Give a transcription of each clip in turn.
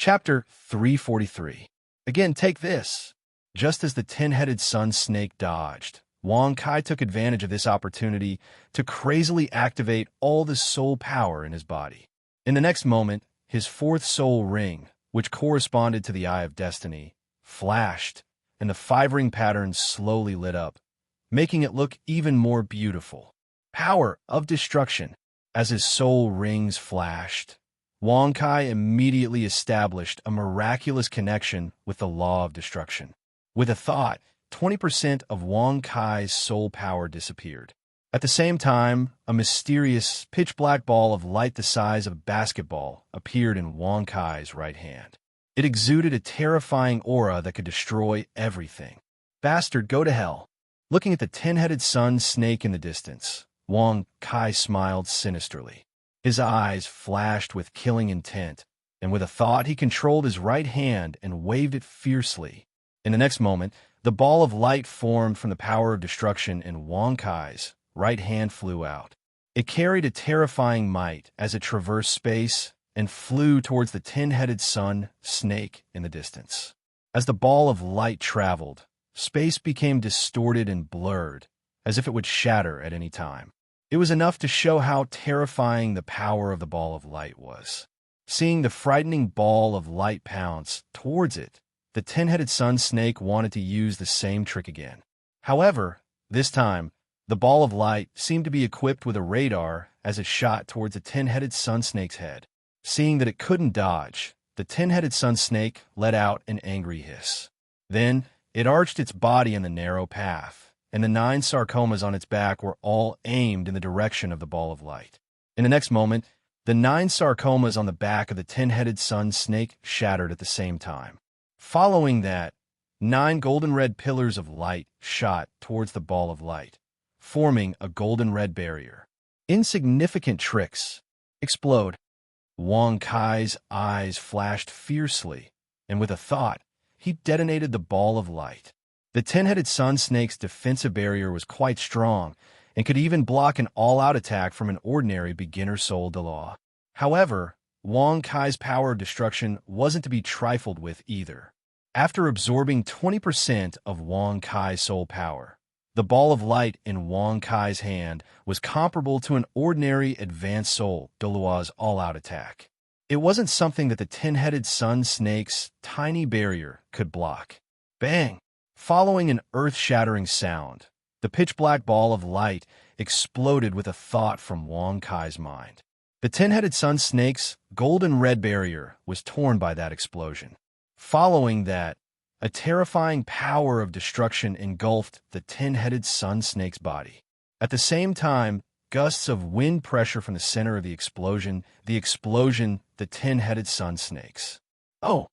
Chapter 343. Again, take this. Just as the 10-headed sun snake dodged, Wang Kai took advantage of this opportunity to crazily activate all the soul power in his body. In the next moment, his fourth soul ring, which corresponded to the Eye of Destiny, flashed, and the 5-ring pattern slowly lit up, making it look even more beautiful. Power of destruction. As his soul rings flashed, Wang Kai immediately established a miraculous connection with the law of destruction. With a thought, 20% of Wang Kai's soul power disappeared. At the same time, a mysterious, pitch-black ball of light the size of a basketball appeared in Wang Kai's right hand. It exuded a terrifying aura that could destroy everything. Bastard, go to hell. Looking at the 10-headed sun snake in the distance, Wang Kai smiled sinisterly. His eyes flashed with killing intent, and with a thought he controlled his right hand and waved it fiercely. In the next moment, the ball of light formed from the power of destruction in Wang Kai's right hand flew out. It carried a terrifying might as it traversed space and flew towards the 10-headed sun snake in the distance. As the ball of light traveled, space became distorted and blurred, as if it would shatter at any time. It was enough to show how terrifying the power of the ball of light was. Seeing the frightening ball of light pounce towards it, the 10-headed sun snake wanted to use the same trick again. However, this time, the ball of light seemed to be equipped with a radar as it shot towards the 10-headed sun snake's head. Seeing that it couldn't dodge, the 10-headed sun snake let out an angry hiss. Then, it arched its body in the narrow path, and the 9 sarcomas on its back were all aimed in the direction of the ball of light. In the next moment, the 9 sarcomas on the back of the 10-headed sun snake shattered at the same time. Following that, 9 golden-red pillars of light shot towards the ball of light, forming a golden-red barrier. Insignificant tricks. Explode. Wang Kai's eyes flashed fiercely, and with a thought, he detonated the ball of light. The 10-headed sun snake's defensive barrier was quite strong and could even block an all-out attack from an ordinary beginner soul de law. However, Wang Kai's power of destruction wasn't to be trifled with either. After absorbing 20% of Wang Kai's soul power, the ball of light in Wang Kai's hand was comparable to an ordinary advanced soul de law's all-out attack. It wasn't something that the 10-headed sun snake's tiny barrier could block. Bang! Following an earth-shattering sound, the pitch-black ball of light exploded with a thought from Wang Kai's mind. The 10-headed sun snake's golden-red barrier was torn by that explosion. Following that, a terrifying power of destruction engulfed the 10-headed sun snake's body. At the same time, gusts of wind pressure from the center of the explosion, the 10-headed sun snakes. Oh,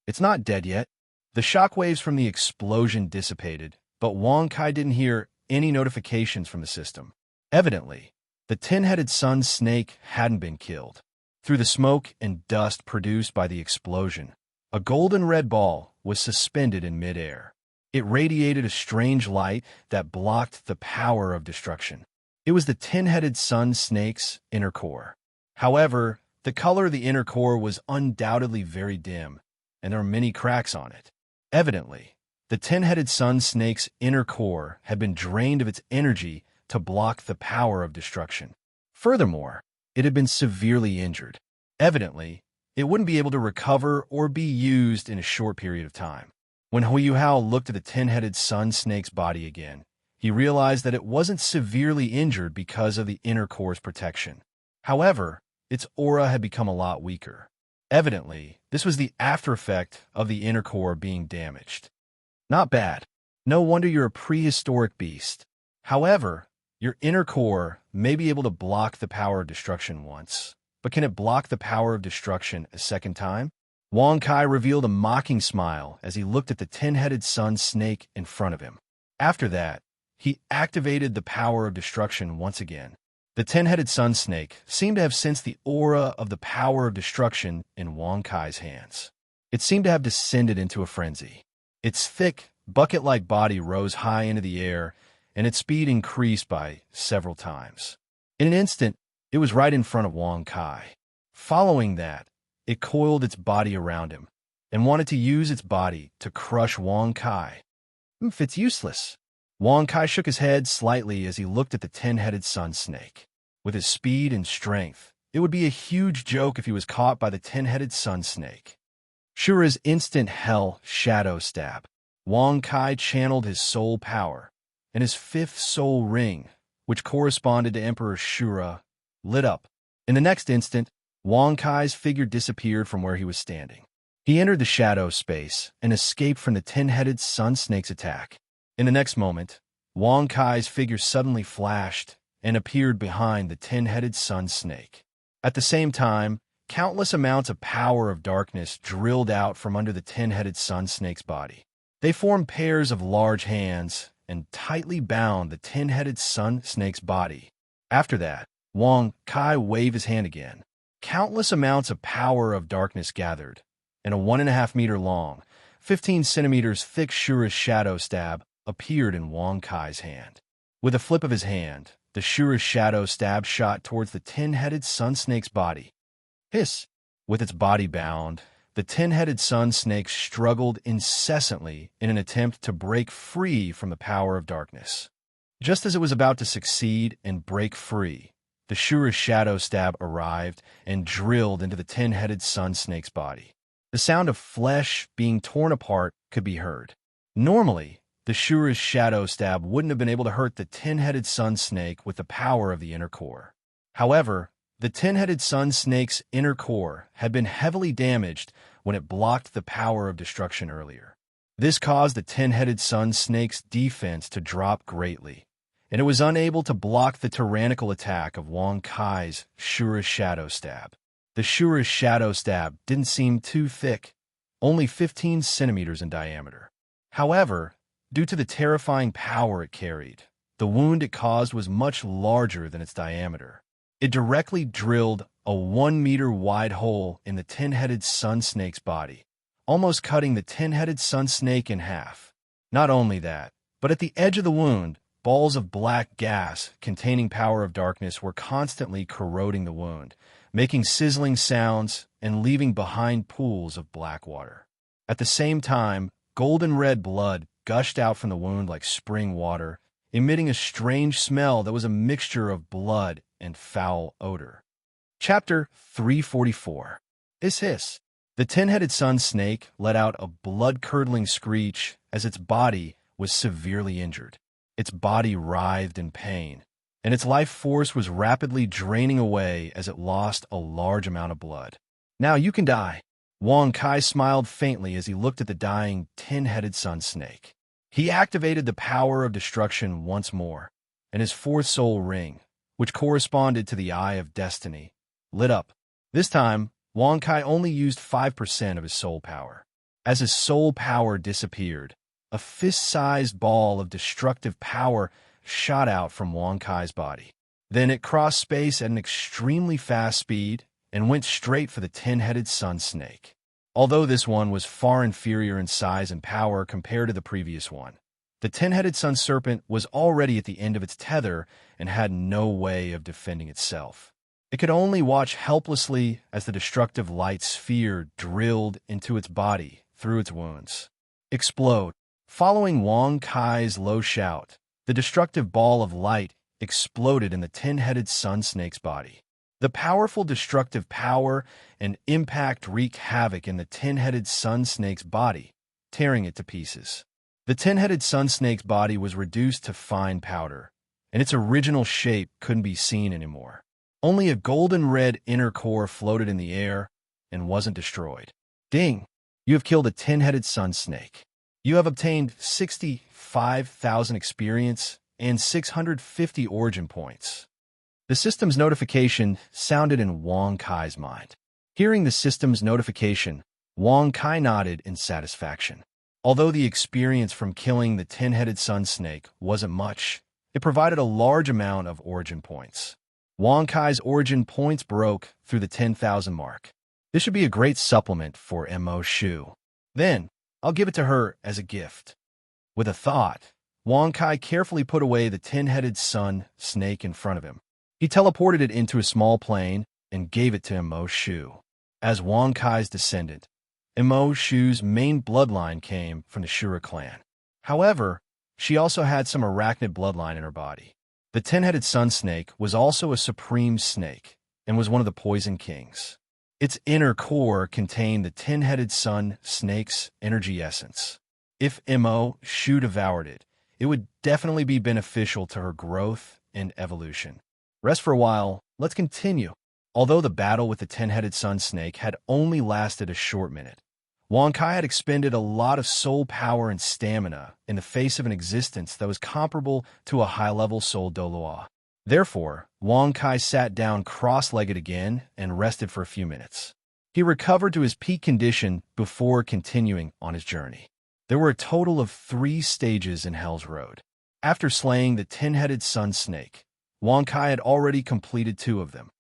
it's not dead yet. The shockwaves from the explosion dissipated, but Wang Kai didn't hear any notifications from the system. Evidently, the 10-headed sun snake hadn't been killed. Through the smoke and dust produced by the explosion, a golden-red ball was suspended in midair. It radiated a strange light that blocked the power of destruction. It was the 10-headed sun snake's inner core. However, the color of the inner core was undoubtedly very dim, and there were many cracks on it. Evidently, the 10-headed sun snake's inner core had been drained of its energy to block the power of destruction. Furthermore, it had been severely injured. Evidently, it wouldn't be able to recover or be used in a short period of time. When Hu Hao looked at the 10-headed sun snake's body again, he realized that it wasn't severely injured because of the inner core's protection. However, its aura had become a lot weaker. Evidently, this was the after effect of the inner core being damaged. Not bad. No wonder you're a prehistoric beast. However, your inner core may be able to block the power of destruction once, but can it block the power of destruction a second time? Wang Kai revealed a mocking smile as he looked at the 10-headed sun snake in front of him. After that, he activated the power of destruction once again. The 10-headed sun snake seemed to have sensed the aura of the power of destruction in Wang Kai's hands. It seemed to have descended into a frenzy. Its thick, bucket-like body rose high into the air, and its speed increased by several times. In an instant, it was right in front of Wang Kai. Following that, it coiled its body around him and wanted to use its body to crush Wang Kai. It's useless. Wang Kai shook his head slightly as he looked at the 10-headed sun snake. With his speed and strength, it would be a huge joke if he was caught by the 10-headed sun snake. Shura's instant hell shadow stab. Wang Kai channeled his soul power, and his fifth soul ring, which corresponded to Emperor Shura, lit up. In the next instant, Wang Kai's figure disappeared from where he was standing. He entered the shadow space and escaped from the 10-headed sun snake's attack. In the next moment, Wang Kai's figure suddenly flashed and appeared behind the 10-headed sun snake. At the same time, countless amounts of power of darkness drilled out from under the 10-headed sun snake's body. They formed pairs of large hands and tightly bound the 10-headed sun snake's body. After that, Wang Kai waved his hand again. Countless amounts of power of darkness gathered, and a 1.5 meter long, 15 centimeters thick Shura's shadow stab appeared in Wang Kai's hand. With a flip of his hand, the Shura's shadow stab shot towards the 10-headed sun snake's body. Hiss! With its body bound, the 10-headed sun snake struggled incessantly in an attempt to break free from the power of darkness. Just as it was about to succeed and break free, the Shura's shadow stab arrived and drilled into the 10-headed sun snake's body. The sound of flesh being torn apart could be heard. Normally, the Shura's shadow stab wouldn't have been able to hurt the 10-headed sun snake with the power of the inner core. However, the 10-headed sun snake's inner core had been heavily damaged when it blocked the power of destruction earlier. This caused the 10-headed sun snake's defense to drop greatly, and it was unable to block the tyrannical attack of Wang Kai's Shura's shadow stab. The Shura's shadow stab didn't seem too thick, only 15 centimeters in diameter. However, due to the terrifying power it carried, the wound it caused was much larger than its diameter. It directly drilled a 1-meter wide hole in the 10-headed sun snake's body, almost cutting the 10-headed sun snake in half. Not only that, but at the edge of the wound, balls of black gas containing power of darkness were constantly corroding the wound, making sizzling sounds and leaving behind pools of black water. At the same time, golden red blood gushed out from the wound like spring water, emitting a strange smell that was a mixture of blood and foul odor. Chapter 344. Hiss. The 10-headed sun snake let out a blood-curdling screech as its body was severely injured. Its body writhed in pain, and its life force was rapidly draining away as it lost a large amount of blood. Now you can die. Wang Kai smiled faintly as he looked at the dying 10-headed sun snake. He activated the power of destruction once more, and his fourth soul ring, which corresponded to the Eye of Destiny, lit up. This time, Wang Kai only used 5% of his soul power. As his soul power disappeared, a fist-sized ball of destructive power shot out from Wang Kai's body. Then it crossed space at an extremely fast speed and went straight for the 10-headed sun snake. Although this one was far inferior in size and power compared to the previous one, the 10-headed sun serpent was already at the end of its tether and had no way of defending itself. It could only watch helplessly as the destructive light sphere drilled into its body through its wounds. Explode. Following Wang Kai's low shout, the destructive ball of light exploded in the 10-headed sun snake's body. The powerful destructive power and impact wreaked havoc in the 10-headed sun snake's body, tearing it to pieces. The 10-headed sun snake's body was reduced to fine powder, and its original shape couldn't be seen anymore. Only a golden red inner core floated in the air and wasn't destroyed. Ding! You have killed a 10-headed sun snake. You have obtained 65,000 experience and 650 origin points. The system's notification sounded in Wang Kai's mind. Hearing the system's notification, Wang Kai nodded in satisfaction. Although the experience from killing the 10-headed sun snake wasn't much, it provided a large amount of origin points. Wang Kai's origin points broke through the 10,000 mark. This should be a great supplement for Mo Shu. Then, I'll give it to her as a gift. With a thought, Wang Kai carefully put away the 10-headed sun snake in front of him. He teleported it into a small plane and gave it to Mo Shu. as Wang Kai's descendant, Imo Shu's main bloodline came from the Shura clan. However, she also had some arachnid bloodline in her body. The 10-headed sun snake was also a supreme snake and was one of the poison kings. Its inner core contained the 10-headed sun snake's energy essence. If Imo Shu devoured it, it would definitely be beneficial to her growth and evolution. Rest for a while, let's continue. Although the battle with the 10-headed sun snake had only lasted a short minute, Wang Kai had expended a lot of soul power and stamina in the face of an existence that was comparable to a high-level soul Doloa. Therefore, Wang Kai sat down cross-legged again and rested for a few minutes. He recovered to his peak condition before continuing on his journey. There were a total of 3 stages in Hell's Road. After slaying the 10-headed sun snake, Wang Kai had already completed 2 of them.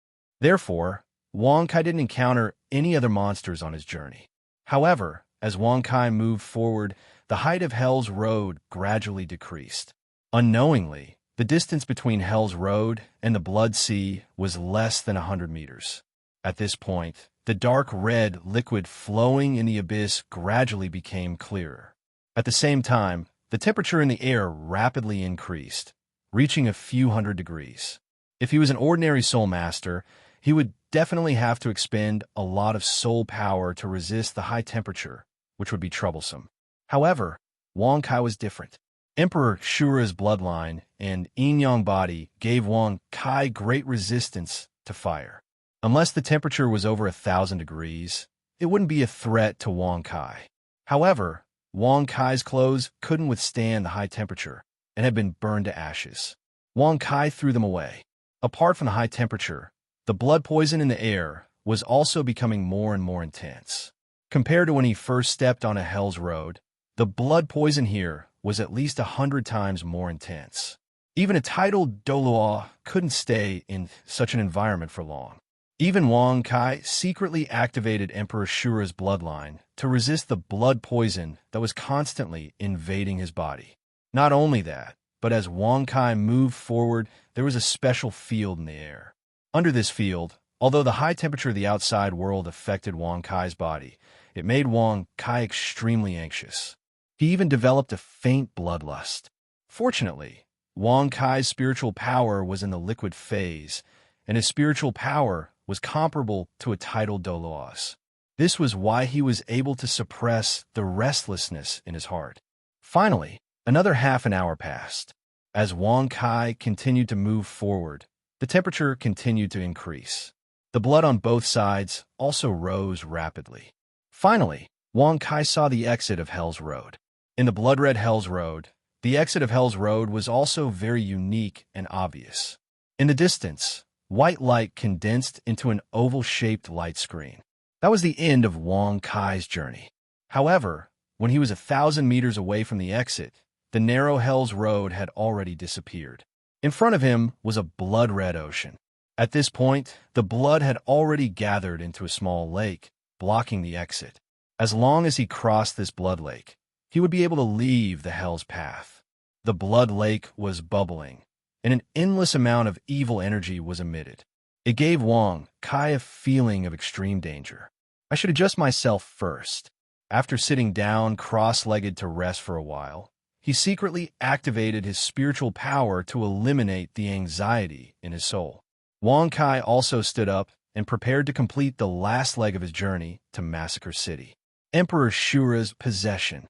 Therefore, Wang Kai didn't encounter any other monsters on his journey. However, as Wang Kai moved forward, the height of Hell's Road gradually decreased. Unknowingly, the distance between Hell's Road and the Blood Sea was less than 100 meters. At this point, the dark red liquid flowing in the abyss gradually became clearer. At the same time, the temperature in the air rapidly increased, reaching a few hundred degrees. If he was an ordinary soul master, he would definitely have to expend a lot of soul power to resist the high temperature, which would be troublesome. However, Wang Kai was different. Emperor Shura's bloodline and yin-yang body gave Wang Kai great resistance to fire. Unless the temperature was over 1,000 degrees, it wouldn't be a threat to Wang Kai. However, Wang Kai's clothes couldn't withstand the high temperature and had been burned to ashes. Wang Kai threw them away. Apart from the high temperature, the blood poison in the air was also becoming more and more intense. Compared to when he first stepped on a Hell's Road, the blood poison here was at least 100 times more intense. Even a titled Doloa couldn't stay in such an environment for long. Even Wang Kai secretly activated Emperor Shura's bloodline to resist the blood poison that was constantly invading his body. Not only that, but as Wang Kai moved forward, there was a special field in the air. Under this field, although the high temperature of the outside world affected Wang Kai's body, it made Wang Kai extremely anxious. He even developed a faint bloodlust. Fortunately, Wang Kai's spiritual power was in the liquid phase, and his spiritual power was comparable to a titled Doloa's. This was why he was able to suppress the restlessness in his heart. Finally, another half an hour passed. As Wang Kai continued to move forward, the temperature continued to increase. The blood on both sides also rose rapidly. Finally, Wang Kai saw the exit of Hell's Road. In the blood-red Hell's Road, the exit of Hell's Road was also very unique and obvious. In the distance, white light condensed into an oval-shaped light screen. That was the end of Wang Kai's journey. However, when he was 1,000 meters away from the exit, the narrow Hell's Road had already disappeared. In front of him was a blood-red ocean. At this point, the blood had already gathered into a small lake, blocking the exit. As long as he crossed this blood lake, he would be able to leave the Hell's Path. The blood lake was bubbling, and an endless amount of evil energy was emitted. It gave Wang Kai a feeling of extreme danger. I should adjust myself first. After sitting down cross-legged to rest for a while, he secretly activated his spiritual power to eliminate the anxiety in his soul. Wang Kai also stood up and prepared to complete the last leg of his journey to Massacre City, Emperor Shura's possession.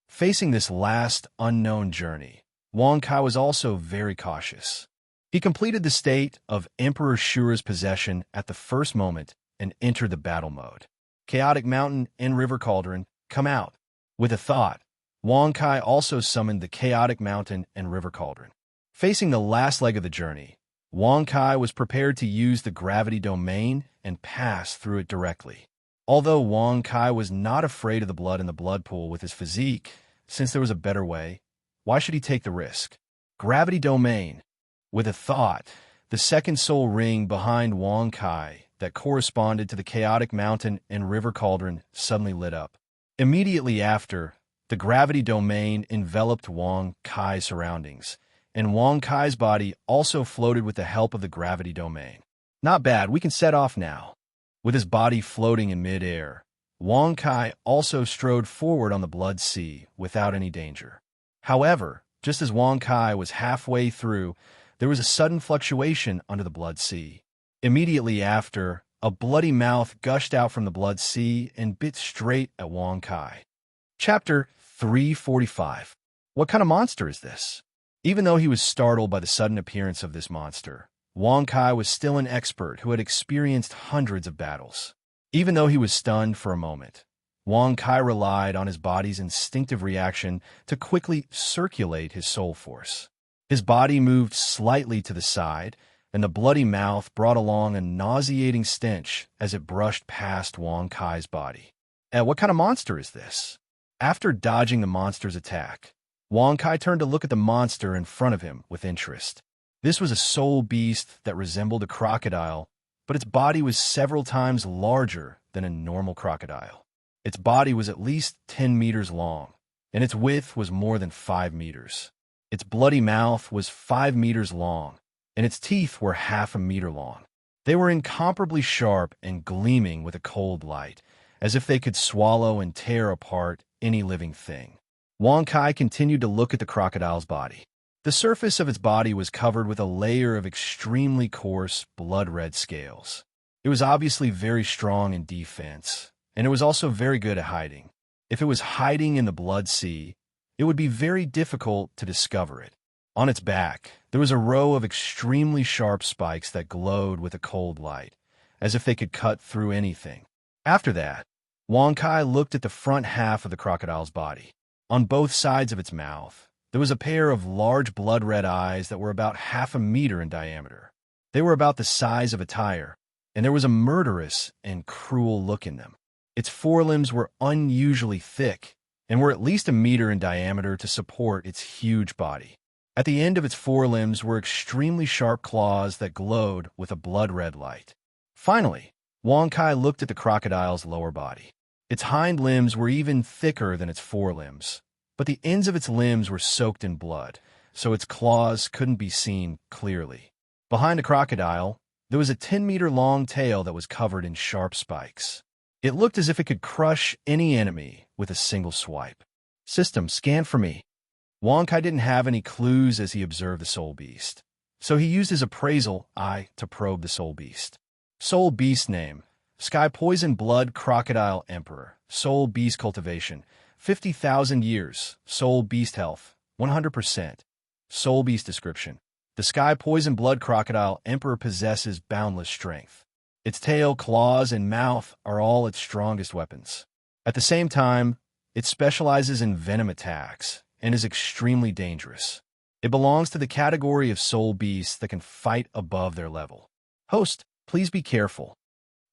Facing this last unknown journey, Wang Kai was also very cautious. He completed the state of Emperor Shura's possession at the first moment and entered the battle mode. Chaotic Mountain and River Cauldron, come out. With a thought, Wang Kai also summoned the Chaotic Mountain and River Cauldron. Facing the last leg of the journey, Wang Kai was prepared to use the gravity domain and pass through it directly. Although Wang Kai was not afraid of the blood in the blood pool with his physique, since there was a better way, why should he take the risk? Gravity domain. With a thought, the second soul ring behind Wang Kai that corresponded to the Chaotic Mountain and River Cauldron suddenly lit up. Immediately after, the gravity domain enveloped Wang Kai's surroundings, and Wang Kai's body also floated with the help of the gravity domain. Not bad, we can set off now. With his body floating in midair, Wong Kai also strode forward on the blood sea without any danger. However, just as Wong Kai was halfway through, there was a sudden fluctuation under the blood sea. Immediately after, a bloody mouth gushed out from the blood sea and bit straight at Wong Kai. Chapter 345. What kind of monster is this? Even though he was startled by the sudden appearance of this monster, Wong Kai was still an expert who had experienced hundreds of battles. Even though he was stunned for a moment, Wong Kai relied on his body's instinctive reaction to quickly circulate his soul force. His body moved slightly to the side, and the bloody mouth brought along a nauseating stench as it brushed past Wong Kai's body. What kind of monster is this? After dodging the monster's attack, Wong Kai turned to look at the monster in front of him with interest. This was a soul beast that resembled a crocodile, but its body was several times larger than a normal crocodile. Its body was at least 10 meters long, and its width was more than 5 meters. Its bloody mouth was 5 meters long, and its teeth were half a meter long. They were incomparably sharp and gleaming with a cold light, as if they could swallow and tear apart any living thing. Wong Kai continued to look at the crocodile's body. The surface of its body was covered with a layer of extremely coarse, blood-red scales. It was obviously very strong in defense, and it was also very good at hiding. If it was hiding in the blood sea, it would be very difficult to discover it. On its back, there was a row of extremely sharp spikes that glowed with a cold light, as if they could cut through anything. After that, Wong Kai looked at the front half of the crocodile's body. On both sides of its mouth, there was a pair of large blood-red eyes that were about half a meter in diameter. They were about the size of a tire, and there was a murderous and cruel look in them. Its forelimbs were unusually thick and were at least a meter in diameter to support its huge body. At the end of its forelimbs were extremely sharp claws that glowed with a blood-red light. Finally, Wong Kai looked at the crocodile's lower body. Its hind limbs were even thicker than its forelimbs, but the ends of its limbs were soaked in blood, so its claws couldn't be seen clearly. Behind the crocodile, there was a 10-meter-long tail that was covered in sharp spikes. It looked as if it could crush any enemy with a single swipe. System, scan for me. Wong Kai didn't have any clues as he observed the soul beast, so he used his appraisal eye to probe the soul beast. Soul beast name: Sky Poison Blood Crocodile Emperor. Soul beast cultivation: 50,000 years. Soul beast health: 100%. Soul beast description: the Sky Poison Blood Crocodile Emperor possesses boundless strength. Its tail, claws, and mouth are all its strongest weapons. At the same time, it specializes in venom attacks and is extremely dangerous. It belongs to the category of soul beasts that can fight above their level. Host, please be careful.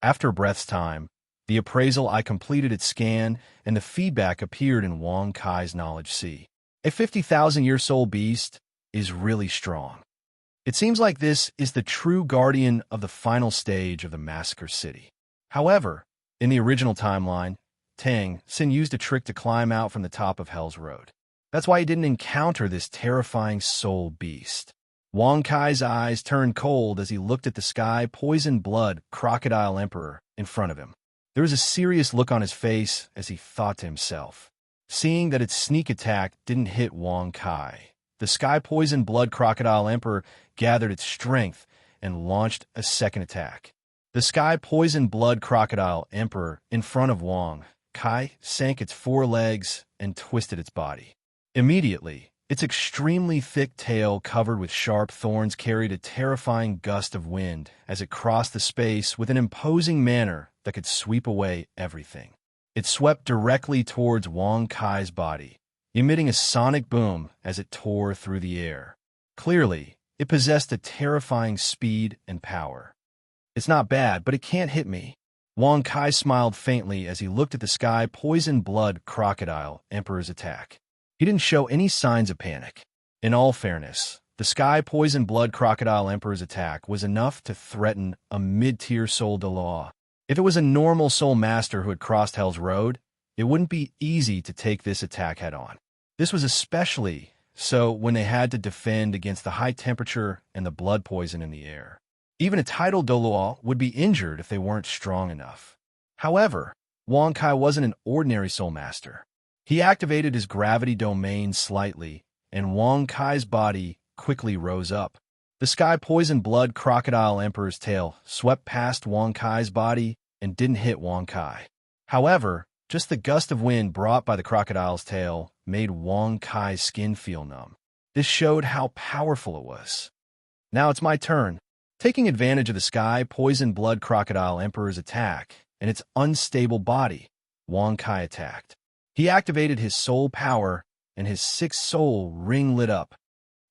After a breath's time, the appraisal eye completed its scan, and the feedback appeared in Wong Kai's knowledge sea. A 50,000-year soul beast is really strong. It seems like this is the true guardian of the final stage of the Massacre City. However, in the original timeline, Tang Sin used a trick to climb out from the top of Hell's Road. That's why he didn't encounter this terrifying soul beast. Wong Kai's eyes turned cold as he looked at the Sky Poison Blood Crocodile Emperor in front of him. There was a serious look on his face as he thought to himself. Seeing that its sneak attack didn't hit Wong Kai, the Sky Poison Blood Crocodile Emperor gathered its strength and launched a second attack. The Sky Poison Blood Crocodile Emperor in front of Wong Kai sank its forelegs and twisted its body. Immediately, its extremely thick tail covered with sharp thorns carried a terrifying gust of wind as it crossed the space with an imposing manner that could sweep away everything. It swept directly towards Wong Kai's body, emitting a sonic boom as it tore through the air. Clearly, it possessed a terrifying speed and power. It's not bad, but it can't hit me. Wong Kai smiled faintly as he looked at the Sky Poison Blood Crocodile Emperor's attack. He didn't show any signs of panic. In all fairness, the Sky Poison Blood Crocodile Emperor's attack was enough to threaten a mid-tier soul de law. If it was a normal soul master who had crossed Hell's Road, it wouldn't be easy to take this attack head-on. This was especially so when they had to defend against the high temperature and the blood poison in the air. Even a titled Doluo would be injured if they weren't strong enough. However, Wong Kai wasn't an ordinary soul master. He activated his gravity domain slightly, and Wong Kai's body quickly rose up. The sky poison blood crocodile emperor's tail swept past Wong Kai's body and didn't hit Wong Kai. However, just the gust of wind brought by the crocodile's tail made Wong Kai's skin feel numb. This showed how powerful it was. Now it's my turn. Taking advantage of the sky poison blood crocodile emperor's attack and its unstable body, Wong Kai attacked. He activated his soul power, and his sixth soul ring lit up.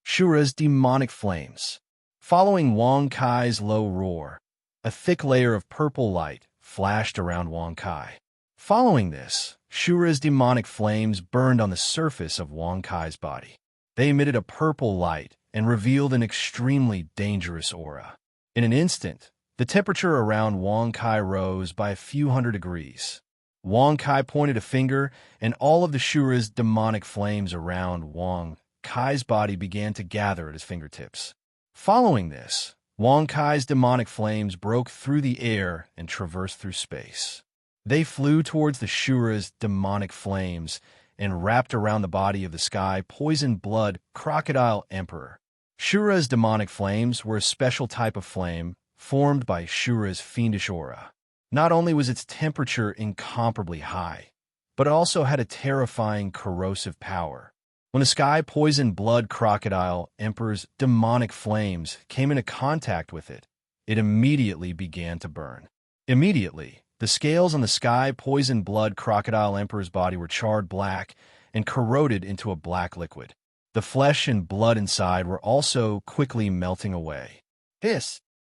Shura's demonic flames. Following Wong Kai's low roar, a thick layer of purple light flashed around Wong Kai. Following this, Shura's demonic flames burned on the surface of Wong Kai's body. They emitted a purple light and revealed an extremely dangerous aura. In an instant, the temperature around Wong Kai rose by a few hundred degrees. Wong Kai pointed a finger, and all of the Shura's demonic flames around Wong Kai's body began to gather at his fingertips. Following this, Wong Kai's demonic flames broke through the air and traversed through space. They flew towards the Shura's demonic flames and wrapped around the body of the sky poison blood crocodile emperor. Shura's demonic flames were a special type of flame formed by Shura's fiendish aura. Not only was its temperature incomparably high, but it also had a terrifying corrosive power. When the sky poison blood crocodile emperor's demonic flames came into contact with it, it immediately began to burn. Immediately, the scales on the sky poison blood crocodile emperor's body were charred black and corroded into a black liquid. The flesh and blood inside were also quickly melting away.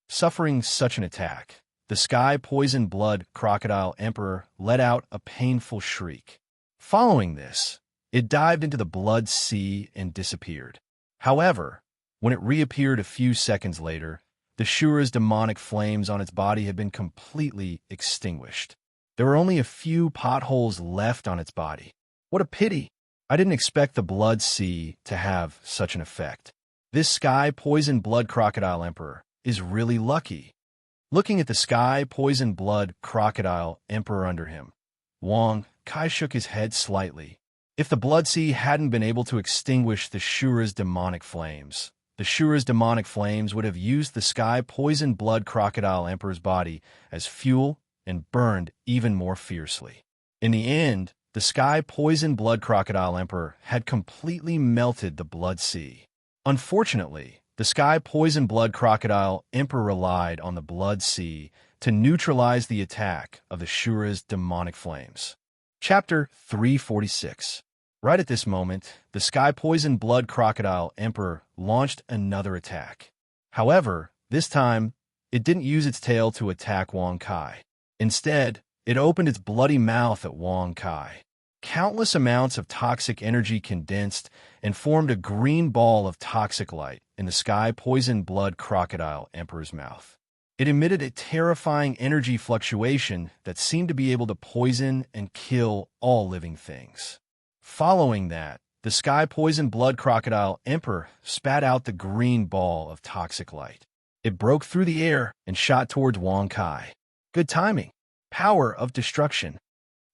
Suffering such an attack, the sky poison blood crocodile emperor let out a painful shriek. Following this, it dived into the blood sea and disappeared. However, when it reappeared a few seconds later, the Shura's demonic flames on its body had been completely extinguished. There were only a few potholes left on its body. What a pity! I didn't expect the blood sea to have such an effect. This sky poison blood crocodile emperor is really lucky. Looking at the sky poison blood crocodile emperor under him, Wong Kai shook his head slightly. If the blood sea hadn't been able to extinguish the Shura's demonic flames, the Shura's demonic flames would have used the sky poison blood crocodile emperor's body as fuel and burned even more fiercely. In the end, the sky poison blood crocodile emperor had completely melted the blood sea. Unfortunately, the sky poison blood crocodile emperor relied on the blood sea to neutralize the attack of the Shura's demonic flames. Chapter 346. Right at this moment, the sky poison blood crocodile emperor launched another attack. However, this time, it didn't use its tail to attack Wong Kai. Instead, it opened its bloody mouth at Wong Kai. Countless amounts of toxic energy condensed and formed a green ball of toxic light in the sky poison blood crocodile emperor's mouth. It emitted a terrifying energy fluctuation that seemed to be able to poison and kill all living things. Following that, the sky poison blood crocodile emperor spat out the green ball of toxic light. It broke through the air and shot towards Wong Kai. Good timing. Power of destruction.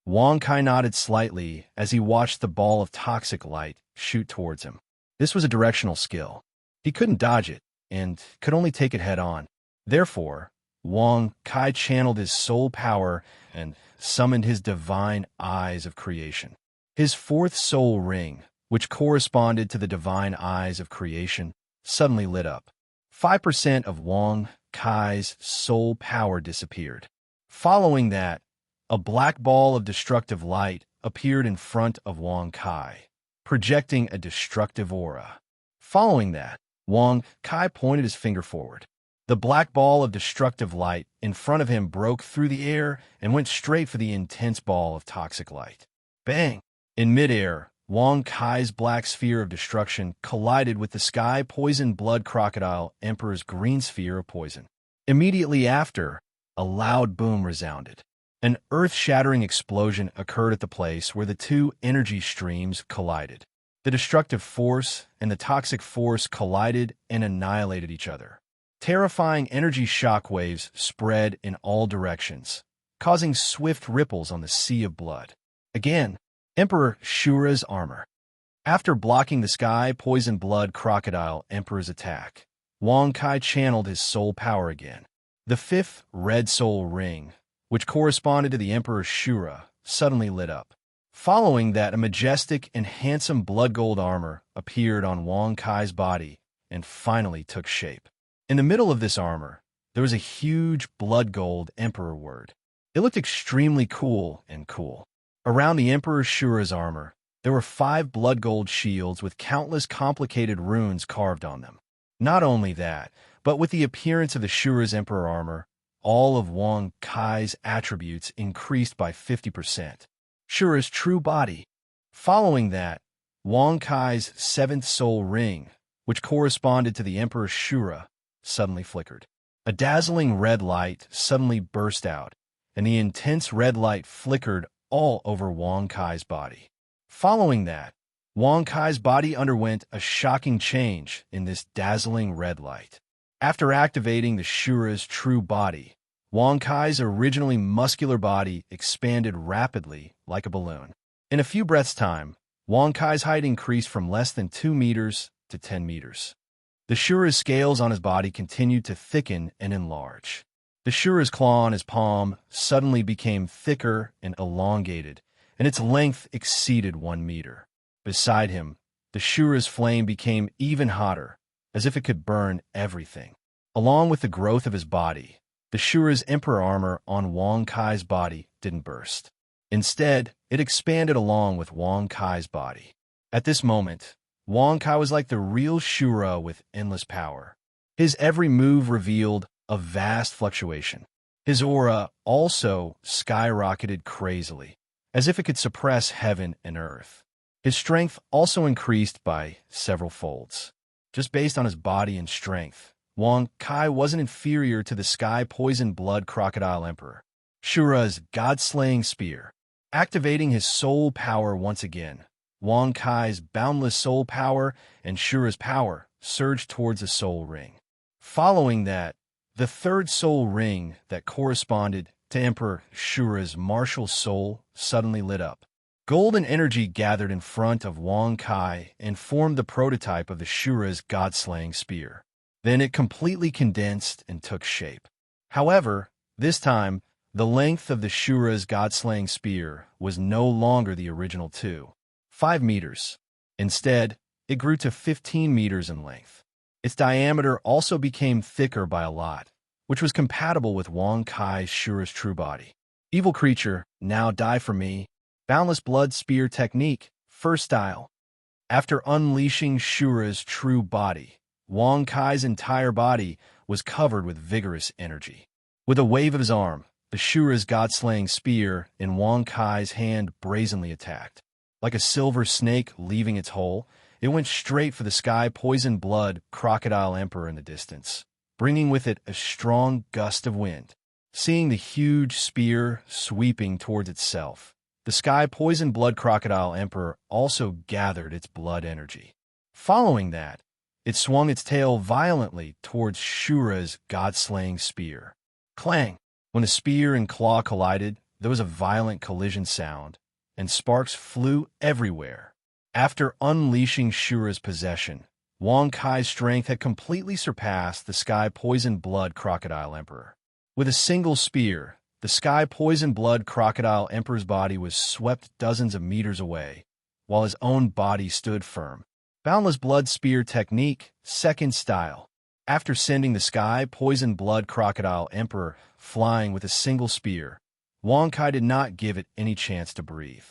Wong Kai nodded slightly as he watched the ball of toxic light shoot towards him. This was a directional skill. He couldn't dodge it and could only take it head-on. Therefore, Wong Kai channeled his soul power and summoned his divine eyes of creation. His fourth soul ring, which corresponded to the divine eyes of creation, suddenly lit up. 5% of Wong Kai's soul power disappeared. Following that, a black ball of destructive light appeared in front of Wong Kai, projecting a destructive aura. Following that, Wong Kai pointed his finger forward. The black ball of destructive light in front of him broke through the air and went straight for the intense ball of toxic light. Bang! In midair, Wong Kai's black sphere of destruction collided with the sky poison blood crocodile emperor's green sphere of poison. Immediately after, a loud boom resounded. An earth-shattering explosion occurred at the place where the two energy streams collided. The destructive force and the toxic force collided and annihilated each other. Terrifying energy shockwaves spread in all directions, causing swift ripples on the sea of blood. Again, Emperor Shura's armor. After blocking the sky poison blood crocodile Emperor's attack, Wang Kai channeled his soul power again. The fifth red soul ring, which corresponded to the Emperor Shura, suddenly lit up. Following that, a majestic and handsome blood gold armor appeared on Wang Kai's body and finally took shape. In the middle of this armor, there was a huge blood gold Emperor word. It looked extremely cool and cool. Around the Emperor Shura's armor, there were 5 blood gold shields with countless complicated runes carved on them. Not only that, but with the appearance of the Shura's Emperor armor, all of Wang Kai's attributes increased by 50%. Shura's true body. Following that, Wang Kai's 7th soul ring, which corresponded to the Emperor Shura, suddenly flickered. A dazzling red light suddenly burst out, and the intense red light flickered all over Wang Kai's body. Following that, Wang Kai's body underwent a shocking change in this dazzling red light. After activating the Shura's true body, Wang Kai's originally muscular body expanded rapidly like a balloon. In a few breaths' time, Wang Kai's height increased from less than 2 meters to 10 meters. The Shura's scales on his body continued to thicken and enlarge. The Shura's claw on his palm suddenly became thicker and elongated, and its length exceeded 1 meter. Beside him, the Shura's flame became even hotter, as if it could burn everything. Along with the growth of his body, the Shura's Emperor armor on Wang Kai's body didn't burst. Instead, it expanded along with Wang Kai's body. At this moment, Wang Kai was like the real Shura with endless power. His every move revealed a vast fluctuation. His aura also skyrocketed crazily, as if it could suppress heaven and earth. His strength also increased by several folds. Just based on his body and strength, Wang Kai wasn't inferior to the sky-poisoned blood crocodile emperor. Shura's god-slaying spear. Activating his soul power once again, Wang Kai's boundless soul power and Shura's power surged towards the soul ring. Following that, the third soul ring that corresponded to Emperor Shura's martial soul suddenly lit up. Golden energy gathered in front of Wang Kai and formed the prototype of the Shura's god-slaying spear. Then it completely condensed and took shape. However, this time, the length of the Shura's god-slaying spear was no longer the original 5 meters. Instead, it grew to 15 meters in length. Its diameter also became thicker by a lot, which was compatible with Wang Kai's Shura's true body. Evil creature, now die for me. Boundless blood spear technique, first style. After unleashing Shura's true body, Wang Kai's entire body was covered with vigorous energy. With a wave of his arm, the Shura's god-slaying spear in Wang Kai's hand brazenly attacked. Like a silver snake leaving its hole, it went straight for the sky-poisoned blood crocodile emperor in the distance, bringing with it a strong gust of wind. Seeing the huge spear sweeping towards itself, the sky-poisoned blood crocodile emperor also gathered its blood energy. Following that, it swung its tail violently towards Shura's god-slaying spear. Clang! When the spear and claw collided, there was a violent collision sound, and sparks flew everywhere. After unleashing Shura's possession, Wang Kai's strength had completely surpassed the sky-poisoned blood crocodile emperor. With a single spear, the sky-poisoned blood crocodile emperor's body was swept dozens of meters away, while his own body stood firm. Boundless blood spear technique, second style. After sending the sky-poisoned blood crocodile emperor flying with a single spear, Wang Kai did not give it any chance to breathe.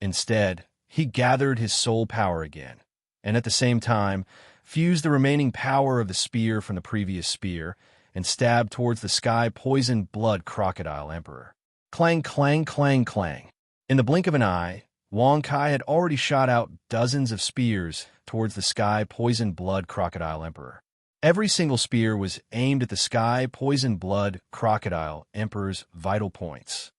Instead, he gathered his soul power again, and at the same time, fused the remaining power of the spear from the previous spear and stabbed towards the sky-poisoned blood crocodile emperor. Clang, clang, clang, clang. In the blink of an eye, Wang Kai had already shot out dozens of spears towards the sky-poisoned blood crocodile emperor. Every single spear was aimed at the sky-poisoned blood crocodile emperor's vital points.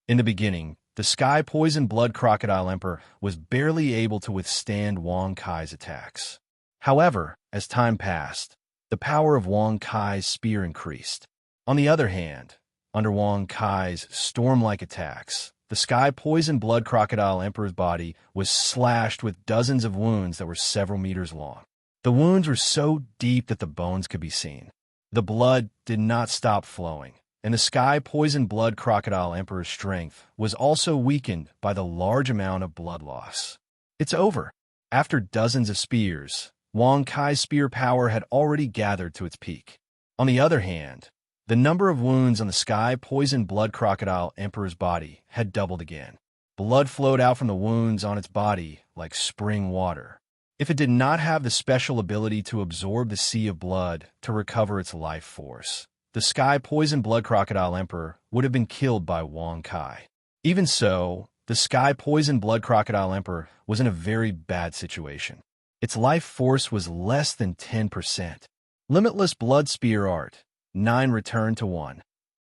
In the beginning, the sky-poisoned blood crocodile emperor was barely able to withstand Wang Kai's attacks. However, as time passed, the power of Wang Kai's spear increased. On the other hand, under Wang Kai's storm-like attacks, the Sky Poison Blood Crocodile Emperor's body was slashed with dozens of wounds that were several meters long. The wounds were so deep that the bones could be seen. The blood did not stop flowing, and the Sky Poison Blood Crocodile Emperor's strength was also weakened by the large amount of blood loss. It's over. After dozens of spears, Wang Kai's spear power had already gathered to its peak. On the other hand, the number of wounds on the Sky Poison Blood Crocodile Emperor's body had doubled again. Blood flowed out from the wounds on its body like spring water. If it did not have the special ability to absorb the sea of blood to recover its life force, the Sky Poison Blood Crocodile Emperor would have been killed by Wang Kai. Even so, the Sky Poison Blood Crocodile Emperor was in a very bad situation. Its life force was less than 10%. Limitless Blood Spear Art. 9 returned to 1.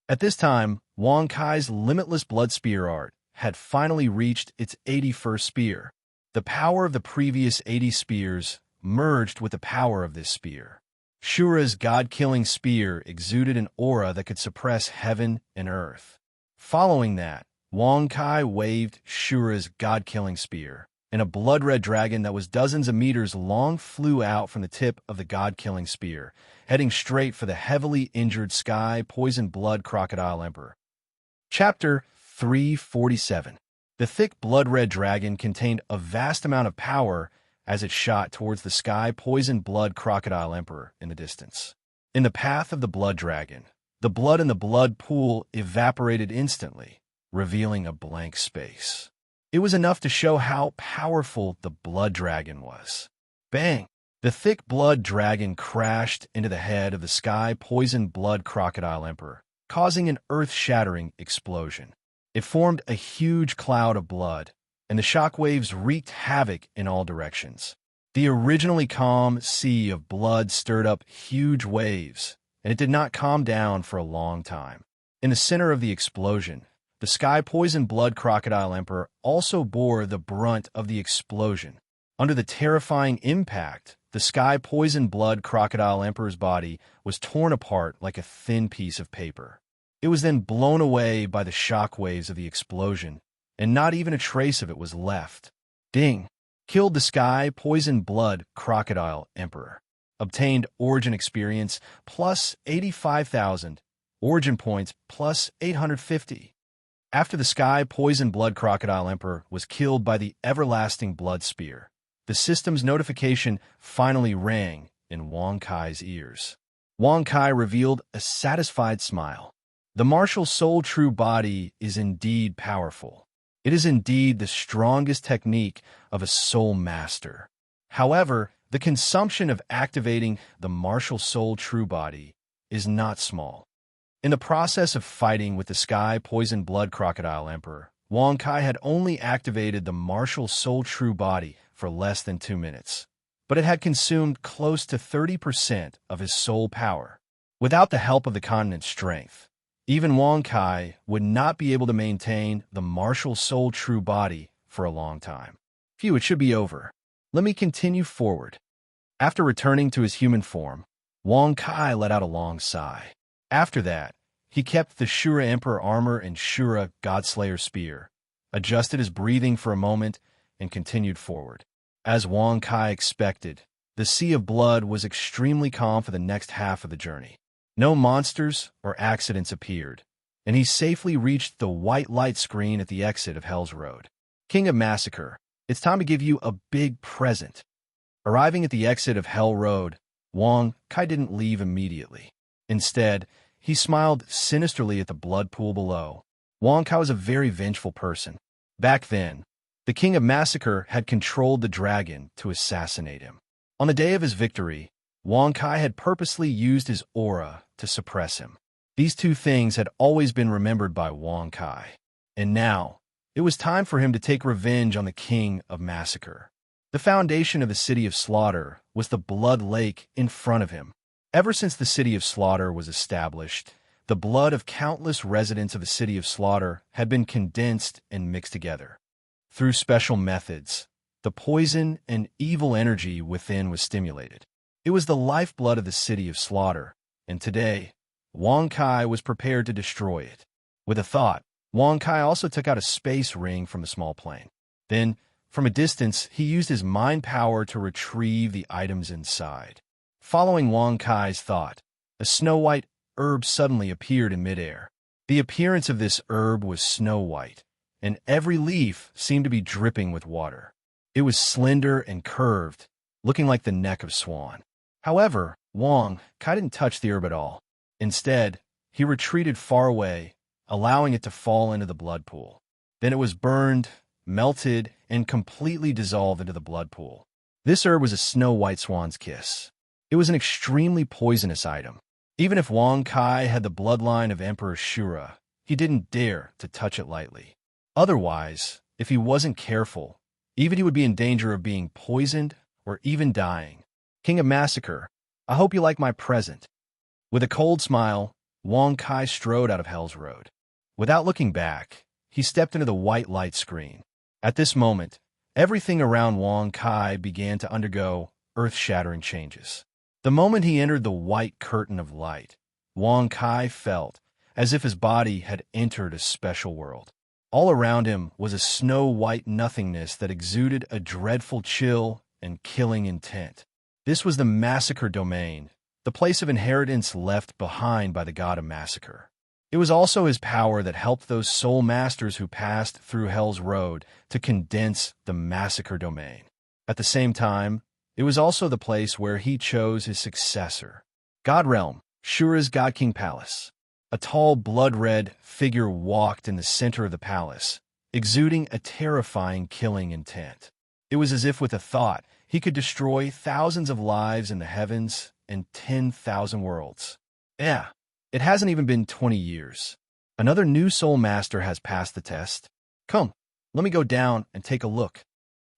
At this time, Wang Kai's Limitless Blood Spear Art had finally reached its 81st spear. The power of the previous 80 spears merged with the power of this spear. Shura's god-killing spear exuded an aura that could suppress heaven and earth. Following that, Wang Kai waved Shura's god-killing spear, and a blood-red dragon that was dozens of meters long flew out from the tip of the god-killing spear, heading straight for the heavily injured Sky Poison Blood Crocodile Emperor. Chapter 347. The thick blood-red dragon contained a vast amount of power as it shot towards the Sky Poison Blood Crocodile Emperor in the distance. In the path of the blood dragon, the blood in the blood pool evaporated instantly, revealing a blank space. It was enough to show how powerful the blood dragon was. Bang! The thick blood dragon crashed into the head of the Sky Poison Blood Crocodile Emperor, causing an earth-shattering explosion. It formed a huge cloud of blood, and the shockwaves wreaked havoc in all directions. The originally calm sea of blood stirred up huge waves, and it did not calm down for a long time. In the center of the explosion, the Sky Poison Blood Crocodile Emperor also bore the brunt of the explosion. Under the terrifying impact, the Sky Poison Blood Crocodile Emperor's body was torn apart like a thin piece of paper. It was then blown away by the shockwaves of the explosion, and not even a trace of it was left. Ding! Killed the Sky Poison Blood Crocodile Emperor. Obtained Origin Experience plus 85,000. Origin Points plus 850. After the Sky Poison Blood Crocodile Emperor was killed by the Everlasting Blood Spear, the system's notification finally rang in Wang Kai's ears. Wang Kai revealed a satisfied smile. The martial soul true body is indeed powerful. It is indeed the strongest technique of a soul master. However, the consumption of activating the martial soul true body is not small. In the process of fighting with the Sky Poison Blood Crocodile Emperor, Wang Kai had only activated the martial soul true body for less than 2 minutes, but it had consumed close to 30% of his soul power. Without the help of the continent's strength, even Wang Kai would not be able to maintain the martial soul true body for a long time. Phew, it should be over. Let me continue forward. After returning to his human form, Wang Kai let out a long sigh. After that, he kept the Shura Emperor armor and Shura Godslayer spear, adjusted his breathing for a moment, and continued forward. As Wang Kai expected, the sea of blood was extremely calm for the next half of the journey. No monsters or accidents appeared, and he safely reached the white light screen at the exit of Hell's Road. King of Massacre, it's time to give you a big present. Arriving at the exit of Hell Road, Wang Kai didn't leave immediately. Instead, he smiled sinisterly at the blood pool below. Wang Kai was a very vengeful person. Back then, the King of Massacre had controlled the dragon to assassinate him. On the day of his victory, Wang Kai had purposely used his aura to suppress him. These two things had always been remembered by Wang Kai. And now, it was time for him to take revenge on the King of Massacre. The foundation of the City of Slaughter was the Blood Lake in front of him. Ever since the City of Slaughter was established, the blood of countless residents of the City of Slaughter had been condensed and mixed together. Through special methods, the poison and evil energy within was stimulated. It was the lifeblood of the city of slaughter, and today, Wang Kai was prepared to destroy it. With a thought, Wang Kai also took out a space ring from a small plane. Then, from a distance, he used his mind power to retrieve the items inside. Following Wang Kai's thought, a snow-white herb suddenly appeared in midair. The appearance of this herb was snow-white, and every leaf seemed to be dripping with water. It was slender and curved, looking like the neck of a swan. However, Wang Kai didn't touch the herb at all. Instead, he retreated far away, allowing it to fall into the blood pool. Then it was burned, melted, and completely dissolved into the blood pool. This herb was a snow-white swan's kiss. It was an extremely poisonous item. Even if Wang Kai had the bloodline of Emperor Shura, he didn't dare to touch it lightly. Otherwise, if he wasn't careful, even he would be in danger of being poisoned or even dying. King of Massacre, I hope you like my present. With a cold smile, Wang Kai strode out of Hell's Road. Without looking back, he stepped into the white light screen. At this moment, everything around Wang Kai began to undergo earth-shattering changes. The moment he entered the white curtain of light, Wang Kai felt as if his body had entered a special world. All around him was a snow-white nothingness that exuded a dreadful chill and killing intent. This was the Massacre Domain, the place of inheritance left behind by the god of Massacre. It was also his power that helped those soul masters who passed through Hell's Road to condense the Massacre Domain. At the same time, it was also the place where he chose his successor. God Realm, Shura's God King Palace. A tall, blood-red figure walked in the center of the palace, exuding a terrifying killing intent. It was as if with a thought, he could destroy thousands of lives in the heavens and 10,000 worlds. Yeah, it hasn't even been 20 years. Another new soul master has passed the test. Come, let me go down and take a look.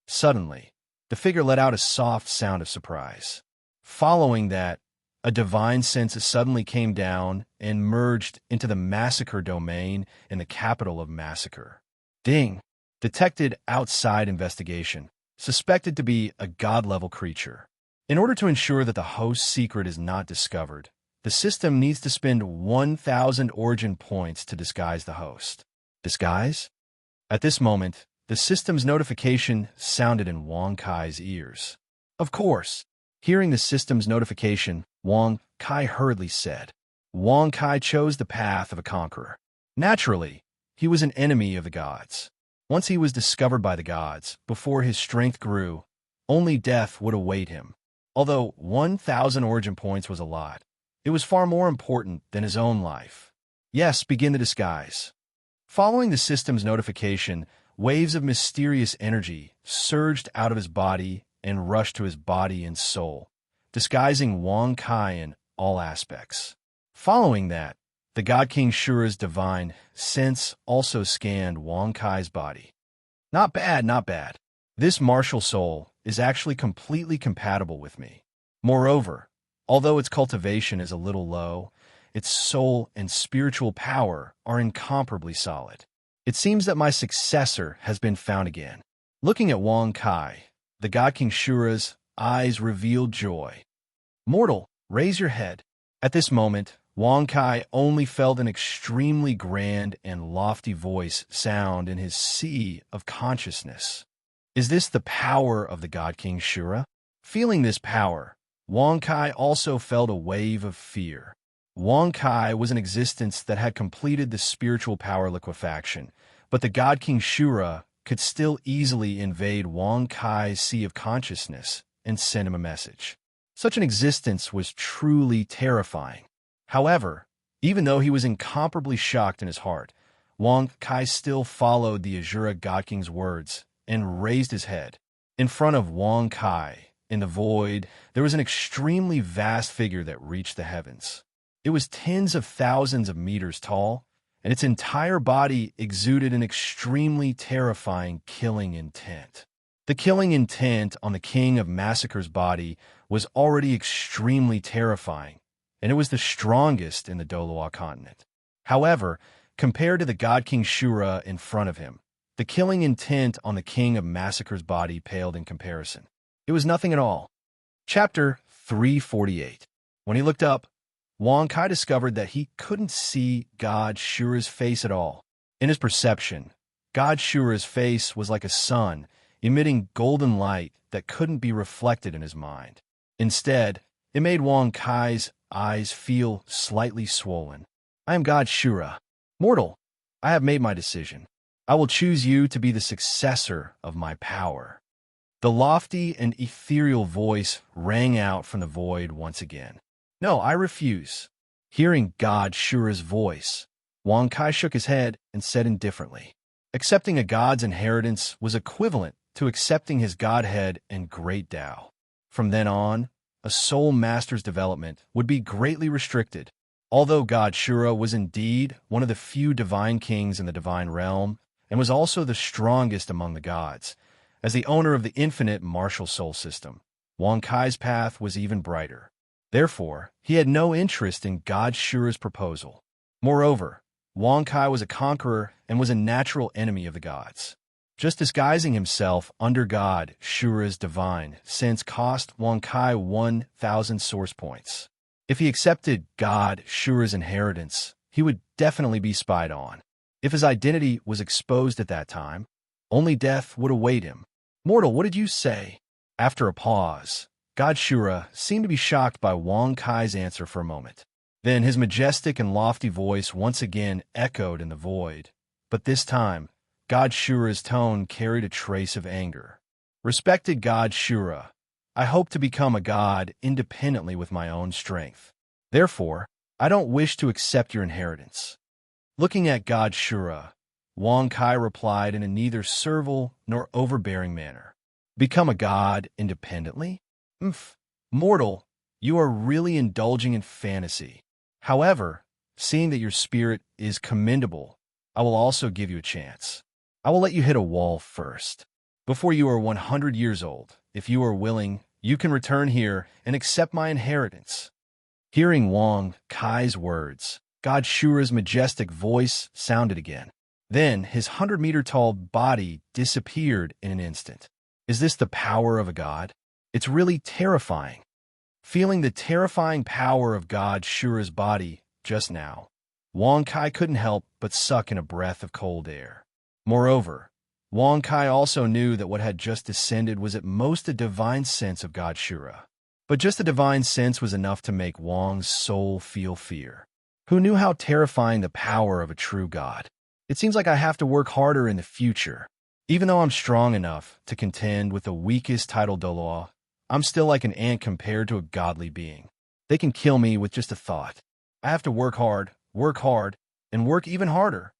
Suddenly, the figure let out a soft sound of surprise. Following that, a divine sense suddenly came down and merged into the Massacre Domain in the capital of Massacre. Ding! Detected outside investigation. Suspected to be a god-level creature. In order to ensure that the host's secret is not discovered, the system needs to spend 1,000 origin points to disguise the host. Disguise? At this moment, the system's notification sounded in Wang Kai's ears. Of course, hearing the system's notification, Wang Kai hurriedly said. Wang Kai chose the path of a conqueror. Naturally, he was an enemy of the gods. Once he was discovered by the gods, before his strength grew, only death would await him. Although 1,000 origin points was a lot, it was far more important than his own life. Yes, begin the disguise. Following the system's notification, waves of mysterious energy surged out of his body and rushed to his body and soul, disguising Wang Kai in all aspects. Following that, the God King Shura's divine sense also scanned Wang Kai's body. Not bad, not bad. This martial soul is actually completely compatible with me. Moreover, although its cultivation is a little low, its soul and spiritual power are incomparably solid. It seems that my successor has been found again. Looking at Wang Kai, the God King Shura's eyes revealed joy. Mortal, raise your head. At this moment, Wang Kai only felt an extremely grand and lofty voice sound in his sea of consciousness. Is this the power of the God King Shura? Feeling this power, Wang Kai also felt a wave of fear. Wang Kai was an existence that had completed the spiritual power liquefaction, but the God King Shura could still easily invade Wang Kai's sea of consciousness and send him a message. Such an existence was truly terrifying. However, even though he was incomparably shocked in his heart, Wang Kai still followed the Azura God King's words and raised his head. In front of Wang Kai, in the void, there was an extremely vast figure that reached the heavens. It was tens of thousands of meters tall, and its entire body exuded an extremely terrifying killing intent. The killing intent on the King of Massacre's body was already extremely terrifying, and it was the strongest in the Doloa continent. However, compared to the God King Shura in front of him, the killing intent on the King of Massacre's body paled in comparison. It was nothing at all. Chapter 348. When he looked up, Wang Kai discovered that he couldn't see God Shura's face at all. In his perception, God Shura's face was like a sun, emitting golden light that couldn't be reflected in his mind. Instead, it made Wang Kai's eyes feel slightly swollen. I am God Shura. Mortal, I have made my decision. I will choose you to be the successor of my power. The lofty and ethereal voice rang out from the void once again. No, I refuse. Hearing God Shura's voice, Wang Kai shook his head and said indifferently, accepting a god's inheritance was equivalent to accepting his godhead and great Tao. From then on, a soul master's development would be greatly restricted. Although God Shura was indeed one of the few divine kings in the divine realm, and was also the strongest among the gods, as the owner of the infinite martial soul system, Wang Kai's path was even brighter. Therefore, he had no interest in God Shura's proposal. Moreover, Wang Kai was a conqueror and was a natural enemy of the gods. Just disguising himself under God Shura's divine sense cost Wang Kai 1,000 source points. If he accepted God Shura's inheritance, he would definitely be spied on. If his identity was exposed at that time, only death would await him. Mortal, what did you say? After a pause, God Shura seemed to be shocked by Wang Kai's answer for a moment. Then his majestic and lofty voice once again echoed in the void, but this time, God Shura's tone carried a trace of anger. Respected God Shura, I hope to become a god independently with my own strength. Therefore, I don't wish to accept your inheritance. Looking at God Shura, Wang Kai replied in a neither servile nor overbearing manner. Become a god independently? Mortal, you are really indulging in fantasy. However, seeing that your spirit is commendable, I will also give you a chance. I will let you hit a wall first. Before you are 100 years old, if you are willing, you can return here and accept my inheritance. Hearing Wang Kai's words, God Shura's majestic voice sounded again. Then his 100-meter-tall body disappeared in an instant. Is this the power of a god? It's really terrifying. Feeling the terrifying power of God Shura's body just now, Wang Kai couldn't help but suck in a breath of cold air. Moreover, Wang Kai also knew that what had just descended was at most a divine sense of God Shura. But just a divine sense was enough to make Wang's soul feel fear. Who knew how terrifying the power of a true god? It seems like I have to work harder in the future. Even though I'm strong enough to contend with the weakest title Doloa, I'm still like an ant compared to a godly being. They can kill me with just a thought. I have to work hard, and work even harder.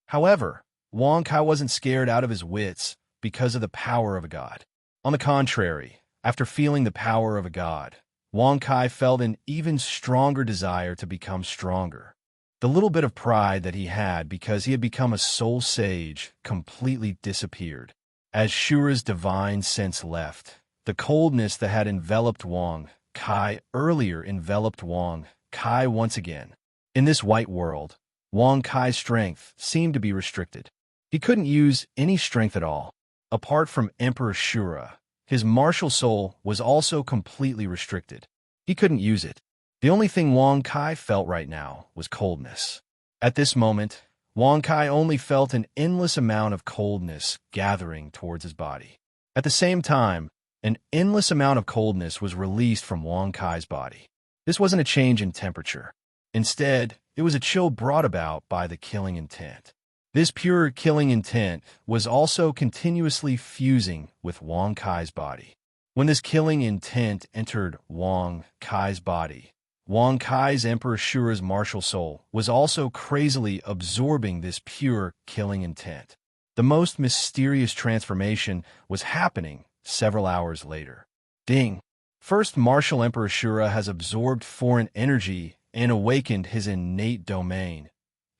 However, Wang Kai wasn't scared out of his wits because of the power of a god. On the contrary, after feeling the power of a god, Wang Kai felt an even stronger desire to become stronger. The little bit of pride that he had because he had become a soul sage completely disappeared. As Shura's divine sense left, the coldness that had enveloped Wang Kai earlier enveloped Wang Kai once again. In this white world, Wang Kai's strength seemed to be restricted. He couldn't use any strength at all. Apart from Emperor Shura, his martial soul was also completely restricted. He couldn't use it. The only thing Wang Kai felt right now was coldness. At this moment, Wang Kai only felt an endless amount of coldness gathering towards his body. At the same time, an endless amount of coldness was released from Wang Kai's body. This wasn't a change in temperature. Instead, it was a chill brought about by the killing intent. This pure killing intent was also continuously fusing with Wang Kai's body. When this killing intent entered Wang Kai's body, Wang Kai's Emperor Shura's martial soul was also crazily absorbing this pure killing intent. The most mysterious transformation was happening several hours later. Ding! First, martial Emperor Shura has absorbed foreign energy and awakened his innate domain,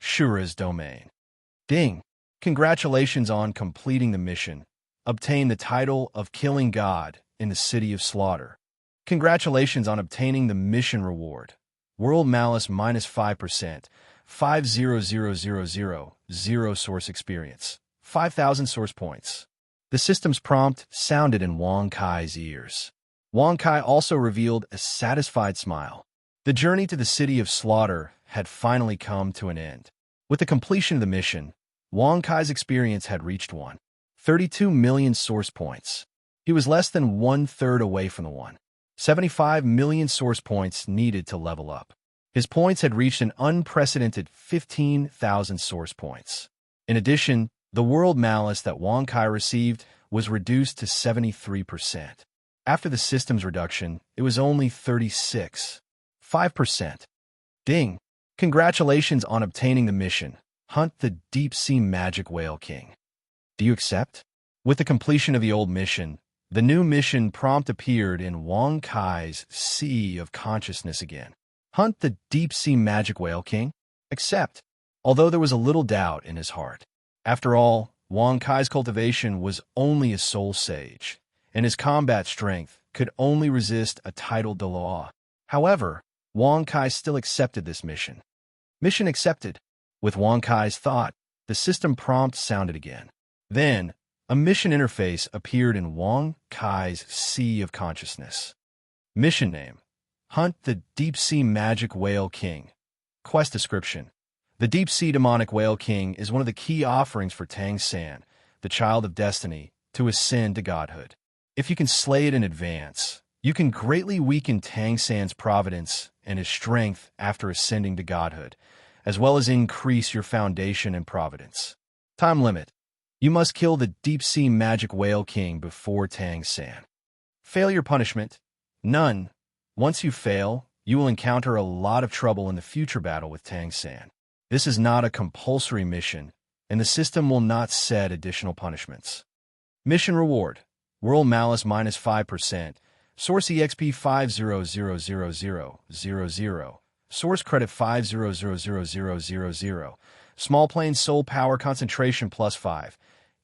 Shura's domain. Ding! Congratulations on completing the mission. Obtain the title of Killing God in the City of Slaughter. Congratulations on obtaining the mission reward. World Malice minus 5%, 500,000 source experience, 5,000 source points. The system's prompt sounded in Wang Kai's ears. Wang Kai also revealed a satisfied smile. The journey to the city of slaughter had finally come to an end. With the completion of the mission, Wang Kai's experience had reached 32 million source points. He was less than one-third away from the 75 million source points needed to level up. His points had reached an unprecedented 15,000 source points. In addition, the world malice that Wang Kai received was reduced to 73%. After the system's reduction, it was only 36.5%. Ding! Congratulations on obtaining the mission. Hunt the deep-sea magic whale king. Do you accept? With the completion of the old mission, the new mission prompt appeared in Wang Kai's sea of consciousness again. Hunt the deep-sea magic whale king? Accept. Although there was a little doubt in his heart. After all, Wang Kai's cultivation was only a soul sage, and his combat strength could only resist a title de law. However, Wang Kai still accepted this mission. Mission accepted. With Wang Kai's thought, the system prompt sounded again. Then, a mission interface appeared in Wang Kai's sea of consciousness. Mission name: Hunt the Deep-Sea Magic Whale King. Quest description: The Deep-Sea Demonic Whale King is one of the key offerings for Tang San, the child of destiny, to ascend to godhood. If you can slay it in advance, you can greatly weaken Tang San's providence and his strength after ascending to godhood, as well as increase your foundation and providence. Time limit: You must kill the Deep-Sea Magic Whale King before Tang San. Failure punishment: None. Once you fail, you will encounter a lot of trouble in the future battle with Tang San. This is not a compulsory mission, and the system will not set additional punishments. Mission reward: World Malice minus 5%, Source EXP 5000000, Source Credit 5000000, Small Plane Soul Power Concentration plus 5,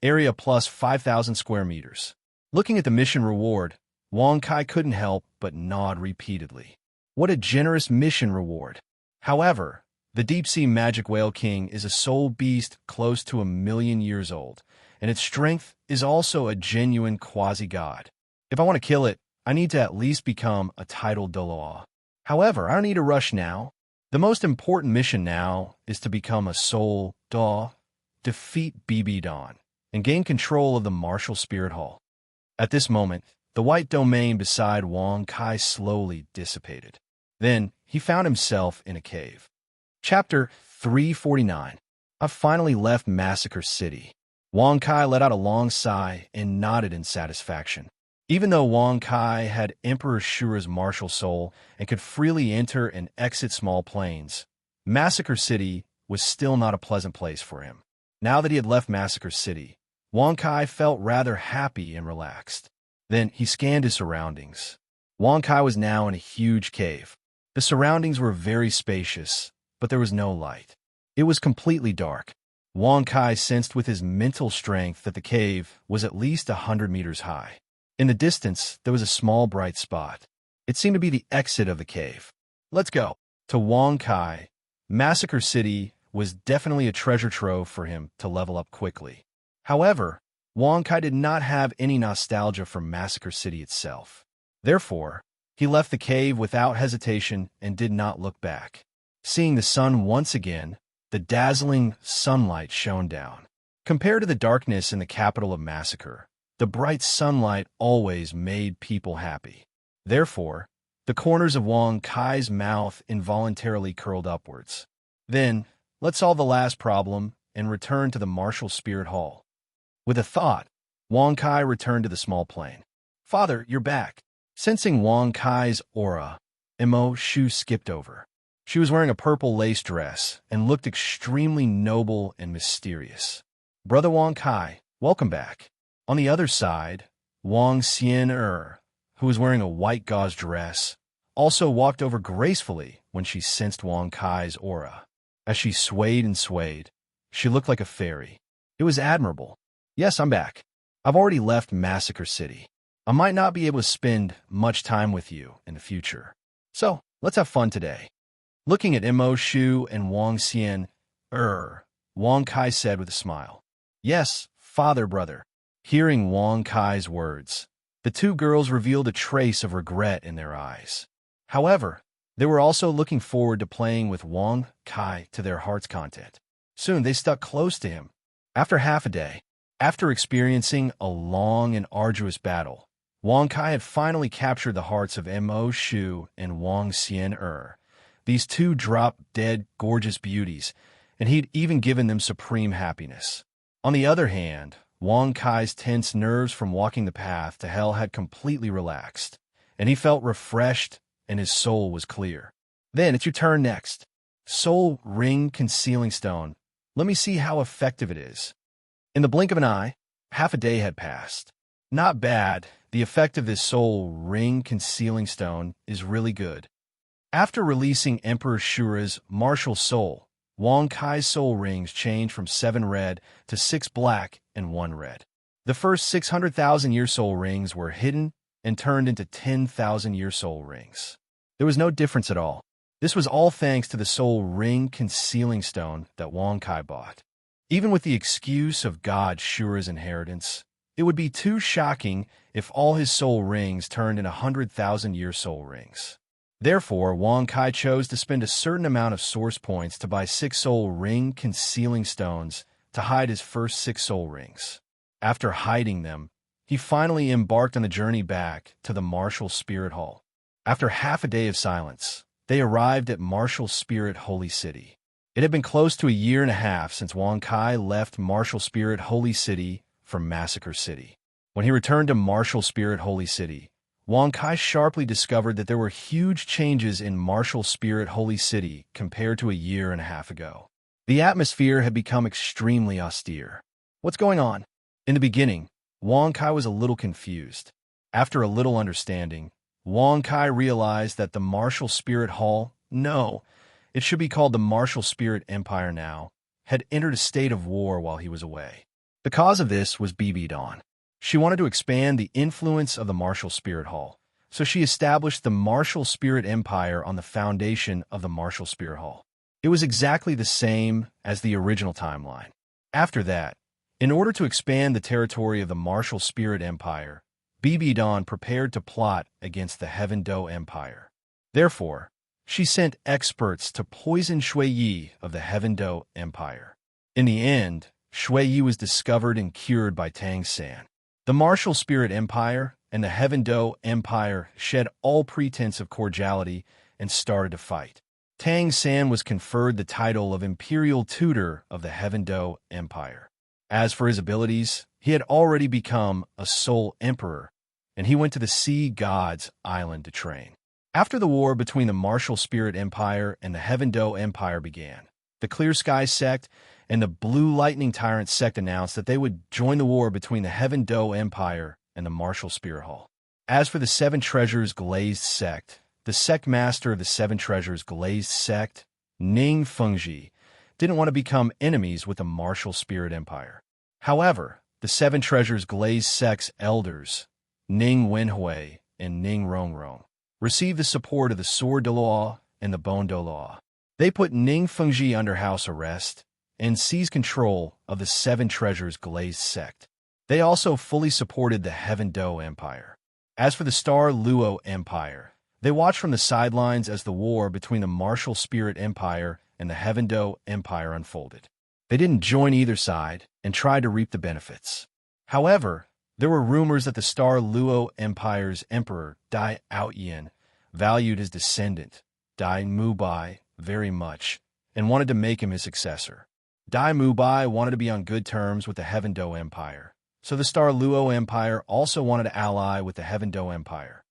Area plus 5,000 square meters. Looking at the mission reward, Wang Kai couldn't help but nod repeatedly. What a generous mission reward! However, the Deep-Sea Magic Whale King is a soul beast close to 1,000,000 years old, and its strength is also a genuine quasi-god. If I want to kill it, I need to at least become a title de law. However, I don't need to rush now. The most important mission now is to become a soul daw, defeat BB Dawn, and gain control of the Martial Spirit Hall. At this moment, the white domain beside Wang Kai slowly dissipated. Then, he found himself in a cave. Chapter 349. I've finally left Massacre City. Wang Kai let out a long sigh and nodded in satisfaction. Even though Wang Kai had Emperor Shura's martial soul and could freely enter and exit small planes, Massacre City was still not a pleasant place for him. Now that he had left Massacre City, Wang Kai felt rather happy and relaxed. Then he scanned his surroundings. Wang Kai was now in a huge cave. The surroundings were very spacious, but there was no light. It was completely dark. Wang Kai sensed with his mental strength that the cave was at least 100 meters high. In the distance, there was a small bright spot. It seemed to be the exit of the cave. Let's go. To Wang Kai, Massacre City was definitely a treasure trove for him to level up quickly. However, Wang Kai did not have any nostalgia for Massacre City itself. Therefore, he left the cave without hesitation and did not look back. Seeing the sun once again, the dazzling sunlight shone down. Compared to the darkness in the capital of Massacre, the bright sunlight always made people happy. Therefore, the corners of Wang Kai's mouth involuntarily curled upwards. Then, let's solve the last problem and return to the Martial Spirit Hall. With a thought, Wang Kai returned to the small plane. Father, you're back. Sensing Wang Kai's aura, Emo Shu skipped over. She was wearing a purple lace dress and looked extremely noble and mysterious. Brother Wang Kai, welcome back. On the other side, Wang Xian, who was wearing a white gauze dress, also walked over gracefully when she sensed Wang Kai's aura. As she swayed and swayed, she looked like a fairy. It was admirable. Yes, I'm back. I've already left Massacre City. I might not be able to spend much time with you in the future. So, let's have fun today. Looking at Emo Shu and Wang Xian, Wang Kai said with a smile. Yes, father, brother. Hearing Wang Kai's words, The two girls revealed a trace of regret in their eyes. However, they were also looking forward to playing with Wang Kai to their heart's content. Soon they stuck close to him. After half a day, after experiencing a long and arduous battle, Wang Kai had finally captured the hearts of Mo Shu and Wang Xian. These two drop-dead gorgeous beauties, and he'd even given them supreme happiness. On the other hand, Wang Kai's tense nerves from walking the path to hell had completely relaxed, and he felt refreshed and his soul was clear. Then it's your turn next. Soul Ring Concealing Stone. Let me see how effective it is. In the blink of an eye, half a day had passed. Not bad. The effect of this Soul Ring Concealing Stone is really good. After releasing Emperor Shura's martial soul, Wang Kai's soul rings changed from 7 red to 6 black and 1 red. The first 600,000-year soul rings were hidden and turned into 10,000-year soul rings. There was no difference at all. This was all thanks to the Soul Ring Concealing Stone that Wang Kai bought. Even with the excuse of God Shura's inheritance, it would be too shocking if all his soul rings turned into 100,000-year soul rings. Therefore, Wang Kai chose to spend a certain amount of source points to buy 6 soul ring concealing stones to hide his first 6 soul rings. After hiding them, he finally embarked on the journey back to the Martial Spirit Hall. After half a day of silence, they arrived at Martial Spirit Holy City. It had been close to a year and a half since Wang Kai left Martial Spirit Holy City for Massacre City. When he returned to Martial Spirit Holy City, Wang Kai sharply discovered that there were huge changes in Martial Spirit Holy City compared to a year and a half ago. The atmosphere had become extremely austere. What's going on? In the beginning, Wang Kai was a little confused. After a little understanding, Wang Kai realized that the Martial Spirit Hall, no, it should be called the Martial Spirit Empire now, had entered a state of war while he was away. The cause of this was BB Dawn. She wanted to expand the influence of the Martial Spirit Hall, so she established the Martial Spirit Empire on the foundation of the Martial Spirit Hall. It was exactly the same as the original timeline. After that, in order to expand the territory of the Martial Spirit Empire, BB Dawn prepared to plot against the Heaven Do Empire. Therefore, she sent experts to poison Shui Yi of the Heaven Do Empire. In the end, Shui Yi was discovered and cured by Tang San. The Martial Spirit Empire and the Heaven Do Empire shed all pretense of cordiality and started to fight. Tang San was conferred the title of Imperial Tutor of the Heaven Do Empire. As for his abilities, he had already become a Soul Emperor, and he went to the Sea Gods Island to train. After the war between the Martial Spirit Empire and the Heaven Do Empire began, the Clear Sky Sect and the Blue Lightning Tyrant Sect announced that they would join the war between the Heaven Do Empire and the Martial Spirit Hall. As for the Seven Treasures Glazed Sect, the sect master of the Seven Treasures Glazed Sect, Ning Fengji, didn't want to become enemies with the Martial Spirit Empire. However, the Seven Treasures Glazed Sect's elders, Ning Wenhui and Ning Rongrong, received the support of the Sword de Law and the Bone de Law. They put Ning Fengji under house arrest and seized control of the Seven Treasures Glazed Sect. They also fully supported the Heaven Do Empire. As for the Star Luo Empire, they watched from the sidelines as the war between the Martial Spirit Empire and the Heaven Do Empire unfolded. They didn't join either side and tried to reap the benefits. However, there were rumors that the Star Luo Empire's emperor, Dai Outyin, valued his descendant, Dai Mubai, very much, and wanted to make him his successor. Dai Mubai wanted to be on good terms with the Heaven Do Empire, so the Star Luo Empire also wanted to ally with the Heaven Do Empire.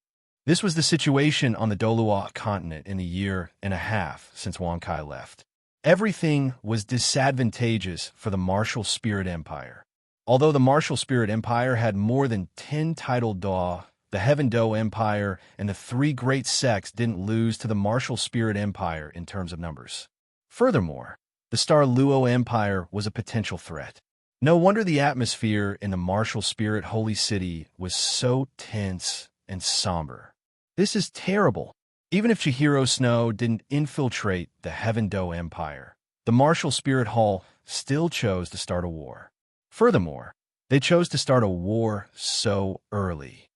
This was the situation on the Dolua continent in the year and a half since Wang Kai left. Everything was disadvantageous for the Martial Spirit Empire. Although the Martial Spirit Empire had more than 10 titled Da, the Heaven Do Empire and the 3 great sects didn't lose to the Martial Spirit Empire in terms of numbers. Furthermore, the Star Luo Empire was a potential threat. No wonder the atmosphere in the Martial Spirit Holy City was so tense and somber. This is terrible. Even if Chihiro Snow didn't infiltrate the Heaven Do Empire, the Martial Spirit Hall still chose to start a war. Furthermore, they chose to start a war so early.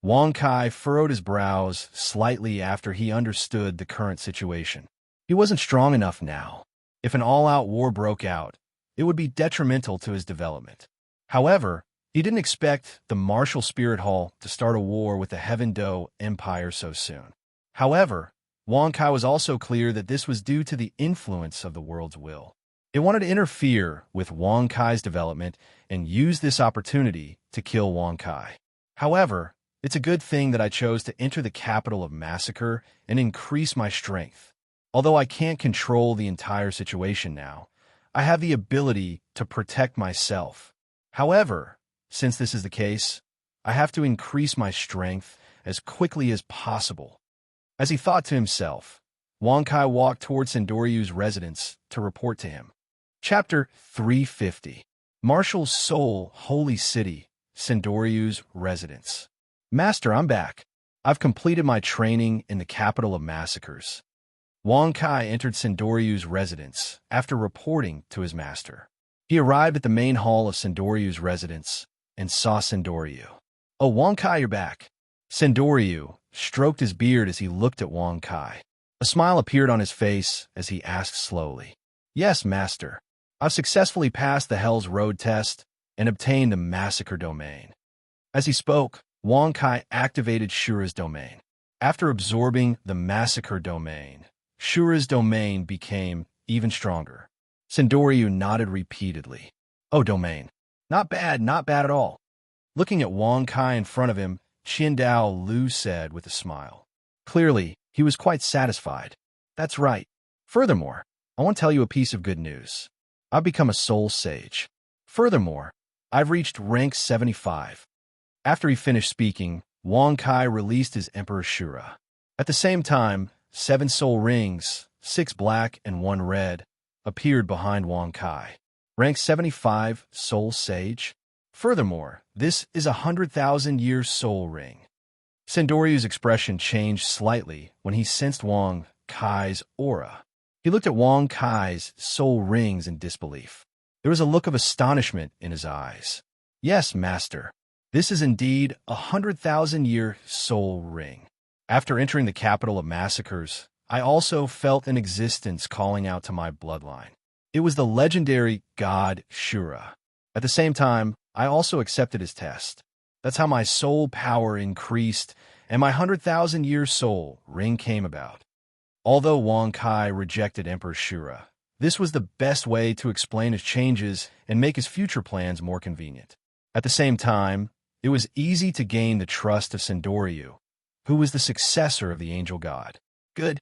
Wang Kai furrowed his brows slightly after he understood the current situation. He wasn't strong enough now. If an all-out war broke out, it would be detrimental to his development. However, he didn't expect the martial spirit hall to start a war with the Heaven Do Empire so soon. However, Wang Kai was also clear that this was due to the influence of the world's will. It wanted to interfere with Wang Kai's development and use this opportunity to kill Wang Kai. However, it's a good thing that I chose to enter the capital of massacre and increase my strength. Although I can't control the entire situation now, I have the ability to protect myself. However, since this is the case, I have to increase my strength as quickly as possible. As he thought to himself, Wang Kai walked toward Sendoryu's residence to report to him. Chapter 350. Martial Soul, Holy City, Sendoryu's residence. Master, I'm back. I've completed my training in the capital of massacres. Wang Kai entered Sendoryu's residence after reporting to his master. He arrived at the main hall of Sendoryu's residence and saw Sendoryu. Oh, Wang Kai, you're back. Sendoryu stroked his beard as he looked at Wang Kai. A smile appeared on his face as he asked slowly, Yes, master. I've successfully passed the Hell's Road test and obtained the Massacre domain. As he spoke, Wang Kai activated Shura's domain. After absorbing the Massacre domain, Shura's domain became even stronger. Sendoryu nodded repeatedly. Oh, domain. Not bad at all. Looking at Wang Kai in front of him, Qindao Lu said with a smile. Clearly, he was quite satisfied. That's right. Furthermore, I want to tell you a piece of good news. I've become a soul sage. Furthermore, I've reached rank 75. After he finished speaking, Wang Kai released his Emperor Shura. At the same time, 7 soul rings, 6 black and 1 red, appeared behind Wang Kai. Rank 75, Soul Sage. Furthermore, this is a 100,000-year soul ring. Sendoryu's expression changed slightly when he sensed Wang Kai's aura. He looked at Wang Kai's soul rings in disbelief. There was a look of astonishment in his eyes. Yes, master. This is indeed a 100,000-year soul ring. After entering the capital of massacres, I also felt an existence calling out to my bloodline. It was the legendary god Shura. At the same time, I also accepted his test. That's how my soul power increased and my 100,000-year soul ring came about. Although Wang Kai rejected Emperor Shura, this was the best way to explain his changes and make his future plans more convenient. At the same time, it was easy to gain the trust of Sendoryu, who was the successor of the angel god. Good.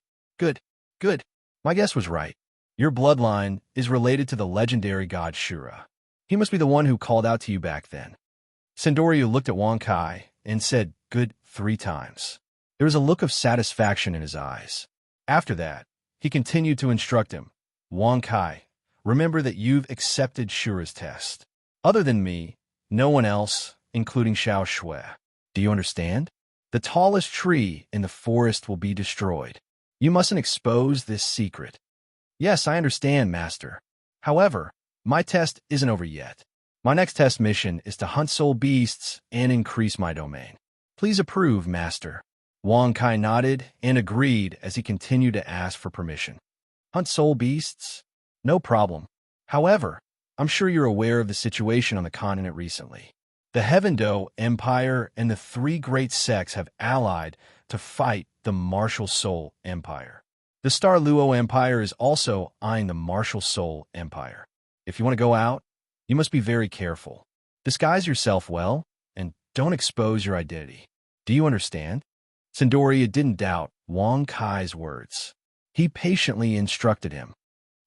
My guess was right. Your bloodline is related to the legendary god Shura. He must be the one who called out to you back then. Sendoryu looked at Wang Kai and said, Good 3 times. There was a look of satisfaction in his eyes. After that, he continued to instruct him. Wang Kai, remember that you've accepted Shura's test. Other than me, no one else, including Xiao Shui. Do you understand? The tallest tree in the forest will be destroyed. You mustn't expose this secret. Yes, I understand, master. However, my test isn't over yet. My next test mission is to hunt soul beasts and increase my domain. Please approve, master. Wang Kai nodded and agreed as he continued to ask for permission. Hunt soul beasts? No problem. However, I'm sure you're aware of the situation on the continent recently. The Heaven Do Empire and the 3 great sects have allied to fight the Martial Soul Empire. The Star Luo Empire is also eyeing the Martial Soul Empire. If you want to go out, you must be very careful. Disguise yourself well, and don't expose your identity. Do you understand? Sendoryu didn't doubt Wang Kai's words. He patiently instructed him.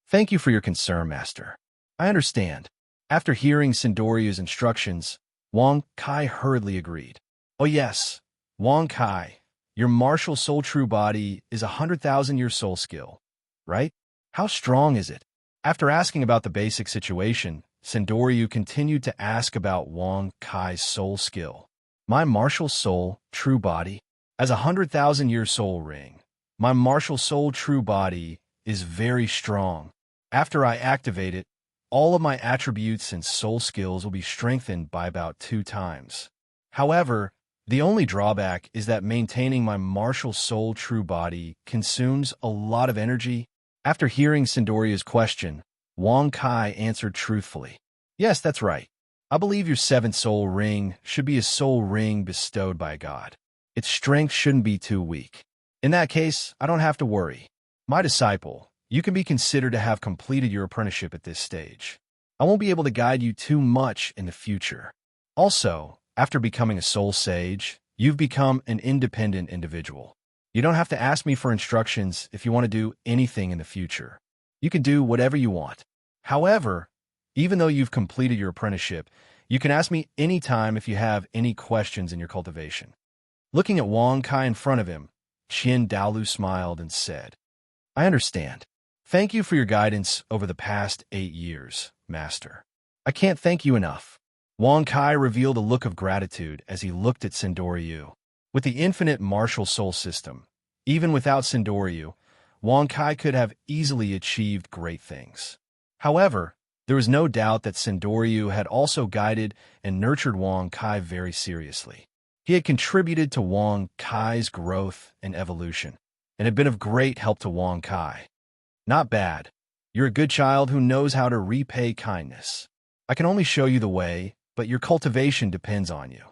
Thank you for your concern, master. I understand. After hearing Sendoryu's instructions, Wang Kai hurriedly agreed. Oh yes, Wang Kai, your martial soul true body is a 100,000-year soul skill, right? How strong is it? After asking about the basic situation, Sendoryu continued to ask about Wang Kai's soul skill. My martial soul true body as a 100,000-year soul ring. My martial soul true body is very strong. After I activate it, all of my attributes and soul skills will be strengthened by about 2 times. However, The only drawback is that maintaining my martial soul true body consumes a lot of energy. After hearing Sindoria's question, Wang Kai answered truthfully. Yes, that's right. I believe your seventh soul ring should be a soul ring bestowed by a god. Its strength shouldn't be too weak. In that case, I don't have to worry. My disciple, you can be considered to have completed your apprenticeship at this stage. I won't be able to guide you too much in the future. Also, after becoming a soul sage, you've become an independent individual. You don't have to ask me for instructions if you want to do anything in the future. You can do whatever you want. However, even though you've completed your apprenticeship, you can ask me anytime if you have any questions in your cultivation. Looking at Wang Kai in front of him, Qian Daolu smiled and said, I understand. Thank you for your guidance over the past 8 years, Master. I can't thank you enough. Wang Kai revealed a look of gratitude as he looked at Sindoryu. With the infinite martial soul system, even without Sindoryu, Wang Kai could have easily achieved great things. However, there was no doubt that Sindoryu had also guided and nurtured Wang Kai very seriously. He had contributed to Wang Kai's growth and evolution, and had been of great help to Wang Kai. Not bad. You're a good child who knows how to repay kindness. I can only show you the way, but your cultivation depends on you.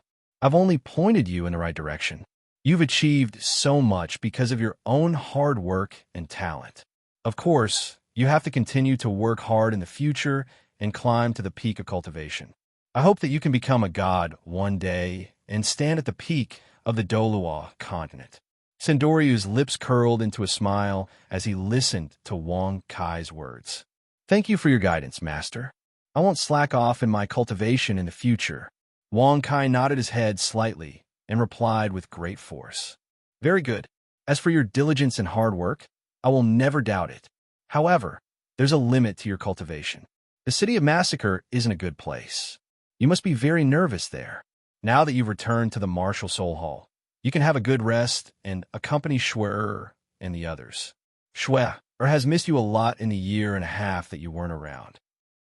I've only pointed you in the right direction. You've achieved so much because of your own hard work and talent. Of course, you have to continue to work hard in the future and climb to the peak of cultivation. I hope that you can become a god one day and stand at the peak of the Dolua continent. Sendoryu's lips curled into a smile as he listened to Wang Kai's words. Thank you for your guidance, Master. I won't slack off in my cultivation in the future. Wang Kai nodded his head slightly and replied with great force. Very good. As for your diligence and hard work, I will never doubt it. However, there's a limit to your cultivation. The city of Massacre isn't a good place. You must be very nervous there. Now that you've returned to the Martial Soul Hall, you can have a good rest and accompany Schwer and the others. Schwer has missed you a lot in the year and a half that you weren't around.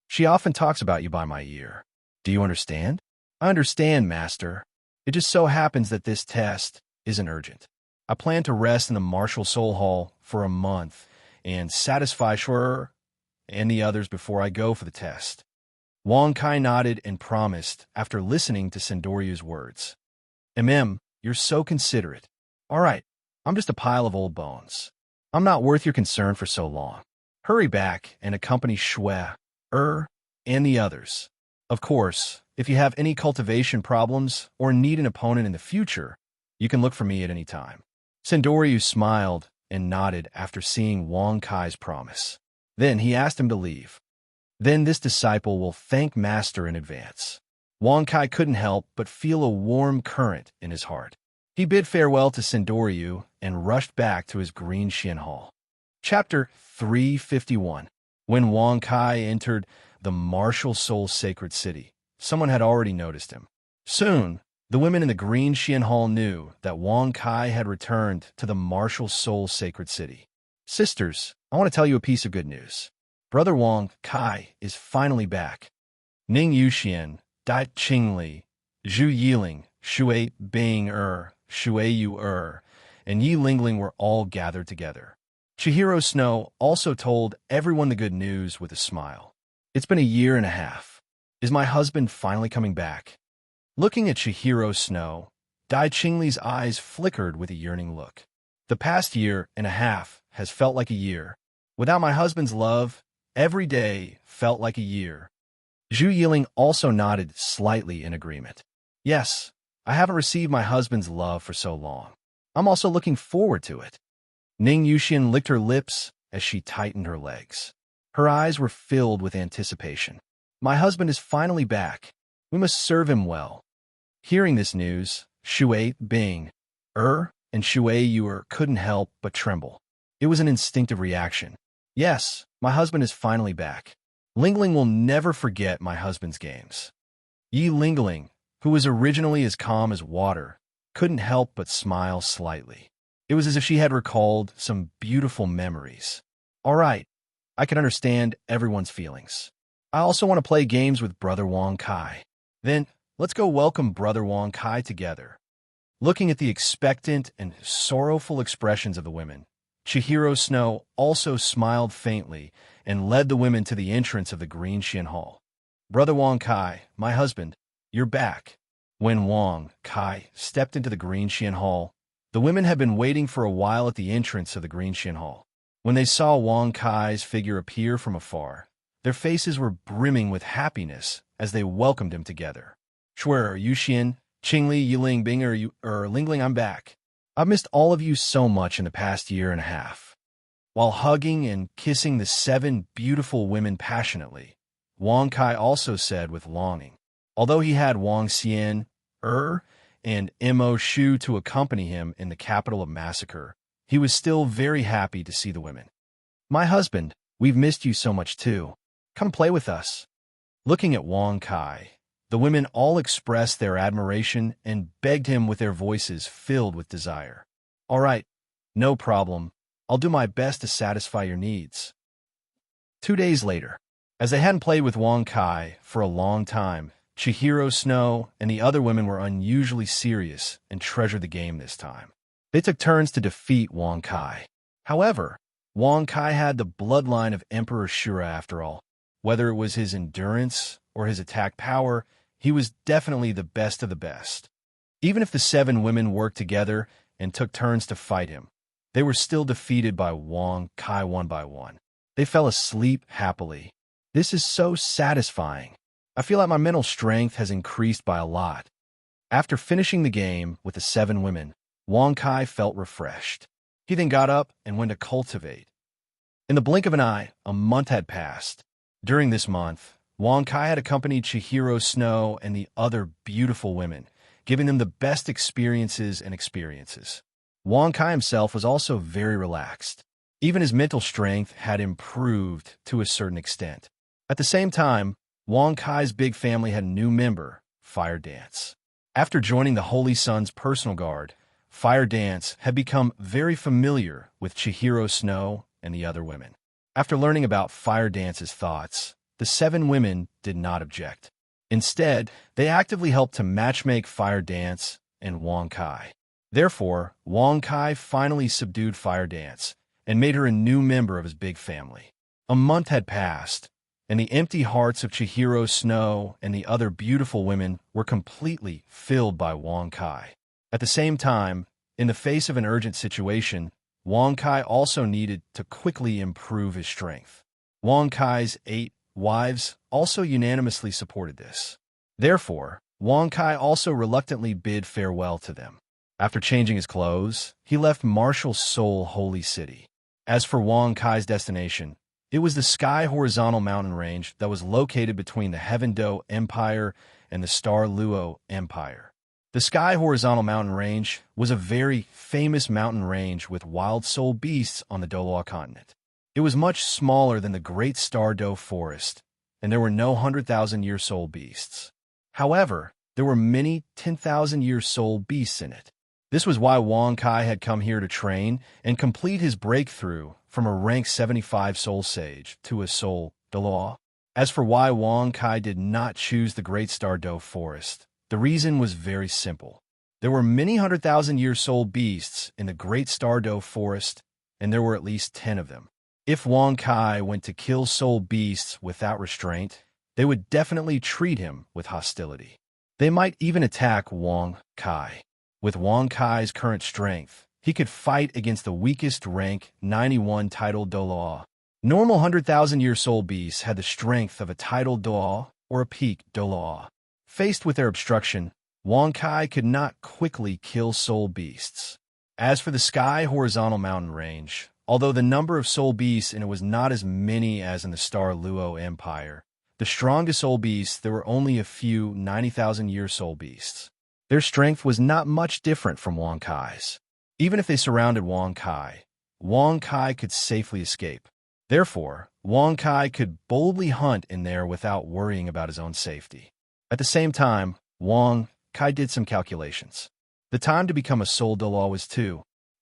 She often talks about you by my ear. Do you understand? I understand, Master. It just so happens that this test isn't urgent. I plan to rest in the Martial Soul Hall for a month and satisfy Schwer and the others before I go for the test. Wang Kai nodded and promised after listening to Sendoryu's words. You're so considerate. All right, I'm just a pile of old bones. I'm not worth your concern for so long. Hurry back and accompany Schwer and the others. Of course, if you have any cultivation problems or need an opponent in the future, you can look for me at any time. Sendoryu smiled and nodded after seeing Wang Kai's promise. Then he asked him to leave. Then this disciple will thank Master in advance. Wang Kai couldn't help but feel a warm current in his heart. He bid farewell to Sendoryu and rushed back to his green Xian Hall. Chapter 351. When Wang Kai entered the Martial Soul Sacred City, someone had already noticed him. Soon, the women in the green Xian Hall knew that Wang Kai had returned to the Martial Soul Sacred City. Sisters, I want to tell you a piece of good news. Brother Wang Kai is finally back. Ning Yuxian, Dai Qingli, Zhu Yiling, Shui Bing Shui Yu and Yi Lingling were all gathered together. Chihiro Snow also told everyone the good news with a smile. It's been a year and a half. Is my husband finally coming back? Looking at Chihiro Snow, Dai Qingli's eyes flickered with a yearning look. The past year and a half has felt like a year. Without my husband's love, every day felt like a year. Zhu Yiling also nodded slightly in agreement. Yes, I haven't received my husband's love for so long. I'm also looking forward to it. Ning Yuxian licked her lips as she tightened her legs. Her eyes were filled with anticipation. My husband is finally back. We must serve him well. Hearing this news, Shui Bing and Shui Yu couldn't help but tremble. It was an instinctive reaction. Yes, my husband is finally back. Lingling will never forget my husband's games. Yi Lingling, who was originally as calm as water, couldn't help but smile slightly. It was as if she had recalled some beautiful memories. All right, I can understand everyone's feelings. I also want to play games with Brother Wang Kai. Then, let's go welcome Brother Wang Kai together. Looking at the expectant and sorrowful expressions of the women, Chihiro Snow also smiled faintly and led the women to the entrance of the Green Xian Hall. "Brother Wang Kai, my husband, you're back." When Wang Kai stepped into the Green Xian Hall, the women had been waiting for a while at the entrance of the Green Xian Hall. When they saw Wang Kai's figure appear from afar, their faces were brimming with happiness as they welcomed him together. "Shuer, Yuxian, Qingli, Yiling, Bing, Lingling, I'm back. I've missed all of you so much in the past year and a half." While hugging and kissing the 7 beautiful women passionately, Wang Kai also said with longing, although he had Wang Xian, and Mo Shu to accompany him in the capital of massacre, he was still very happy to see the women. "My husband, we've missed you so much too. Come play with us." Looking at Wang Kai, the women all expressed their admiration and begged him with their voices filled with desire. "All right, no problem. I'll do my best to satisfy your needs." 2 days later, as they hadn't played with Wang Kai for a long time, Chihiro Snow and the other women were unusually serious and treasured the game this time. They took turns to defeat Wang Kai. However, Wang Kai had the bloodline of Emperor Shura after all. Whether it was his endurance or his attack power, he was definitely the best of the best. Even if the 7 women worked together and took turns to fight him, they were still defeated by Wang Kai one by one. They fell asleep happily. "This is so satisfying. I feel like my mental strength has increased by a lot." After finishing the game with the 7 women, Wang Kai felt refreshed. He then got up and went to cultivate. In the blink of an eye, a month had passed. During this month, Wang Kai had accompanied Chihiro Snow and the other beautiful women, giving them the best experiences. Wang Kai himself was also very relaxed. Even his mental strength had improved to a certain extent. At the same time, Wang Kai's big family had a new member, Fire Dance. After joining the Holy Sun's personal guard, Fire Dance had become very familiar with Chihiro Snow and the other women. After learning about Fire Dance's thoughts, the 7 women did not object. Instead, they actively helped to matchmake Fire Dance and Wang Kai. Therefore, Wang Kai finally subdued Fire Dance and made her a new member of his big family. A month had passed, and the empty hearts of Chihiro Snow and the other beautiful women were completely filled by Wang Kai. At the same time, in the face of an urgent situation, Wang Kai also needed to quickly improve his strength. Wang Kai's 8 wives also unanimously supported this. Therefore, Wang Kai also reluctantly bid farewell to them. After changing his clothes, he left Martial Soul Holy City. As for Wang Kai's destination, it was the Sky Horizontal Mountain Range that was located between the Heaven Do Empire and the Star Luo Empire. The Sky Horizontal Mountain Range was a very famous mountain range with wild soul beasts on the Doloa continent. It was much smaller than the Great Star Do Forest, and there were no 100,000-year soul beasts. However, there were many 10,000-year soul beasts in it. This was why Wang Kai had come here to train and complete his breakthrough from a rank 75 soul sage to a soul Doloa. As for why Wang Kai did not choose the Great Star Do Forest, the reason was very simple. There were many 100,000-year soul beasts in the Great Star Do Forest, and there were at least 10 of them. If Wang Kai went to kill soul beasts without restraint, they would definitely treat him with hostility. They might even attack Wang Kai. With Wang Kai's current strength, he could fight against the weakest rank 91 titled Doloa. Normal 100,000-year soul beasts had the strength of a titled Doloa or a peak Doloa. Faced with their obstruction, Wang Kai could not quickly kill soul beasts. As for the Sky Horizontal Mountain Range, although the number of soul beasts in it was not as many as in the Star Luo Empire, the strongest soul beasts, there were only a few 90,000-year soul beasts. Their strength was not much different from Wang Kai's. Even if they surrounded Wang Kai could safely escape. Therefore, Wang Kai could boldly hunt in there without worrying about his own safety. At the same time, Wang Kai did some calculations. The time to become a soul Doloa was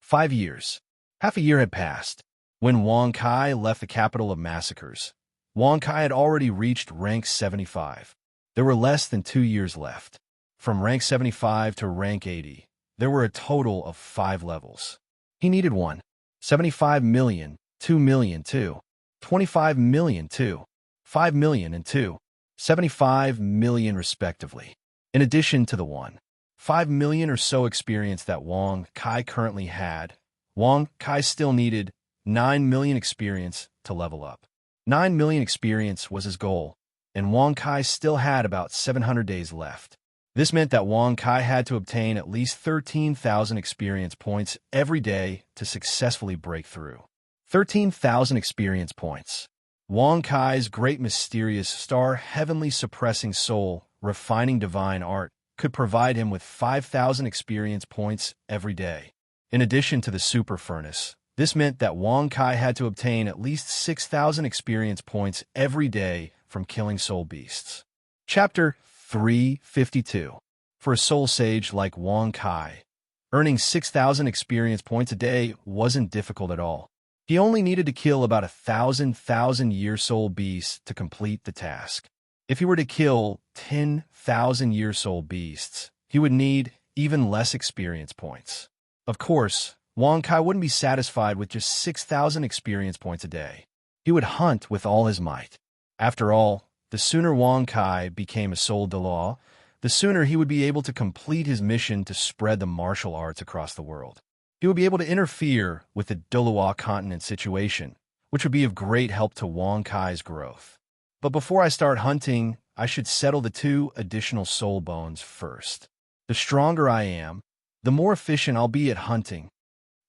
5 years. Half a year had passed. When Wang Kai left the capital of massacres, Wang Kai had already reached rank 75. There were less than 2 years left. From rank 75 to rank 80, There were a total of 5 levels. He needed 1, 75 million, 2 million, 2, 25 million, 2, 5 million, and 2, 75 million respectively. In addition to the 1, 5 million or so experience that Wang Kai currently had, Wang Kai still needed 9 million experience to level up. 9 million experience was his goal, and Wang Kai still had about 700 days left. This meant that Wang Kai had to obtain at least 13,000 experience points every day to successfully break through. 13,000 experience points. Wang Kai's great mysterious star, heavenly suppressing soul, refining divine art, could provide him with 5,000 experience points every day. In addition to the super furnace, this meant that Wang Kai had to obtain at least 6,000 experience points every day from killing soul beasts. Chapter 352. For a soul sage like Wang Kai, earning 6,000 experience points a day wasn't difficult at all. He only needed to kill about 1,000-year soul beasts to complete the task. If he were to kill 10,000-year soul beasts, he would need even less experience points. Of course, Wang Kai wouldn't be satisfied with just 6,000 experience points a day. He would hunt with all his might. After all, the sooner Wang Kai became a soul de law, the sooner he would be able to complete his mission to spread the martial arts across the world. He would be able to interfere with the Doloa continent situation, which would be of great help to Wang Kai's growth. But before I start hunting, I should settle the 2 additional soul bones first. The stronger I am, the more efficient I'll be at hunting.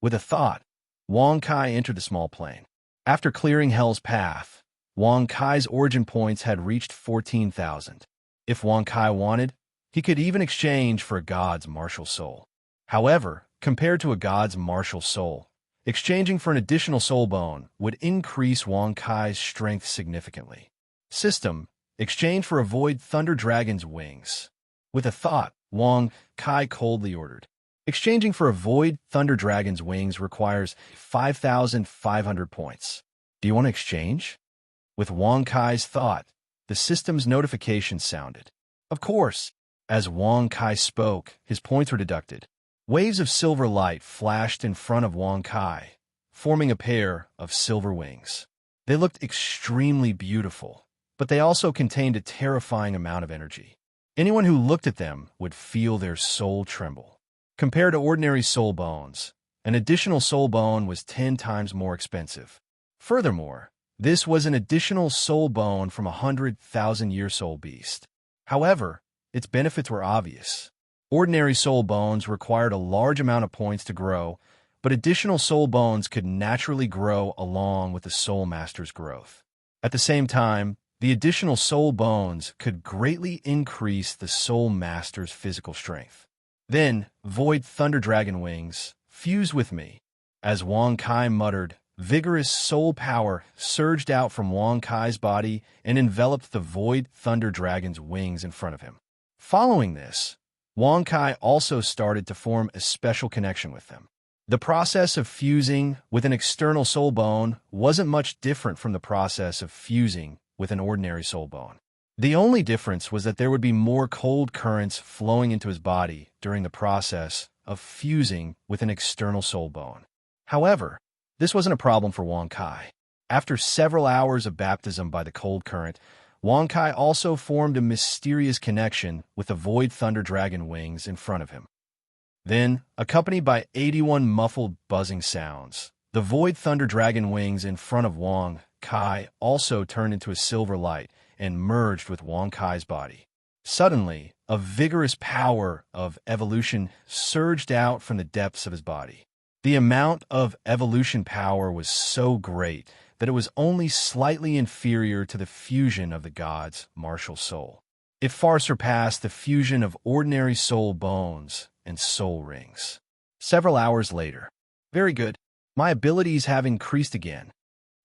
With a thought, Wang Kai entered the small plain. After clearing Hell's Path, Wang Kai's origin points had reached 14,000. If Wang Kai wanted, he could even exchange for a god's martial soul. However, compared to a god's martial soul, exchanging for an additional soul bone would increase Wang Kai's strength significantly. System: exchange for a void thunder dragon's wings. With a thought, Wang Kai coldly ordered. Exchanging for a void thunder dragon's wings requires 5,500 points. Do you want to exchange? With Wang Kai's thought, the system's notification sounded. Of course, as Wang Kai spoke, his points were deducted. Waves of silver light flashed in front of Wang Kai, forming a pair of silver wings. They looked extremely beautiful, but they also contained a terrifying amount of energy. Anyone who looked at them would feel their soul tremble. Compared to ordinary soul bones, an additional soul bone was 10 times more expensive. Furthermore, this was an additional soul bone from a 100,000-year soul beast. However, its benefits were obvious. Ordinary soul bones required a large amount of points to grow, but additional soul bones could naturally grow along with the soul master's growth. At the same time, the additional soul bones could greatly increase the soul master's physical strength. Then, void thunder dragon wings, fuse with me. As Wang Kai muttered, vigorous soul power surged out from Wang Kai's body and enveloped the void thunder dragon's wings in front of him. Following this, Wang Kai also started to form a special connection with them. The process of fusing with an external soul bone wasn't much different from the process of fusing with an ordinary soul bone. The only difference was that there would be more cold currents flowing into his body during the process of fusing with an external soul bone. However, this wasn't a problem for Wang Kai. After several hours of baptism by the cold current, Wang Kai also formed a mysterious connection with the void thunder dragon wings in front of him. Then, accompanied by 81 muffled buzzing sounds, the void thunder dragon wings in front of Wang Kai also turned into a silver light and merged with Wang Kai's body. Suddenly, a vigorous power of evolution surged out from the depths of his body. The amount of evolution power was so great that it was only slightly inferior to the fusion of the god's martial soul. It far surpassed the fusion of ordinary soul bones and soul rings. Several hours later. Very good. My abilities have increased again.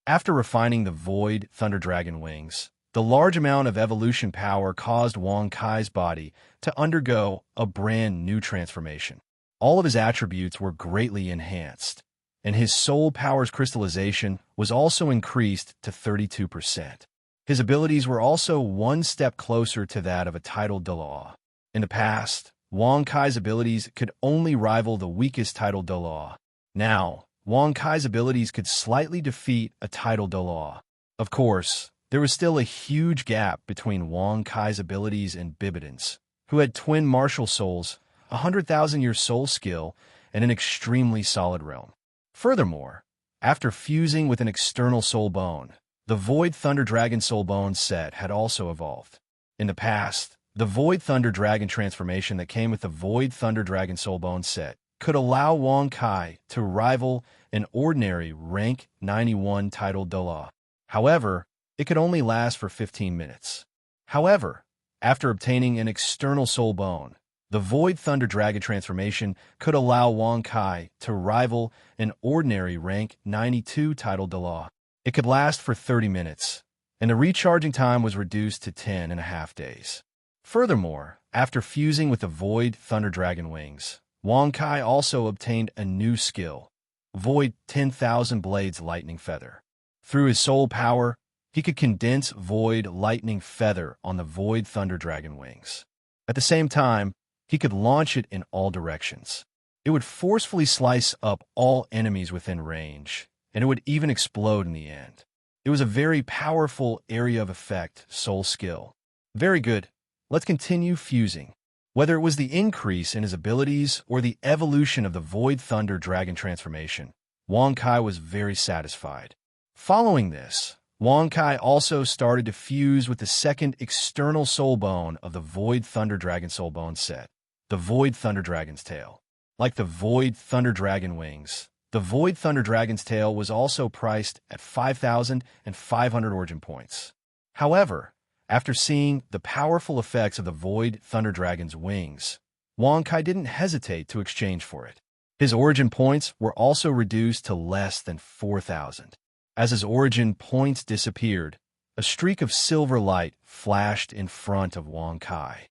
After refining the void thunder dragon wings, the large amount of evolution power caused Wang Kai's body to undergo a brand new transformation. All of his attributes were greatly enhanced, and his soul power's crystallization was also increased to 32%. His abilities were also one step closer to that of a titled Delaw. In the past, Wang Kai's abilities could only rival the weakest title Dolaw. Now, Wang Kai's abilities could slightly defeat a title Dolaw. Of course, there was still a huge gap between Wang Kai's abilities and Bibidon's, who had twin martial souls, 100,000-year soul skill, and an extremely solid realm. Furthermore, after fusing with an external soul bone, the Void Thunder Dragon Soul Bone set had also evolved. In the past, the Void Thunder Dragon transformation that came with the Void Thunder Dragon Soul Bone set could allow Wang Kai to rival an ordinary rank 91 titled Dolaw. However, it could only last for 15 minutes. However, after obtaining an external soul bone, the Void Thunder Dragon transformation could allow Wang Kai to rival an ordinary rank 92 titled Dolaw. It could last for 30 minutes, and the recharging time was reduced to 10.5 days. Furthermore, after fusing with the Void Thunder Dragon Wings, Wang Kai also obtained a new skill, Void 10,000 Blades Lightning Feather. Through his soul power, he could condense Void Lightning Feather on the Void Thunder Dragon Wings. At the same time, he could launch it in all directions. It would forcefully slice up all enemies within range, and it would even explode in the end. It was a very powerful area of effect soul skill. Very good. Let's continue fusing. Whether it was the increase in his abilities or the evolution of the Void Thunder Dragon transformation, Wang Kai was very satisfied. Following this, Wang Kai also started to fuse with the second external soul bone of the Void Thunder Dragon Soul Bone set, the Void Thunder Dragon's Tail. Like the Void Thunder Dragon Wings, the Void Thunder Dragon's Tail was also priced at 5,500 origin points. However, after seeing the powerful effects of the Void Thunder Dragon's wings, Wang Kai didn't hesitate to exchange for it. His origin points were also reduced to less than 4,000. As his origin points disappeared, a streak of silver light flashed in front of Wang Kai.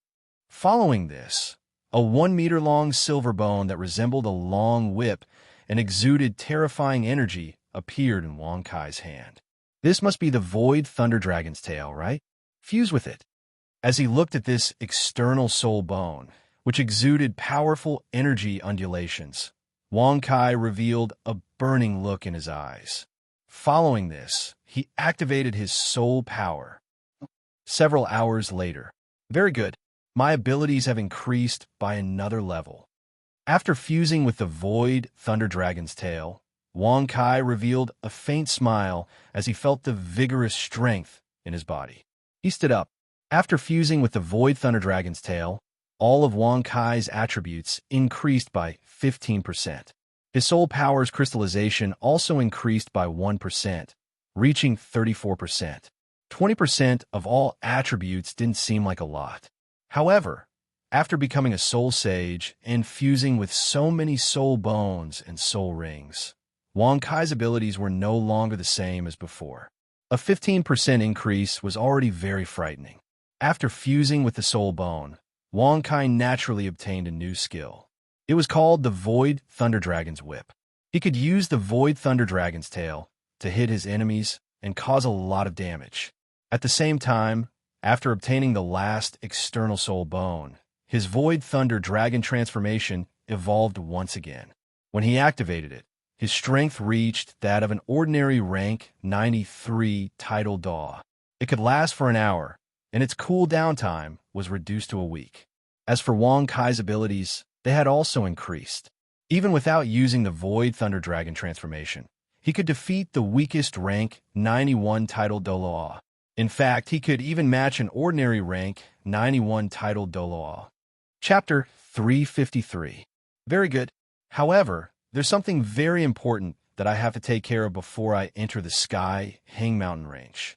Following this, a 1-meter-long silver bone that resembled a long whip and exuded terrifying energy appeared in Wang Kai's hand. This must be the Void Thunder Dragon's tail, right? Fuse with it. As he looked at this external soul bone, which exuded powerful energy undulations, Wang Kai revealed a burning look in his eyes. Following this, he activated his soul power. Several hours later. Very good. My abilities have increased by another level. After fusing with the Void Thunder Dragon's tail, Wang Kai revealed a faint smile as he felt the vigorous strength in his body. He stood up. After fusing with the Void Thunder Dragon's tail, all of Wang Kai's attributes increased by 15%. His soul power's crystallization also increased by 1%, reaching 34%. 20% of all attributes didn't seem like a lot. However, after becoming a soul sage and fusing with so many soul bones and soul rings, Wang Kai's abilities were no longer the same as before. A 15% increase was already very frightening. After fusing with the soul bone, Wang Kai naturally obtained a new skill. It was called the Void Thunder Dragon's Whip. He could use the Void Thunder Dragon's tail to hit his enemies and cause a lot of damage. At the same time, after obtaining the last external soul bone, his Void Thunder Dragon transformation evolved once again. When he activated it, his strength reached that of an ordinary rank 93 title Daw. It could last for an hour, and its cooldown time was reduced to a week. As for Wang Kai's abilities, they had also increased. Even without using the Void Thunder Dragon transformation, he could defeat the weakest rank 91 title Doloa. In fact, he could even match an ordinary rank 91 title Doloa. Chapter 353. Very good. However, there's something very important that I have to take care of before I enter the Sky Hang Mountain range.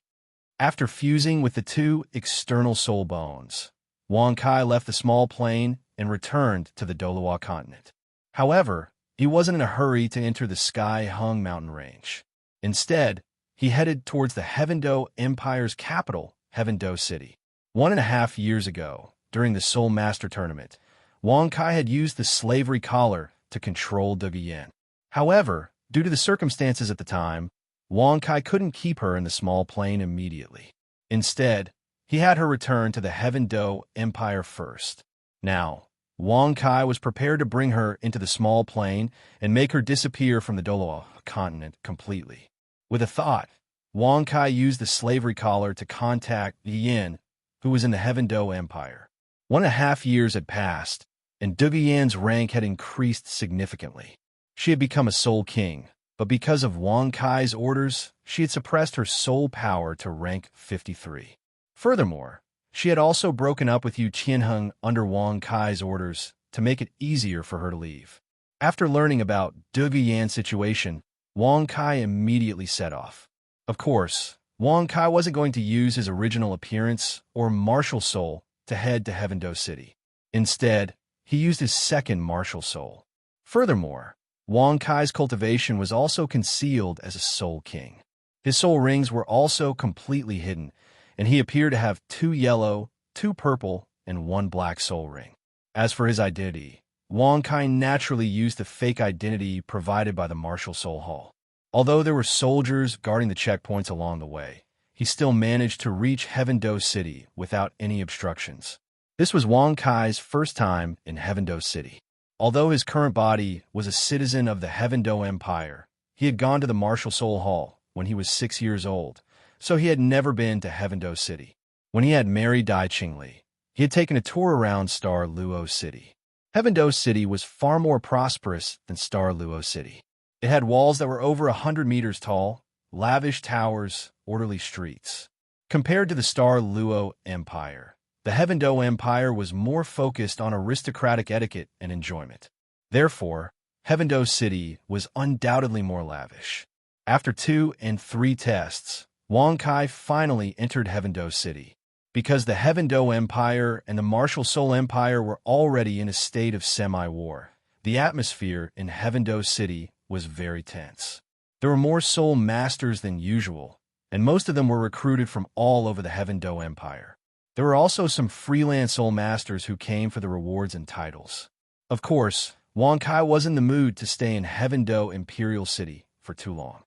After fusing with the two external soul bones, Wang Kai left the small plain and returned to the Doloa continent. However, he wasn't in a hurry to enter the Sky Hung Mountain range. Instead, he headed towards the Heavendoe Empire's capital, Heavendoe City. 1.5 years ago, during the Soul Master Tournament, Wang Kai had used the slavery collar to control Duguyen. However, due to the circumstances at the time, Wang Kai couldn't keep her in the small plain immediately. Instead, he had her return to the Heavendoe Empire first. Now, Wang Kai was prepared to bring her into the small plane and make her disappear from the Doloa continent completely. With a thought, Wang Kai used the slavery collar to contact Yin, who was in the Heaven Do Empire. 1.5 years had passed, and Yan's rank had increased significantly. She had become a soul king, but because of Wang Kai's orders, she had suppressed her soul power to rank 53. Furthermore, she had also broken up with Yu Qianheng under Wang Kai's orders to make it easier for her to leave. After learning about Yan's situation, Wang Kai immediately set off. Of course, Wang Kai wasn't going to use his original appearance or martial soul to head to Heaven Do City. Instead, he used his second martial soul. Furthermore, Wang Kai's cultivation was also concealed as a soul king. His soul rings were also completely hidden, and he appeared to have 2 yellow, 2 purple, and 1 black soul ring. As for his identity, Wang Kai naturally used the fake identity provided by the Martial Soul Hall. Although there were soldiers guarding the checkpoints along the way, he still managed to reach Heaven Do City without any obstructions. This was Wang Kai's first time in Heaven Do City. Although his current body was a citizen of the Heaven Do Empire, he had gone to the Martial Soul Hall when he was 6 years old, so he had never been to Heaven Do City. When he had married Dai Qingli, he had taken a tour around Star Luo City. Heaven Do City was far more prosperous than Star Luo City. It had walls that were over 100 meters tall, lavish towers, orderly streets. Compared to the Star Luo Empire, the Heaven Do Empire was more focused on aristocratic etiquette and enjoyment. Therefore, Heaven Do City was undoubtedly more lavish. After 2 and 3 tests, Wang Kai finally entered Heaven Do City. Because the Heaven Do Empire and the Martial Soul Empire were already in a state of semi-war, the atmosphere in Heaven Do City was very tense. There were more soul masters than usual, and most of them were recruited from all over the Heaven Do Empire. There were also some freelance soul masters who came for the rewards and titles. Of course, Wang Kai was in the mood to stay in Heaven Do Imperial City for too long.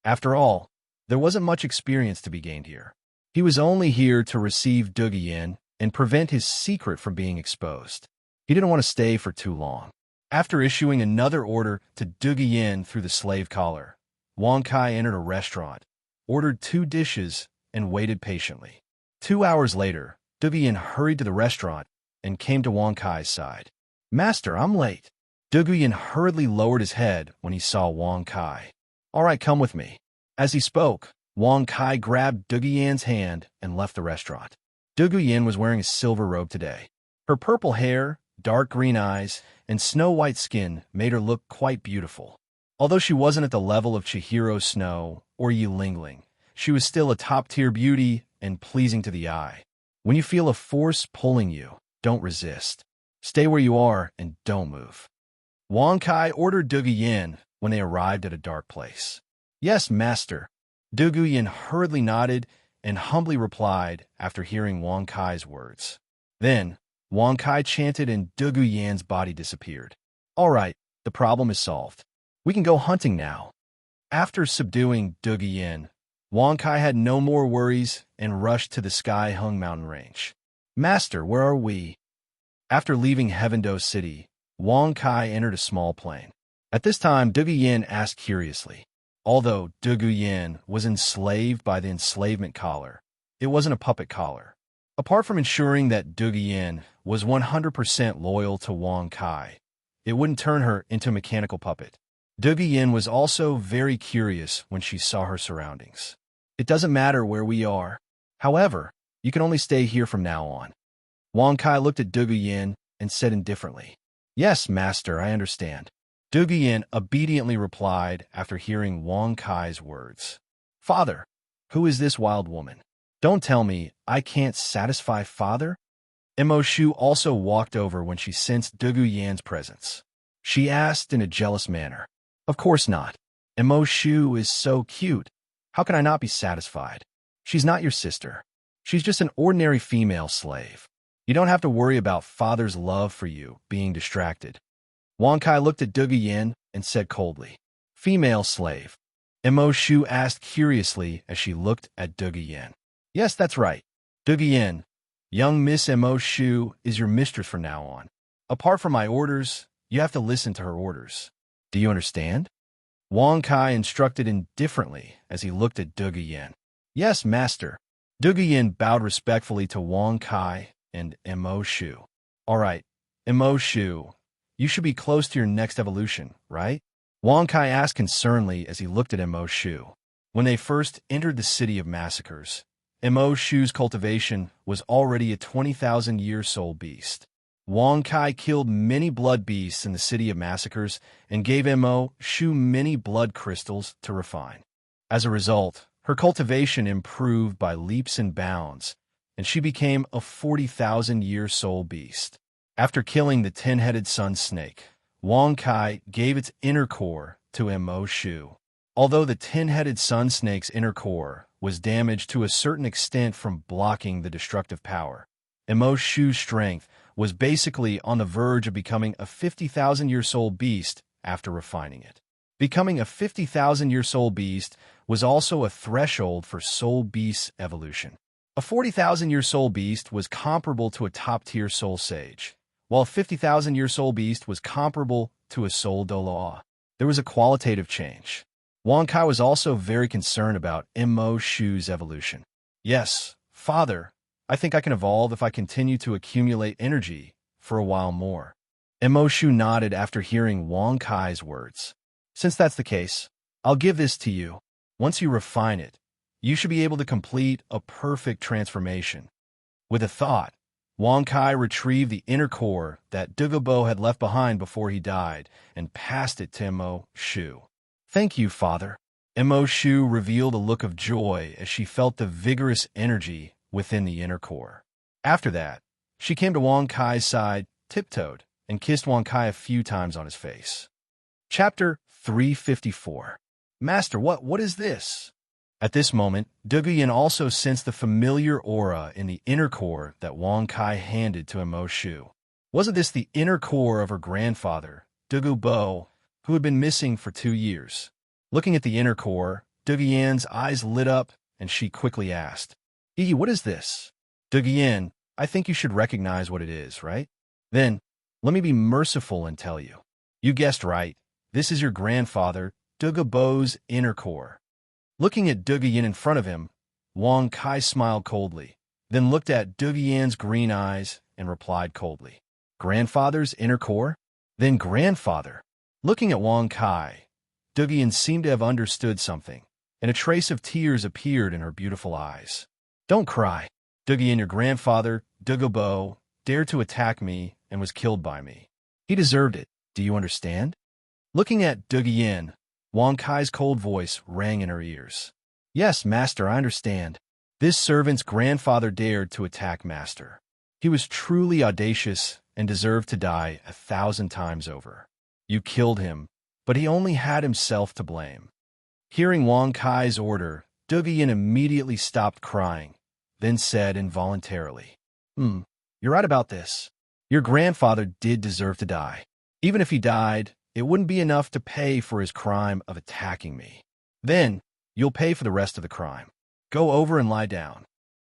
After all, there wasn't much experience to be gained here. He was only here to receive Yin and prevent his secret from being exposed. He didn't want to stay for too long. After issuing another order to Yin through the slave collar, Wang Kai entered a restaurant, ordered 2 dishes, and waited patiently. 2 hours later, Yin hurried to the restaurant and came to Wang Kai's side. "Master, I'm late." Yin hurriedly lowered his head when he saw Wang Kai. "All right, come with me." As he spoke, Wang Kai grabbed Yan's hand and left the restaurant. Yin was wearing a silver robe today. Her purple hair, dark green eyes, and snow-white skin made her look quite beautiful. Although she wasn't at the level of Chihiro Snow or Yi Lingling, she was still a top-tier beauty and pleasing to the eye. When you feel a force pulling you, don't resist. Stay where you are and don't move. Wang Kai ordered Yin when they arrived at a dark place. "Yes, master." Yin hurriedly nodded and humbly replied after hearing Wang Kai's words. Then, Wang Kai chanted and Yan's body disappeared. "All right, the problem is solved. We can go hunting now." After subduing Yin, Wang Kai had no more worries and rushed to the sky-hung mountain range. "Master, where are we?" After leaving Heaven Do City, Wang Kai entered a small plain. At this time, Yin asked curiously. Although Yin was enslaved by the enslavement collar, it wasn't a puppet collar. Apart from ensuring that Yin was 100% loyal to Wang Kai, it wouldn't turn her into a mechanical puppet. Yin was also very curious when she saw her surroundings. "It doesn't matter where we are. However, you can only stay here from now on." Wang Kai looked at Yin and said indifferently, "Yes, master, I understand." Yin obediently replied after hearing Wang Kai's words. "Father, who is this wild woman? Don't tell me I can't satisfy father?" Mo Shu also walked over when she sensed Yan's presence. She asked in a jealous manner. "Of course not. Mo Shu is so cute. How can I not be satisfied? She's not your sister. She's just an ordinary female slave. You don't have to worry about father's love for you being distracted." Wang Kai looked at Yin and said coldly, "Female slave?" Mo Shu asked curiously as she looked at Yin. "Yes, that's right. Yin, young Miss Mo Shu is your mistress from now on." Apart from my orders, you have to listen to her orders. Do you understand? Wang Kai instructed indifferently as he looked at Dugu Yin. Yes, master. Dugu Yin bowed respectfully to Wang Kai and Mo Shu. All right, Mo Shu, you should be close to your next evolution, right? Wang Kai asked concernedly as he looked at Mo Shu. When they first entered the city of massacres, Mo Shu's cultivation was already a 20,000-year soul beast. Wang Kai killed many blood beasts in the city of massacres and gave Mo Shu many blood crystals to refine. As a result, her cultivation improved by leaps and bounds, and she became a 40,000-year soul beast. After killing the 10-headed sun snake, Wang Kai gave its inner core to Mo Shu. Although the 10-headed sun snake's inner core was damaged to a certain extent from blocking the destructive power, Mo Shu's strength was basically on the verge of becoming a 50,000-year soul beast after refining it. Becoming a 50,000-year soul beast was also a threshold for soul beast's evolution. A 40,000-year soul beast was comparable to a top-tier soul sage, while a 50,000-year soul beast was comparable to a soul doloa. There was a qualitative change. Wang Kai was also very concerned about Mo Shu's evolution. Yes, father, I think I can evolve if I continue to accumulate energy for a while more. Mo Shu nodded after hearing Wang Kai's words. Since that's the case, I'll give this to you. Once you refine it, you should be able to complete a perfect transformation. With a thought, Wang Kai retrieved the inner core that Dugubo had left behind before he died and passed it to Mo Shu. Thank you, father. Mo Shu revealed a look of joy as she felt the vigorous energy within the inner core. After that, she came to Wang Kai's side, tiptoed, and kissed Wang Kai a few times on his face. Chapter 354. Master, what is this? At this moment, Dugu Yin also sensed the familiar aura in the inner core that Wang Kai handed to Mo Shu. Wasn't this the inner core of her grandfather, Dugu Bo, who had been missing for 2 years? Looking at the inner core, Dugu Yin's eyes lit up, and she quickly asked, what is this? Dugu Yin, I think you should recognize what it is, right? Then, let me be merciful and tell you. You guessed right. This is your grandfather, Dugu Bo's inner core. Looking at Dugu Yin in front of him, Wang Kai smiled coldly, then looked at Dugu Yin's green eyes and replied coldly, Grandfather's inner core? Then grandfather. Looking at Wang Kai, Dugu Yin seemed to have understood something, and a trace of tears appeared in her beautiful eyes. Don't cry. Dugu Yin, your grandfather, Dugu Bo, dared to attack me and was killed by me. He deserved it. Do you understand? Looking at Dugu Yin, Wang Kai's cold voice rang in her ears. Yes, master, I understand. This servant's grandfather dared to attack master. He was truly audacious and deserved to die 1,000 times over. You killed him, but he only had himself to blame. Hearing Wang Kai's order, Dugu Yin immediately stopped crying, then said involuntarily, You're right about this. Your grandfather did deserve to die. Even if he died, it wouldn't be enough to pay for his crime of attacking me. Then, you'll pay for the rest of the crime. Go over and lie down.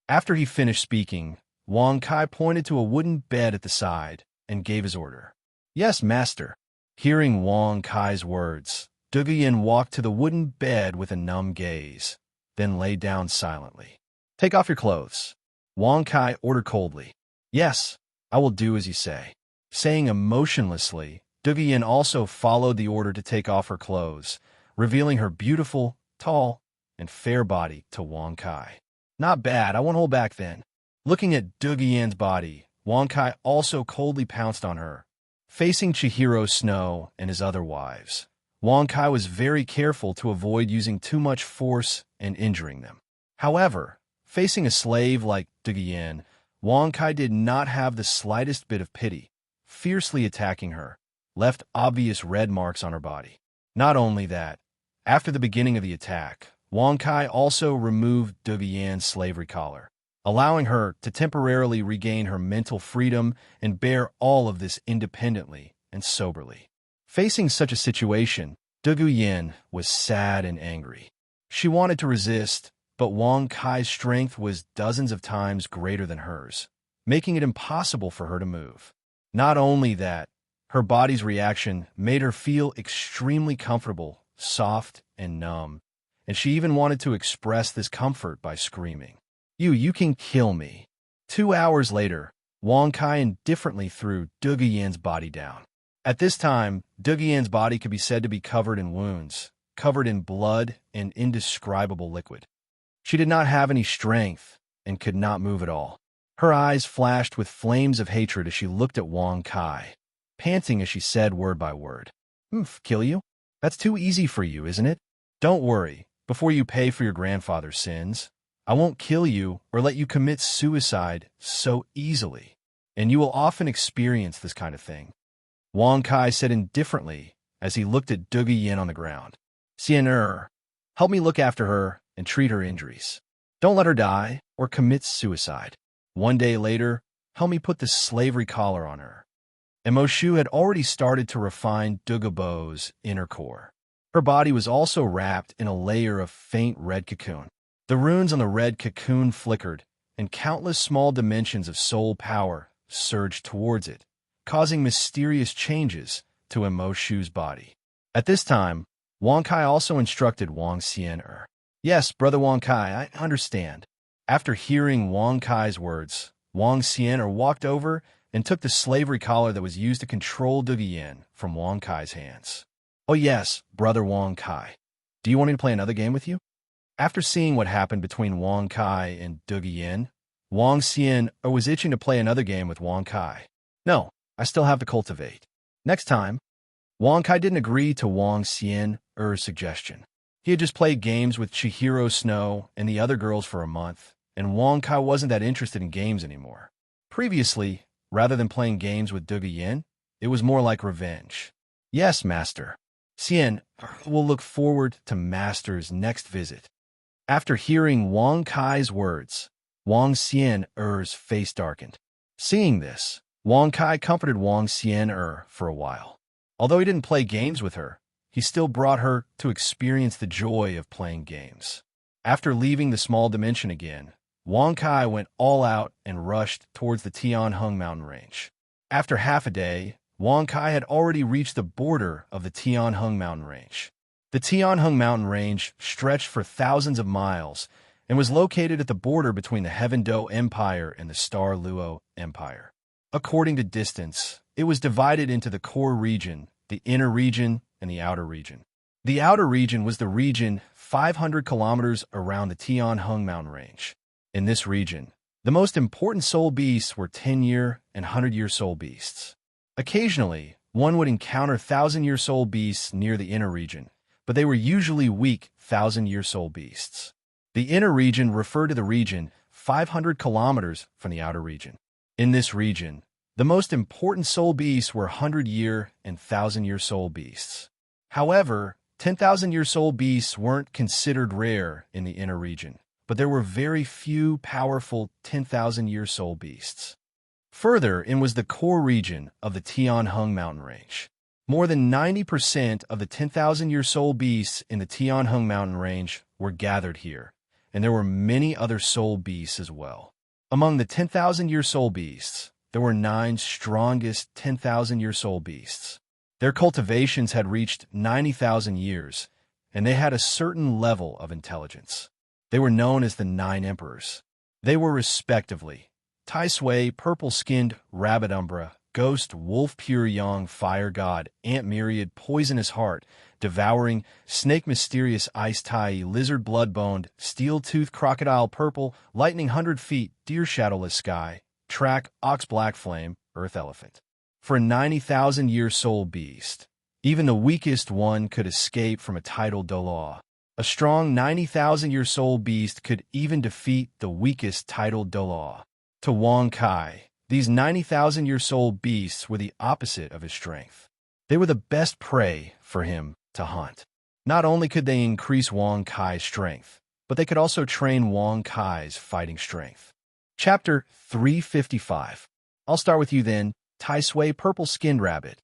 After he finished speaking, Wang Kai pointed to a wooden bed at the side and gave his order. Yes, master. Hearing Wang Kai's words, Dugu Yin walked to the wooden bed with a numb gaze, then lay down silently. Take off your clothes. Wang Kai ordered coldly. Yes, I will do as you say. Saying emotionlessly, Dugu Yin also followed the order to take off her clothes, revealing her beautiful, tall, and fair body to Wang Kai. Not bad, I won't hold back then. Looking at Dugu Yin's body, Wang Kai also coldly pounced on her. Facing Chihiro Snow and his other wives, Wang Kai was very careful to avoid using too much force and injuring them. However, facing a slave like Dugu Yin, Wang Kai did not have the slightest bit of pity, fiercely attacking her, left obvious red marks on her body. Not only that, after the beginning of the attack, Wang Kai also removed Dugu Yin's slavery collar, allowing her to temporarily regain her mental freedom and bear all of this independently and soberly. Facing such a situation, Dugu Yin was sad and angry. She wanted to resist, but Wang Kai's strength was dozens of times greater than hers, making it impossible for her to move. Not only that, her body's reaction made her feel extremely comfortable, soft, and numb, and she even wanted to express this comfort by screaming, You can kill me." 2 hours later, Wang Kai indifferently threw Duguyan's body down. At this time, Duguyan's body could be said to be covered in wounds, covered in blood and indescribable liquid. She did not have any strength and could not move at all. Her eyes flashed with flames of hatred as she looked at Wang Kai, panting as she said word by word, Kill you? That's too easy for you, isn't it? Don't worry, before you pay for your grandfather's sins, I won't kill you or let you commit suicide so easily, and you will often experience this kind of thing. Wang Kai said indifferently as he looked at Duguyan on the ground. Xian help me look after her and treat her injuries. Don't let her die or commit suicide. 1 day later, help me put the slavery collar on her. And Moshu had already started to refine Dugabo's inner core. Her body was also wrapped in a layer of faint red cocoon. The runes on the red cocoon flickered, and countless small dimensions of soul power surged towards it, causing mysterious changes to Moshu's body. At this time, Wang Kai also instructed Wang Xian. Yes, Brother Wang Kai, I understand. After hearing Wang Kai's words, Wang Xian walked over and took the slavery collar that was used to control Duguyan from Wang Kai's hands. Oh yes, Brother Wang Kai. Do you want me to play another game with you? After seeing what happened between Wang Kai and Duguyan, Wang Xian was itching to play another game with Wang Kai. No, I still have to cultivate. Next time, Wang Kai didn't agree to Wang Xian's suggestion. He had just played games with Chihiro Snow and the other girls for a month, and Wang Kai wasn't that interested in games anymore. Previously, rather than playing games with Duguyan, it was more like revenge. Yes, Master. Xian will look forward to Master's next visit. After hearing Wang Kai's words, Wang Xian's face darkened. Seeing this, Wang Kai comforted Wang Xian for a while. Although he didn't play games with her, he still brought her to experience the joy of playing games. After leaving the small dimension again, Wang Kai went all out and rushed towards the Tianheng mountain range. After half a day, Wang Kai had already reached the border of the Tianheng mountain range. The Tianheng mountain range stretched for thousands of miles and was located at the border between the Heaven Do Empire and the Star Luo Empire. According to distance, it was divided into the core region, the inner region, and the outer region. The outer region was the region 500 kilometers around the Tianheng mountain range. In this region, the most important soul beasts were 10-year and 100-year soul beasts. Occasionally, one would encounter 1,000-year soul beasts near the inner region, but they were usually weak 1,000-year soul beasts. The inner region referred to the region 500 kilometers from the outer region. In this region, the most important soul beasts were 100-year and 1,000-year soul beasts. However, 10,000-year soul beasts weren't considered rare in the inner region, but there were very few powerful 10,000-year soul beasts. Further in was the core region of the Tianheng mountain range. More than 90% of the 10,000-year soul beasts in the Tianheng mountain range were gathered here, and there were many other soul beasts as well. Among the 10,000-year soul beasts, there were 9 strongest 10,000-year soul beasts. Their cultivations had reached 90,000 years, and they had a certain level of intelligence. They were known as the 9 Emperors. They were respectively Tai Sui, purple-skinned rabbit umbra, ghost, wolf pure yang, fire god, ant myriad, poisonous heart, devouring, snake mysterious, ice tai, lizard blood-boned, steel-tooth crocodile purple, lightning 100 feet, deer shadowless sky, track, ox black flame, earth elephant. For a 90,000-year soul beast, even the weakest one could escape from a tidal dolaw. A strong 90,000-year soul beast could even defeat the weakest tidal dolaw. To Wang Kai, these 90,000-year soul beasts were the opposite of his strength. They were the best prey for him to hunt. Not only could they increase Wang Kai's strength, but they could also train Wang Kai's fighting strength. Chapter 355. I'll start with you then, Tai Sui, purple-skinned rabbit.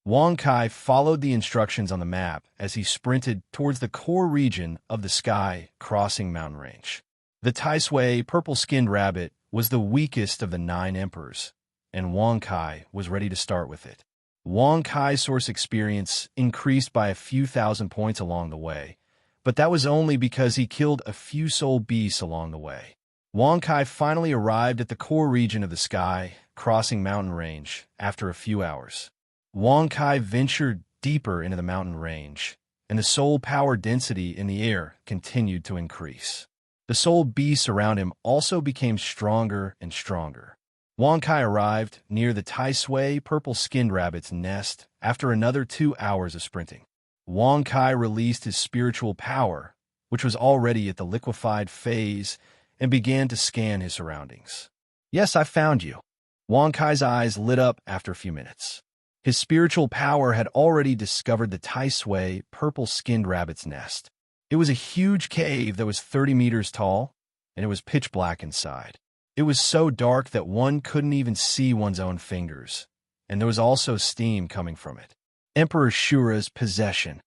Wang Kai followed the instructions on the map as he sprinted towards the core region of the Sky Crossing mountain range. The Tai Sui, purple-skinned rabbit, was the weakest of the 9 emperors, and Wang Kai was ready to start with it. Wang Kai's source experience increased by a few thousand points along the way, but that was only because he killed a few soul beasts along the way. Wang Kai finally arrived at the core region of the sky, crossing mountain range, after a few hours. Wang Kai ventured deeper into the mountain range, and the soul power density in the air continued to increase. The soul beasts around him also became stronger and stronger. Wang Kai arrived near the Tai Sui purple-skinned rabbit's nest after another 2 hours of sprinting. Wang Kai released his spiritual power, which was already at the liquefied phase, and began to scan his surroundings. "Yes, I found you." Wang Kai's eyes lit up after a few minutes. His spiritual power had already discovered the Tai Sui purple-skinned rabbit's nest. It was a huge cave that was 30 meters tall, and it was pitch black inside. It was so dark that one couldn't even see one's own fingers, and there was also steam coming from it. Emperor Shura's possession.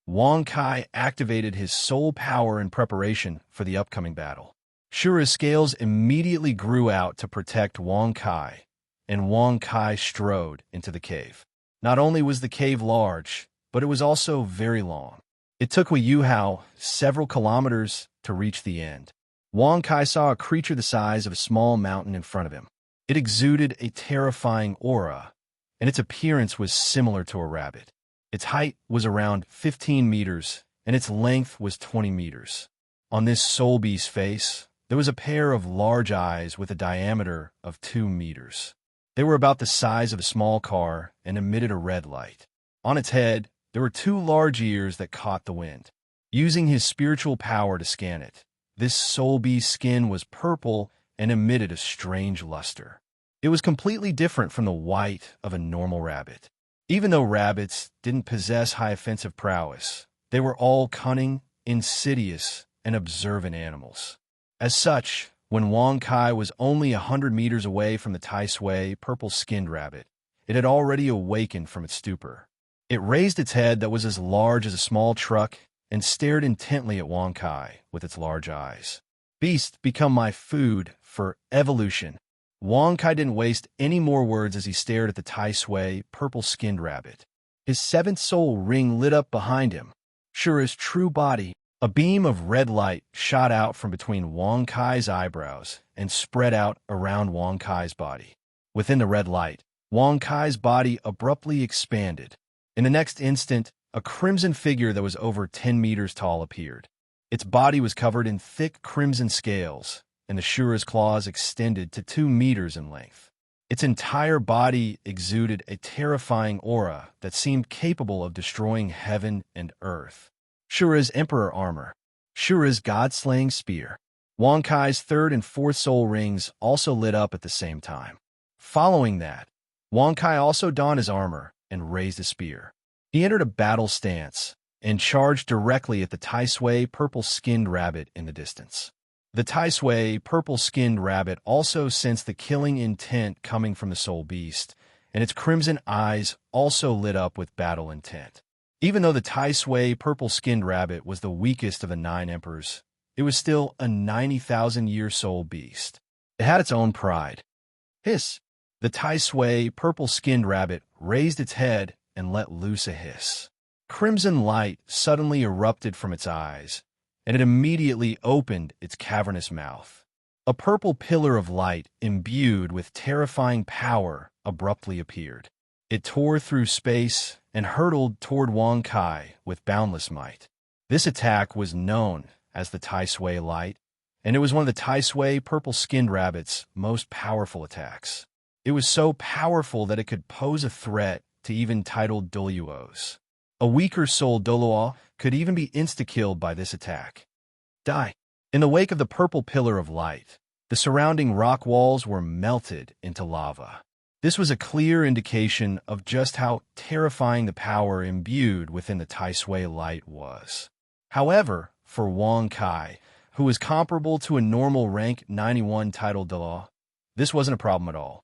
Wang Kai activated his soul power in preparation for the upcoming battle. Shura's scales immediately grew out to protect Wang Kai, and Wang Kai strode into the cave. Not only was the cave large, but it was also very long. It took Wei Yuhao several kilometers to reach the end. Wang Kai saw a creature the size of a small mountain in front of him. It exuded a terrifying aura, and its appearance was similar to a rabbit. Its height was around 15 meters, and its length was 20 meters. On this soul beast's face, there was a pair of large eyes with a diameter of 2 meters. They were about the size of a small car and emitted a red light. On its head, there were 2 large ears that caught the wind. Using his spiritual power to scan it, this soul beast's skin was purple and emitted a strange luster. It was completely different from the white of a normal rabbit. Even though rabbits didn't possess high offensive prowess, they were all cunning, insidious, and observant animals. As such, when Wang Kai was only 100 meters away from the Tai Sui purple-skinned rabbit, it had already awakened from its stupor. It raised its head that was as large as a small truck and stared intently at Wang Kai with its large eyes. "Beast, become my food for evolution." Wang Kai didn't waste any more words as he stared at the Tai Sui purple-skinned rabbit. His 7th soul ring lit up behind him. Shura's true body. A beam of red light shot out from between Wang Kai's eyebrows and spread out around Wang Kai's body. Within the red light, Wang Kai's body abruptly expanded. In the next instant, a crimson figure that was over 10 meters tall appeared. Its body was covered in thick crimson scales, and the Shura's claws extended to 2 meters in length. Its entire body exuded a terrifying aura that seemed capable of destroying heaven and earth. Shura's Emperor Armor. Shura's God-slaying Spear. Wang Kai's 3rd and 4th soul rings also lit up at the same time. Following that, Wang Kai also donned his armor and raised a spear. He entered a battle stance and charged directly at the Tai Sui purple-skinned rabbit in the distance. The Tai Sui purple-skinned rabbit also sensed the killing intent coming from the soul beast, and its crimson eyes also lit up with battle intent. Even though the Tai Sui purple-skinned rabbit was the weakest of the 9 emperors, it was still a 90,000-year soul beast. It had its own pride. Hiss! The Tai Sui purple-skinned rabbit raised its head and let loose a hiss. Crimson light suddenly erupted from its eyes, and it immediately opened its cavernous mouth. A purple pillar of light imbued with terrifying power abruptly appeared. It tore through space and hurtled toward Wang Kai with boundless might. This attack was known as the Tai Sui Light, and it was one of the Tai Sui purple-skinned rabbit's most powerful attacks. It was so powerful that it could pose a threat to even titled Doluos. A weaker soul Doluo could even be insta-killed by this attack. Die. In the wake of the purple pillar of light, the surrounding rock walls were melted into lava. This was a clear indication of just how terrifying the power imbued within the Tai Sui Light was. However, for Wang Kai, who was comparable to a normal rank 91 titled Doluo, this wasn't a problem at all.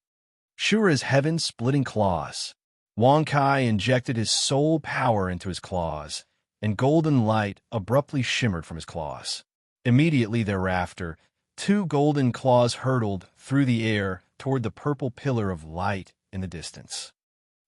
Shura's heaven-splitting claws. Wang Kai injected his soul power into his claws, and golden light abruptly shimmered from his claws. Immediately thereafter, 2 golden claws hurtled through the air toward the purple pillar of light in the distance.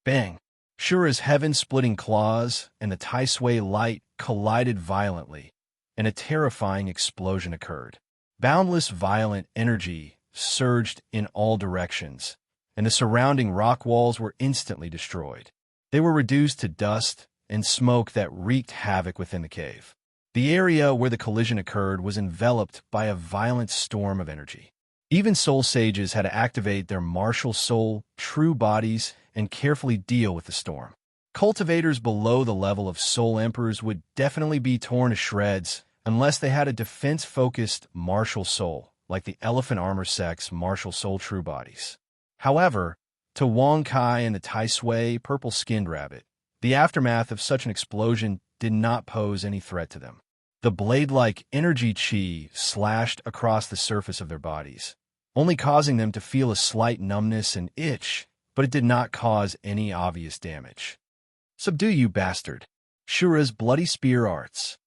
Bang! Shura's heaven-splitting claws and the Tai Sui light collided violently, and a terrifying explosion occurred. Boundless violent energy surged in all directions, and the surrounding rock walls were instantly destroyed. They were reduced to dust and smoke that wreaked havoc within the cave. The area where the collision occurred was enveloped by a violent storm of energy. Even soul sages had to activate their martial soul, true bodies, and carefully deal with the storm. Cultivators below the level of soul emperors would definitely be torn to shreds unless they had a defense-focused martial soul, like the elephant armor sect's martial soul true bodies. However, to Wong Kai and the Tai Sui purple-skinned rabbit, the aftermath of such an explosion did not pose any threat to them. The blade-like energy chi slashed across the surface of their bodies, only causing them to feel a slight numbness and itch, but it did not cause any obvious damage. "Subdue, you bastard!" Shura's bloody spear arts.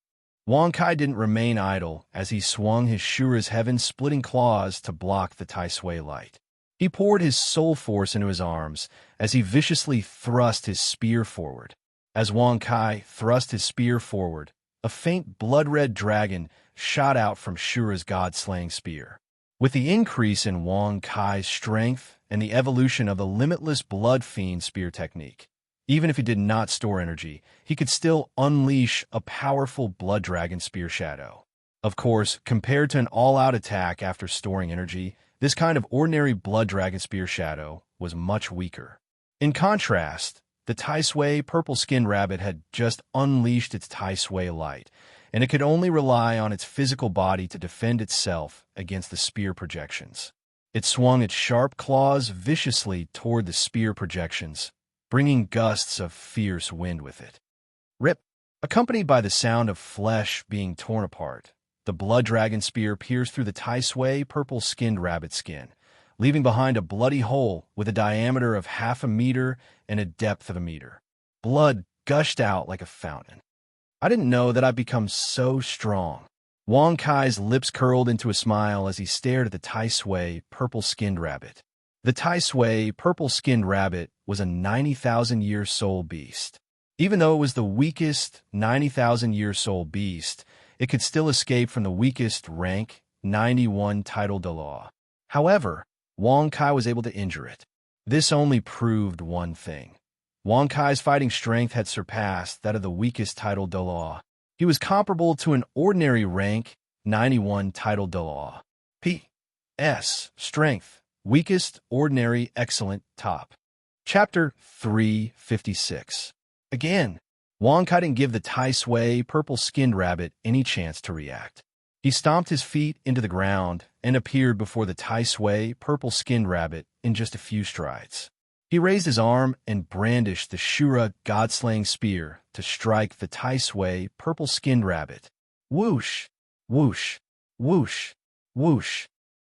Wong Kai didn't remain idle as he swung his Shura's heaven-splitting claws to block the Tai Sui light. He poured his soul force into his arms as he viciously thrust his spear forward. As Wong Kai thrust his spear forward, a faint blood-red dragon shot out from Shura's god-slaying spear. With the increase in Wong Kai's strength and the evolution of the limitless blood fiend spear technique, even if he did not store energy, he could still unleash a powerful blood dragon spear shadow. Of course, compared to an all-out attack after storing energy, this kind of ordinary blood dragon spear shadow was much weaker. In contrast, the Tai Sui purple-skinned rabbit had just unleashed its Tai Sui light, and it could only rely on its physical body to defend itself against the spear projections. It swung its sharp claws viciously toward the spear projections, bringing gusts of fierce wind with it. Rip! Accompanied by the sound of flesh being torn apart, the blood dragon spear pierced through the Tai Sui purple-skinned rabbit skin, leaving behind a bloody hole with a diameter of 0.5 meter and a depth of 1 meter. Blood gushed out like a fountain. "I didn't know that I'd become so strong." Wong Kai's lips curled into a smile as he stared at the Tai Sui purple-skinned rabbit. The Tai Sui purple-skinned rabbit was a 90,000-year soul beast. Even though it was the weakest 90,000-year soul beast, it could still escape from the weakest rank 91 title de law. However, Wong Kai was able to injure it. This only proved one thing. Wong Kai's fighting strength had surpassed that of the weakest title de law. He was comparable to an ordinary rank 91 title de law. P.S. Strength. Weakest, ordinary, excellent, top. Chapter 356. Again, Wong Kai didn't give the Tai Sui purple-skinned rabbit any chance to react. He stomped his feet into the ground and appeared before the Tai Sui purple-skinned rabbit in just a few strides. He raised his arm and brandished the Shura god-slaying spear to strike the Tai Sui purple-skinned rabbit. Whoosh! Whoosh! Whoosh! Whoosh!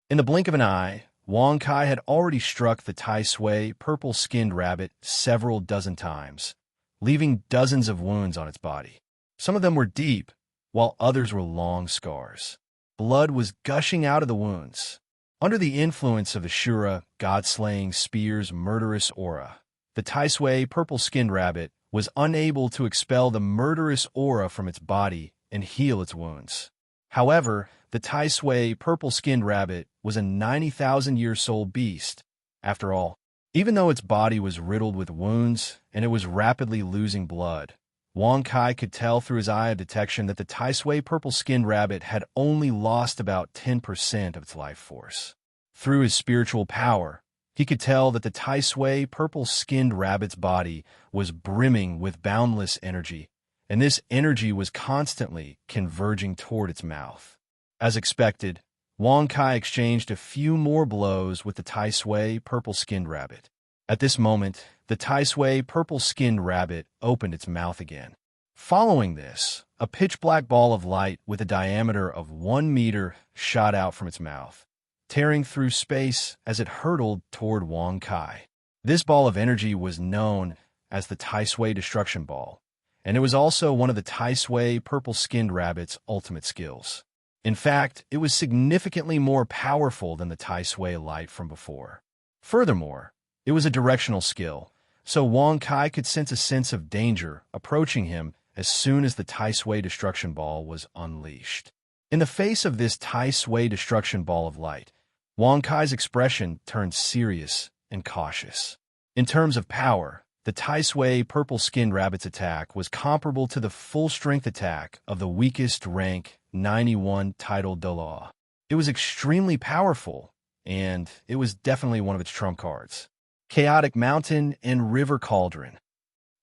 In the blink of an eye, Wong Kai had already struck the Tai Sui purple-skinned rabbit several dozen times, leaving dozens of wounds on its body. Some of them were deep, while others were long scars. Blood was gushing out of the wounds. Under the influence of the Shura god-slaying spear's murderous aura, the Tai Sui purple-skinned rabbit was unable to expel the murderous aura from its body and heal its wounds. However, the Tai Sui purple-skinned rabbit was a 90,000-year soul beast. After all, even though its body was riddled with wounds and it was rapidly losing blood, Wong Kai could tell through his eye of detection that the Tai Sui purple-skinned rabbit had only lost about 10% of its life force. Through his spiritual power, he could tell that the Tai Sui purple-skinned rabbit's body was brimming with boundless energy, and this energy was constantly converging toward its mouth. As expected, Wong Kai exchanged a few more blows with the Tai Sui purple-skinned rabbit. At this moment, the Tai Sui purple-skinned rabbit opened its mouth again. Following this, a pitch-black ball of light with a diameter of 1 meter shot out from its mouth, tearing through space as it hurtled toward Wong Kai. This ball of energy was known as the Tai Sui Destruction Ball, and it was also one of the Tai Sui purple-skinned rabbit's ultimate skills. In fact, it was significantly more powerful than the Tai Sui light from before. Furthermore, it was a directional skill, so Wong Kai could sense a sense of danger approaching him as soon as the Tai Sui destruction ball was unleashed. In the face of this Tai Sui destruction ball of light, Wong Kai's expression turned serious and cautious. In terms of power, the Tai Sui purple-skinned rabbit's attack was comparable to the full-strength attack of the weakest rank 91 titled Doloa. It was extremely powerful, and it was definitely one of its trump cards. Chaotic Mountain and River Cauldron.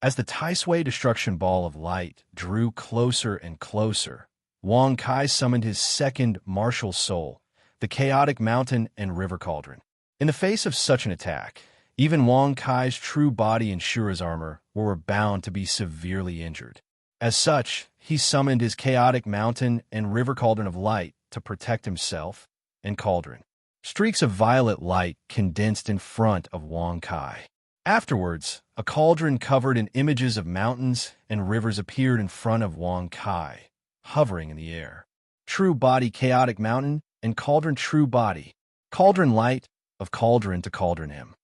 As the Tai Sui destruction ball of light drew closer and closer, Wong Kai summoned his second martial soul, the Chaotic Mountain and River Cauldron. In the face of such an attack, even Wong Kai's true body and Shura's armor were bound to be severely injured. As such, he summoned his Chaotic Mountain and River Cauldron of light to protect himself and Cauldron. Streaks of violet light condensed in front of Wong Kai. Afterwards, a cauldron covered in images of mountains and rivers appeared in front of Wong Kai, hovering in the air. True Body Chaotic Mountain and Cauldron True Body. Cauldron Light of Cauldron to Cauldron him.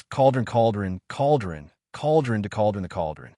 Cauldron Cauldron Cauldron Cauldron to Cauldron the Cauldron.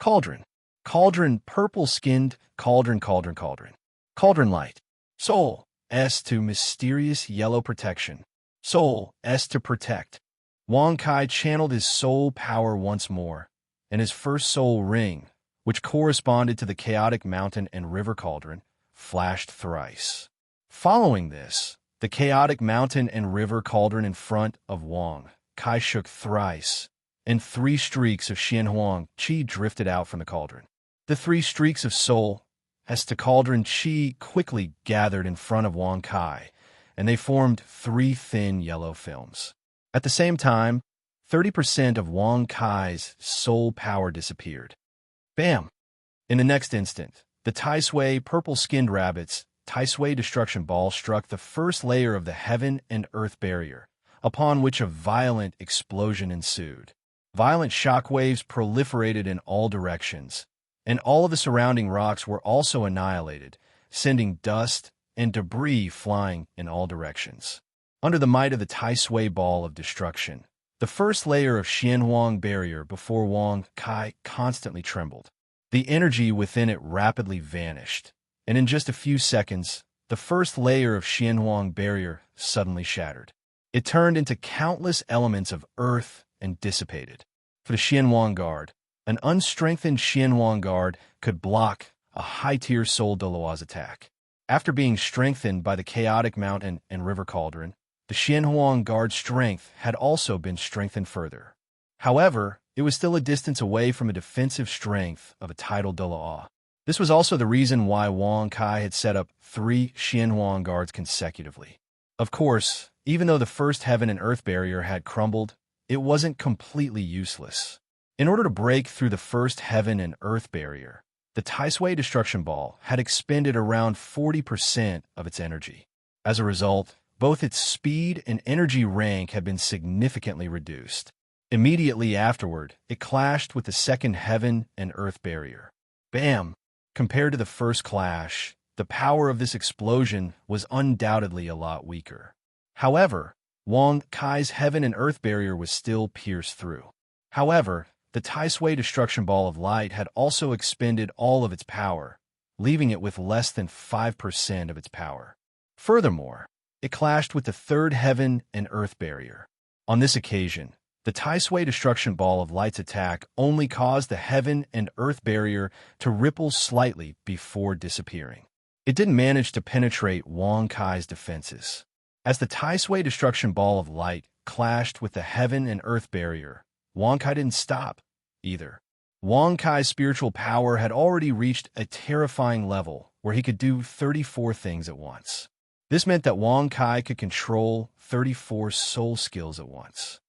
Cauldron. Cauldron Purple-Skinned Cauldron Cauldron Cauldron. Cauldron Light. Soul. S to Mysterious Yellow Protection. Soul. S to Protect. Wong Kai channeled his soul power once more, and his first soul ring, which corresponded to the Chaotic Mountain and River Cauldron, flashed thrice. Following this, the Chaotic Mountain and River Cauldron in front of Wong Kai shook thrice, and 3 streaks of Xianhuang Qi drifted out from the cauldron. The 3 streaks of soul, as to Cauldron Qi, quickly gathered in front of Wong Kai, and they formed 3 thin yellow films. At the same time, 30% of Wong Kai's soul power disappeared. Bam! In the next instant, the Tai Sui purple-skinned rabbit's Tai Sui destruction ball struck the first layer of the heaven and earth barrier, upon which a violent explosion ensued. Violent shockwaves proliferated in all directions, and all of the surrounding rocks were also annihilated, sending dust and debris flying in all directions. Under the might of the Tai Sui ball of destruction, the first layer of Xianhuang barrier before Wong Kai constantly trembled. The energy within it rapidly vanished, and in just a few seconds, the first layer of Xianhuang barrier suddenly shattered. It turned into countless elements of earth and dissipated. For the Xianhuang guard, an unstrengthened Xianhuang guard could block a high-tier Soul Doloa's attack. After being strengthened by the Chaotic Mountain and River Cauldron, the Xianhuang guard's strength had also been strengthened further. However, it was still a distance away from a defensive strength of a tidal Doloa. This was also the reason why Wong Kai had set up 3 Xianhuang guards consecutively. Of course, even though the first heaven and earth barrier had crumbled, it wasn't completely useless. In order to break through the first heaven and earth barrier, the Tai Sui destruction ball had expended around 40% of its energy. As a result, both its speed and energy rank had been significantly reduced. Immediately afterward, it clashed with the second heaven and earth barrier. Bam! Compared to the first clash, the power of this explosion was undoubtedly a lot weaker. However, Wong Kai's heaven and earth barrier was still pierced through. However, the Tai Sui destruction ball of light had also expended all of its power, leaving it with less than 5% of its power. Furthermore, it clashed with the third heaven and earth barrier. On this occasion, the Tai Sui destruction ball of light's attack only caused the heaven and earth barrier to ripple slightly before disappearing. It didn't manage to penetrate Wong Kai's defenses. As the Tai Sui destruction ball of light clashed with the heaven and earth barrier, Wong Kai didn't stop either. Wong Kai's spiritual power had already reached a terrifying level where he could do 34 things at once. This meant that Wong Kai could control 34 soul skills at once.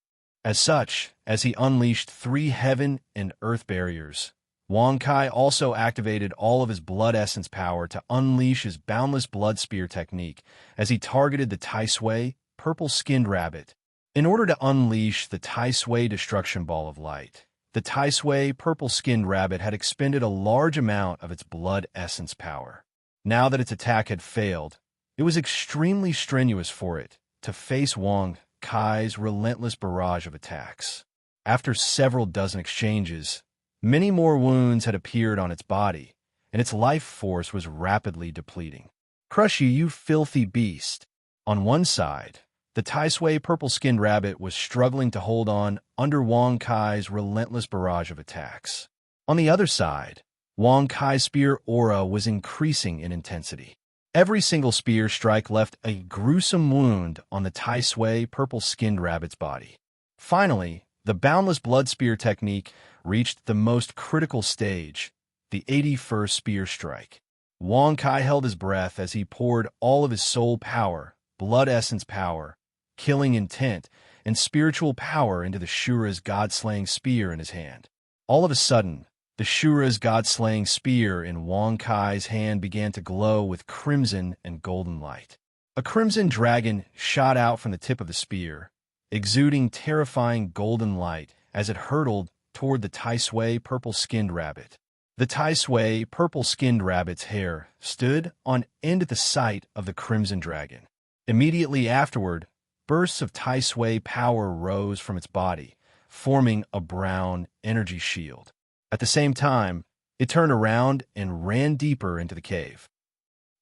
As such, as he unleashed 3 heaven and earth barriers, Wong Kai also activated all of his blood essence power to unleash his boundless blood spear technique as he targeted the Tai Sui purple-skinned rabbit. In order to unleash the Tai Sui destruction ball of light, the Tai Sui purple-skinned rabbit had expended a large amount of its blood essence power. Now that its attack had failed, it was extremely strenuous for it to face Wong Kai's relentless barrage of attacks. After several dozen exchanges, many more wounds had appeared on its body, and its life force was rapidly depleting. "Crush you, you filthy beast!" On one side, the Tai Sui purple-skinned rabbit was struggling to hold on under Wang Kai's relentless barrage of attacks. On the other side, Wang Kai's spear aura was increasing in intensity. Every single spear strike left a gruesome wound on the Tai Sui purple-skinned rabbit's body. Finally, the boundless blood spear technique reached the most critical stage, the 81st spear strike. Wang Kai held his breath as he poured all of his soul power, blood essence power, killing intent, and spiritual power into the Shura's god-slaying spear in his hand. All of a sudden, the Shura's god-slaying spear in Wang Kai's hand began to glow with crimson and golden light. A crimson dragon shot out from the tip of the spear, exuding terrifying golden light as it hurtled toward the Tai Sui purple-skinned rabbit. The Tai Sui purple-skinned rabbit's hair stood on end at the sight of the crimson dragon. Immediately afterward, bursts of Tai Sui power rose from its body, forming a brown energy shield. At the same time, it turned around and ran deeper into the cave.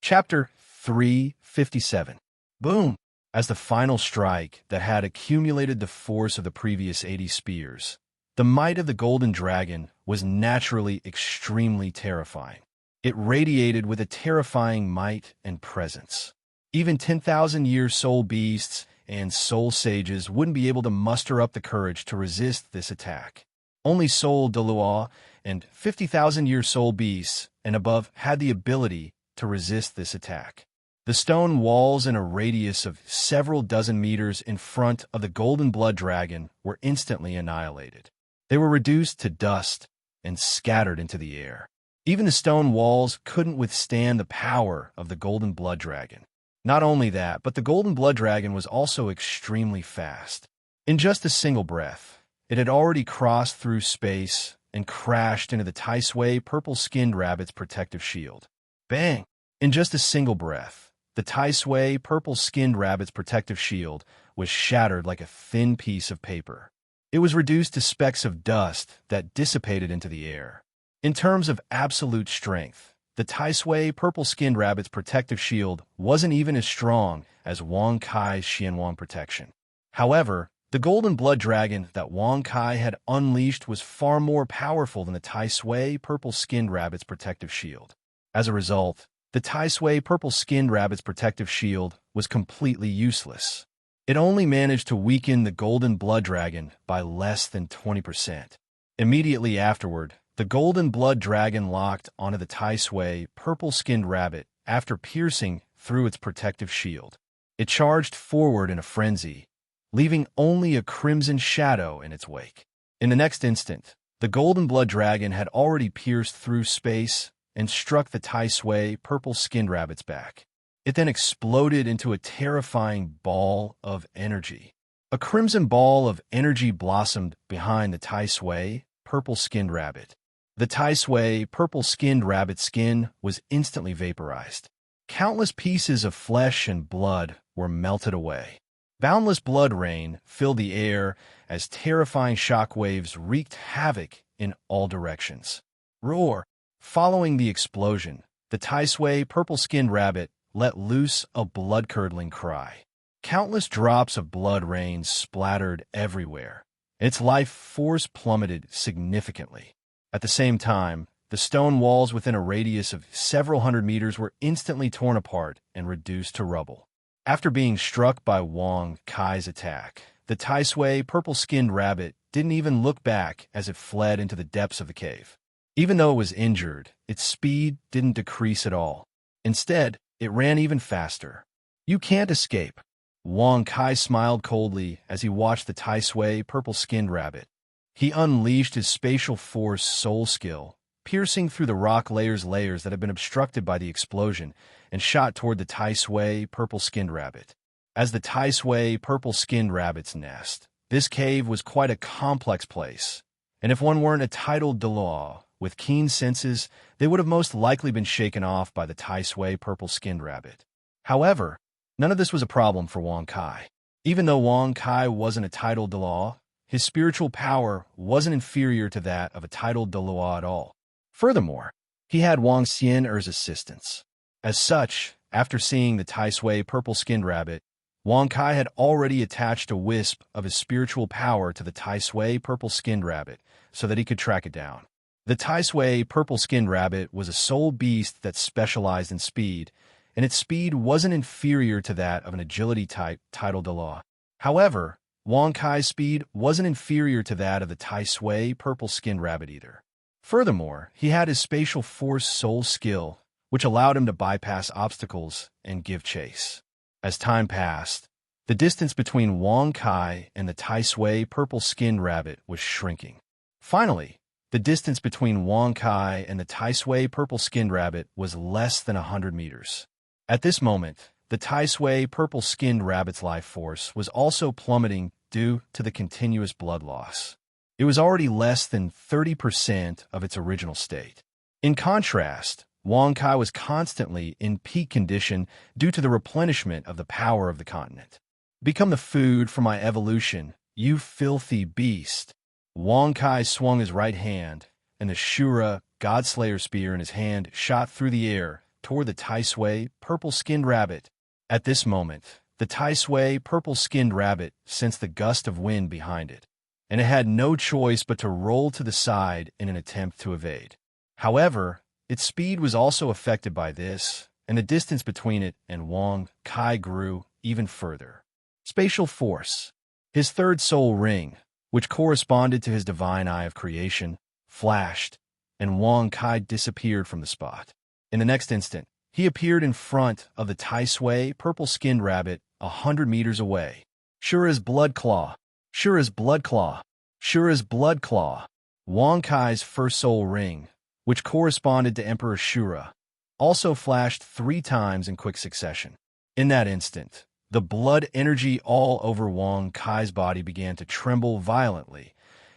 Chapter 357. Boom! As the final strike that had accumulated the force of the previous 80 spears, the might of the golden dragon was naturally extremely terrifying. It radiated with a terrifying might and presence. Even 10,000-year soul beasts and soul sages wouldn't be able to muster up the courage to resist this attack. Only Soul de Lua and 50,000-year soul beasts and above had the ability to resist this attack. The stone walls in a radius of several dozen meters in front of the golden blood dragon were instantly annihilated. They were reduced to dust and scattered into the air. Even the stone walls couldn't withstand the power of the golden blood dragon. Not only that, but the golden blood dragon was also extremely fast. In just a single breath, it had already crossed through space and crashed into the Tai Sui purple-skinned rabbit's protective shield. Bang! In just a single breath, the Tai Sui purple-skinned rabbit's protective shield was shattered like a thin piece of paper. It was reduced to specks of dust that dissipated into the air. In terms of absolute strength, the Tai Sui purple-skinned rabbit's protective shield wasn't even as strong as Wang Kai's Xianhuang protection. However, the golden blood dragon that Wang Kai had unleashed was far more powerful than the Tai Sui purple-skinned rabbit's protective shield. As a result, the Tai Sui purple-skinned rabbit's protective shield was completely useless. It only managed to weaken the golden blood dragon by less than 20%. Immediately afterward, the golden blood dragon locked onto the Tai Sui purple-skinned rabbit after piercing through its protective shield. It charged forward in a frenzy, leaving only a crimson shadow in its wake. In the next instant, the golden blood dragon had already pierced through space and struck the Tai Sui purple-skinned rabbit's back. It then exploded into a terrifying ball of energy. A crimson ball of energy blossomed behind the Tai Sui purple-skinned rabbit. The Tai Sui purple-skinned rabbit's skin was instantly vaporized. Countless pieces of flesh and blood were melted away. Boundless blood rain filled the air as terrifying shockwaves wreaked havoc in all directions. Roar! Following the explosion, the Tai Sui purple-skinned rabbit let loose a blood-curdling cry. Countless drops of blood rain splattered everywhere. Its life force plummeted significantly. At the same time, the stone walls within a radius of several hundred meters were instantly torn apart and reduced to rubble. After being struck by Wang Kai's attack, the Tai Sui purple-skinned rabbit didn't even look back as it fled into the depths of the cave. Even though it was injured, its speed didn't decrease at all. Instead, it ran even faster. "You can't escape." Wang Kai smiled coldly as he watched the Tai Sui purple-skinned rabbit. He unleashed his spatial force soul skill, piercing through the rock layers that had been obstructed by the explosion, and shot toward the Tai Sui purple-skinned rabbit. As the Tai Sui purple-skinned rabbit's nest, this cave was quite a complex place, and if one weren't a titled Delor with keen senses, they would have most likely been shaken off by the Tai Sui purple-skinned rabbit. However, none of this was a problem for Wang Kai. Even though Wang Kai wasn't a titled Dalaw, his spiritual power wasn't inferior to that of a titled Dalaw at all. Furthermore, he had Wang Xian'er's assistance. As such, after seeing the Tai Sui purple-skinned rabbit, Wang Kai had already attached a wisp of his spiritual power to the Tai Sui purple-skinned rabbit so that he could track it down. The Tai Sui purple-skinned rabbit was a soul beast that specialized in speed, and its speed wasn't inferior to that of an agility-type titled Dalaw. However, Wang Kai's speed wasn't inferior to that of the Tai Sui purple-skinned rabbit either. Furthermore, he had his spatial force soul skill, which allowed him to bypass obstacles and give chase. As time passed, the distance between Wang Kai and the Tai Sui purple-skinned rabbit was shrinking. Finally, the distance between Wang Kai and the Tai Sui purple-skinned rabbit was less than 100 meters. At this moment, the Tai Sui purple-skinned rabbit's life force was also plummeting due to the continuous blood loss. It was already less than 30% of its original state. In contrast, Wang Kai was constantly in peak condition due to the replenishment of the power of the continent. Become the food for my evolution, you filthy beast. Wang Kai swung his right hand, and the Shura, Godslayer spear in his hand shot through the air toward the Tai Sui purple-skinned rabbit. At this moment, the Tai Sui purple-skinned rabbit sensed the gust of wind behind it, and it had no choice but to roll to the side in an attempt to evade. However, its speed was also affected by this, and the distance between it and Wang Kai grew even further. Spatial force. His third soul ring, which corresponded to his divine eye of creation, flashed, and Wang Kai disappeared from the spot. In the next instant, he appeared in front of the Tai Sui purple-skinned rabbit 100 meters away. Shura's blood claw. Shura's blood claw. Shura's blood claw. Wang Kai's first soul ring, which corresponded to Emperor Shura, also flashed 3 times in quick succession. In that instant, the blood energy all over Wang Kai's body began to tremble violently,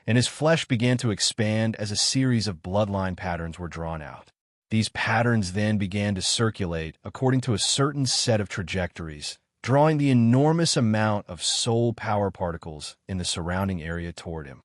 and his flesh began to expand as a series of bloodline patterns were drawn out. These patterns then began to circulate according to a certain set of trajectories, drawing the enormous amount of soul power particles in the surrounding area toward him.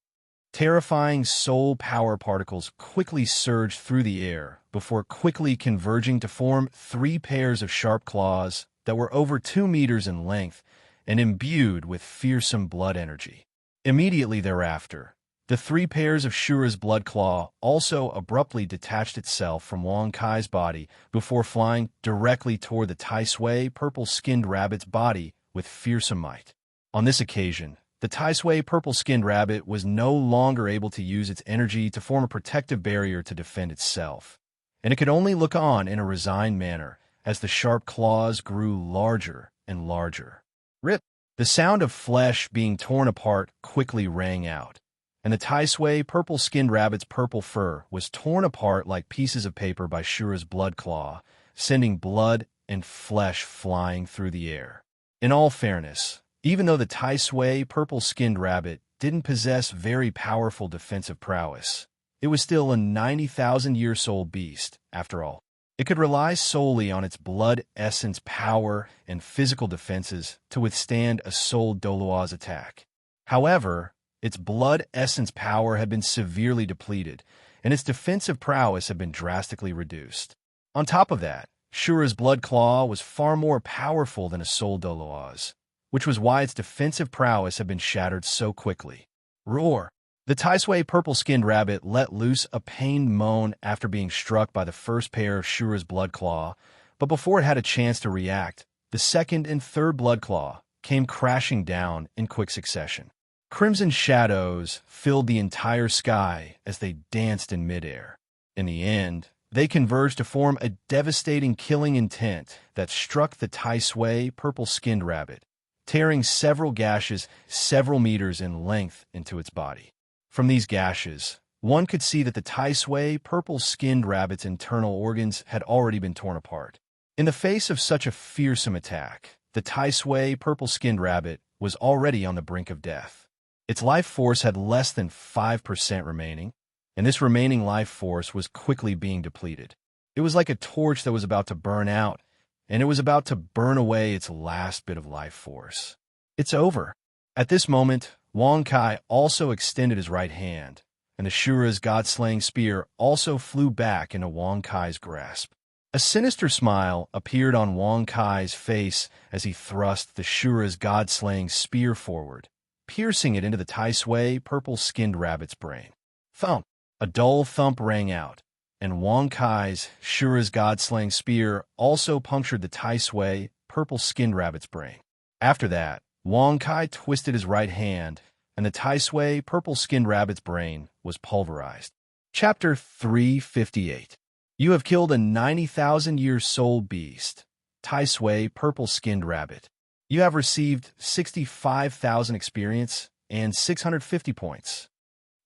Terrifying soul power particles quickly surged through the air before quickly converging to form 3 pairs of sharp claws that were over 2 meters in length and imbued with fearsome blood energy. Immediately thereafter, the 3 pairs of Shura's blood claw also abruptly detached itself from Wang Kai's body before flying directly toward the Tai Sui purple-skinned rabbit's body with fearsome might. On this occasion, the Tai Sui purple-skinned rabbit was no longer able to use its energy to form a protective barrier to defend itself, and it could only look on in a resigned manner as the sharp claws grew larger and larger. Rip! The sound of flesh being torn apart quickly rang out, and the Tai Sui purple-skinned rabbit's purple fur was torn apart like pieces of paper by Shura's blood claw, sending blood and flesh flying through the air. In all fairness, even though the Tai Sui purple-skinned rabbit didn't possess very powerful defensive prowess, it was still a 90,000-year-soul beast, after all. It could rely solely on its blood essence power and physical defenses to withstand a soul Doloa's attack. However, its blood essence power had been severely depleted, and its defensive prowess had been drastically reduced. On top of that, Shura's blood claw was far more powerful than a soul Doloa's, which was why its defensive prowess had been shattered so quickly. Roar! The Tai Sui purple-skinned rabbit let loose a pained moan after being struck by the first pair of Shura's blood claw, but before it had a chance to react, the second and third blood claw came crashing down in quick succession. Crimson shadows filled the entire sky as they danced in midair. In the end, they converged to form a devastating killing intent that struck the Tai Sui purple-skinned rabbit, tearing several gashes several meters in length into its body. From these gashes, one could see that the Tai Sui purple-skinned rabbit's internal organs had already been torn apart. In the face of such a fearsome attack, the Tai Sui purple-skinned rabbit was already on the brink of death. Its life force had less than 5% remaining, and this remaining life force was quickly being depleted. It was like a torch that was about to burn out, and it was about to burn away its last bit of life force. It's over. At this moment, Wang Kai also extended his right hand, and the Shura's god-slaying spear also flew back into Wang Kai's grasp. A sinister smile appeared on Wang Kai's face as he thrust the Shura's god-slaying spear forward, piercing it into the Tai Sui purple-skinned rabbit's brain. Thump! A dull thump rang out, and Wang Kai's Shura's god-slaying spear also punctured the Tai Sui purple-skinned rabbit's brain. After that, Wang Kai twisted his right hand, and the Tai Sui purple-skinned rabbit's brain was pulverized. Chapter 358. You have killed a 90,000-year soul beast, Tai Sui purple-skinned rabbit. You have received 65,000 experience and 650 points.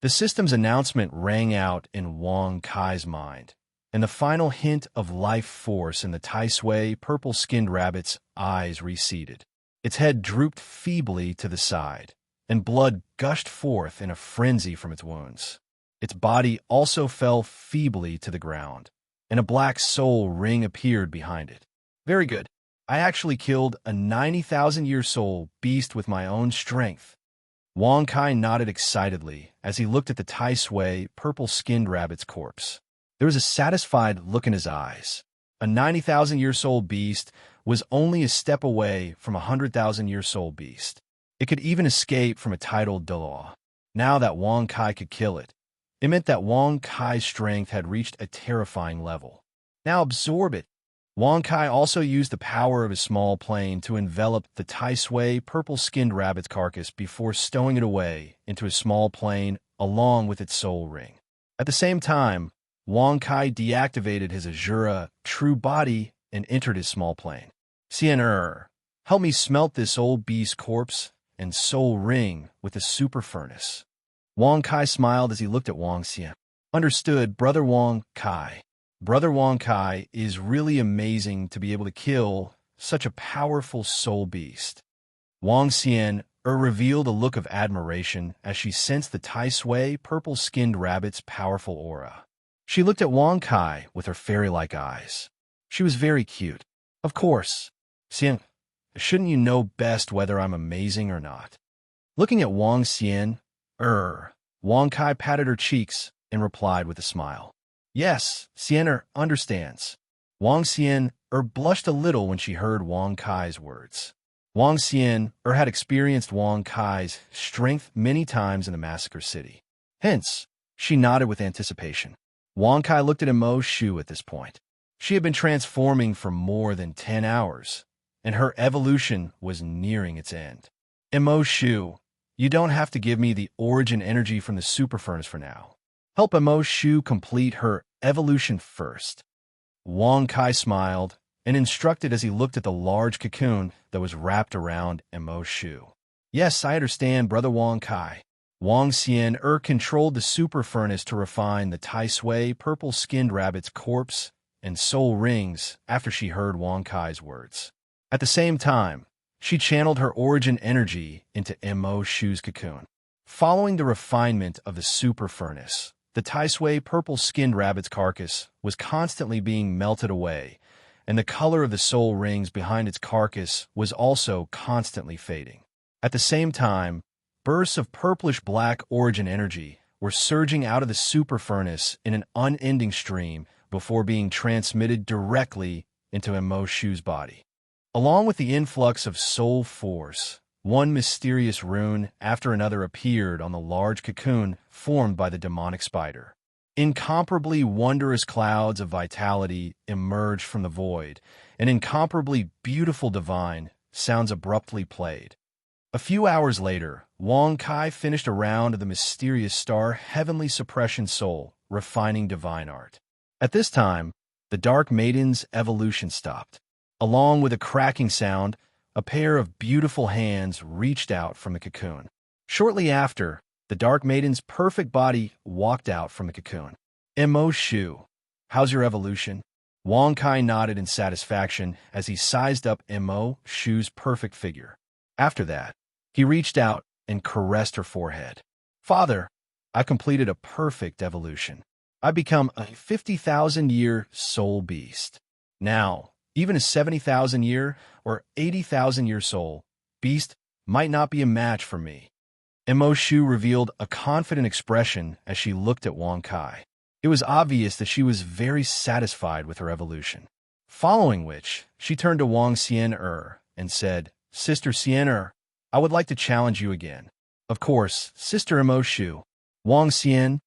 The system's announcement rang out in Wang Kai's mind, and the final hint of life force in the Tai Sui purple-skinned rabbit's eyes receded. Its head drooped feebly to the side, and blood gushed forth in a frenzy from its wounds. Its body also fell feebly to the ground, and a black soul ring appeared behind it. Very good. I actually killed a 90,000-year soul beast with my own strength. Wang Kai nodded excitedly as he looked at the Tai Sui purple-skinned rabbit's corpse. There was a satisfied look in his eyes. A 90,000-year soul beast was only a step away from a 100,000-year soul beast. It could even escape from a titled Delaw. Now that Wang Kai could kill it, it meant that Wang Kai's strength had reached a terrifying level. Now absorb it. Wang Kai also used the power of his small plane to envelop the Tai Sui purple-skinned rabbit's carcass before stowing it away into his small plane along with its soul ring. At the same time, Wang Kai deactivated his Azura true body and entered his small plane. Xian, help me smelt this old beast corpse and soul ring with the super furnace. Wang Kai smiled as he looked at Wang Xian. Understood, Brother Wang Kai. Brother Wang Kai is really amazing to be able to kill such a powerful soul beast. Wang Xian revealed a look of admiration as she sensed the Tai Sui purple-skinned rabbit's powerful aura. She looked at Wang Kai with her fairy-like eyes. She was very cute. Of course. Xian, shouldn't you know best whether I'm amazing or not? Looking at Wang Xian, Wang Kai patted her cheeks and replied with a smile. Yes, Xian understands. Wang Xian blushed a little when she heard Wang Kai's words. Wang Xian had experienced Wang Kai's strength many times in the Massacre City. Hence, she nodded with anticipation. Wang Kai looked at Mo Shu at this point. She had been transforming for more than 10 hours, and her evolution was nearing its end. Mo Shu, you don't have to give me the origin energy from the super furnace for now. Help Mo Shu complete her evolution first. Wang Kai smiled and instructed as he looked at the large cocoon that was wrapped around Mo Shu. Yes, I understand, Brother Wang Kai. Wang Xian controlled the super furnace to refine the Tai Sui purple-skinned rabbit's corpse and soul rings after she heard Wang Kai's words. At the same time, she channeled her origin energy into Mo Shu's cocoon. Following the refinement of the super furnace, the Tai Sui purple-skinned rabbit's carcass was constantly being melted away, and the color of the soul rings behind its carcass was also constantly fading. At the same time, bursts of purplish-black origin energy were surging out of the super furnace in an unending stream before being transmitted directly into Mo Shu's body. Along with the influx of soul force, one mysterious rune after another appeared on the large cocoon formed by the demonic spider. Incomparably wondrous clouds of vitality emerged from the void, and incomparably beautiful divine sounds abruptly played. A few hours later, Wang Kai finished a round of the mysterious star Heavenly Suppression Soul, refining divine art. At this time, the Dark Maiden's evolution stopped. Along with a cracking sound, a pair of beautiful hands reached out from the cocoon. Shortly after, the Dark Maiden's perfect body walked out from the cocoon. Mo Shu, how's your evolution? Wang Kai nodded in satisfaction as he sized up Mo Shu's perfect figure. After that, he reached out and caressed her forehead. Father, I completed a perfect evolution. I become a 50,000-year soul beast. Now, even a 70,000-year or 80,000-year soul beast might not be a match for me. Mo Shu revealed a confident expression as she looked at Wang Kai. It was obvious that she was very satisfied with her evolution. Following which, she turned to Wang Xian and said, "Sister Xian, I would like to challenge you again." "Of course, Sister Mo Shu." Wang Xian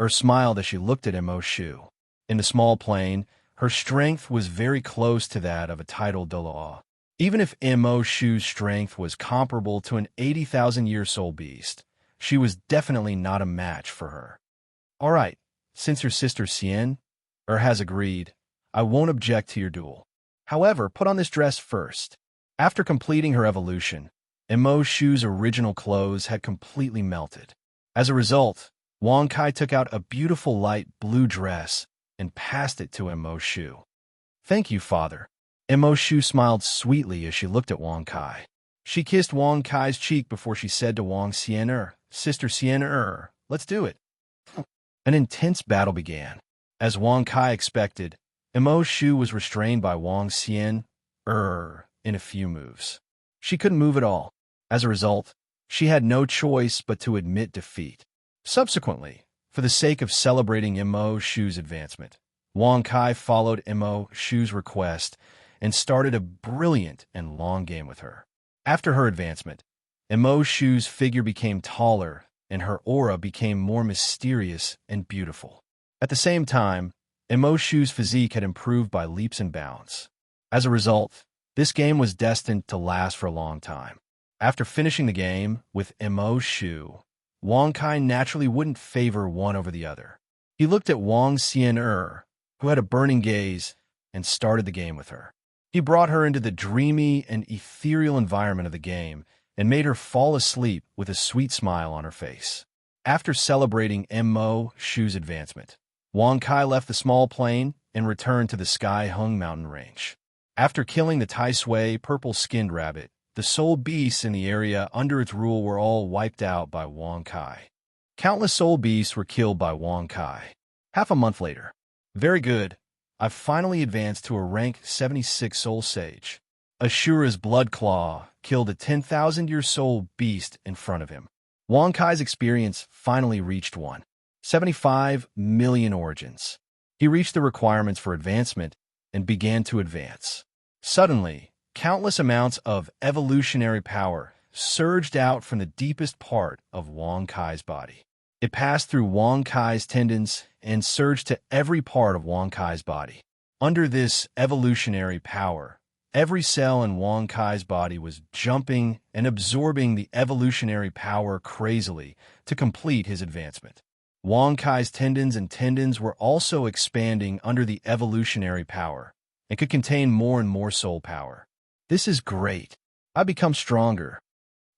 smiled as she looked at Mo Shu. In the small plane, her strength was very close to that of a titled Doloa. Even if Mo Shu's strength was comparable to an 80,000-year soul beast, she was definitely not a match for her. "All right, since your sister Xian has agreed, I won't object to your duel. However, put on this dress first." After completing her evolution, Mo Shu's original clothes had completely melted. As a result, Wang Kai took out a beautiful light blue dress and passed it to Mo Shu. "Thank you, father." Mo Shu smiled sweetly as she looked at Wang Kai. She kissed Wang Kai's cheek before she said to Wang Xian, "Sister Xian, let's do it." An intense battle began. As Wang Kai expected, Mo Shu was restrained by Wang Xian in a few moves. She couldn't move at all. As a result, she had no choice but to admit defeat. Subsequently, for the sake of celebrating Mo Shu's advancement, Wang Kai followed Mo Shu's request and started a brilliant and long game with her. After her advancement, Mo Shu's figure became taller and her aura became more mysterious and beautiful. At the same time, Mo Shu's physique had improved by leaps and bounds. As a result, this game was destined to last for a long time. After finishing the game with Mo Shu, Wang Kai naturally wouldn't favor one over the other. He looked at Wang Xian, who had a burning gaze, and started the game with her. He brought her into the dreamy and ethereal environment of the game and made her fall asleep with a sweet smile on her face. After celebrating Mo Shu's advancement, Wang Kai left the small plane and returned to the Sky-hung mountain range. After killing the Tai Sui purple-skinned rabbit, the soul beasts in the area under its rule were all wiped out by Wang Kai. Countless soul beasts were killed by Wang Kai. Half a month later. "Very good. I've finally advanced to a rank 76 soul sage." Ashura's blood claw killed a 10,000-year soul beast in front of him. Wang Kai's experience finally reached 1.75 million origins. He reached the requirements for advancement and began to advance. Suddenly, countless amounts of evolutionary power surged out from the deepest part of Wang Kai's body. It passed through Wang Kai's tendons and surged to every part of Wang Kai's body. Under this evolutionary power, every cell in Wang Kai's body was jumping and absorbing the evolutionary power crazily to complete his advancement. Wang Kai's tendons were also expanding under the evolutionary power and could contain more and more soul power. "This is great. I become stronger."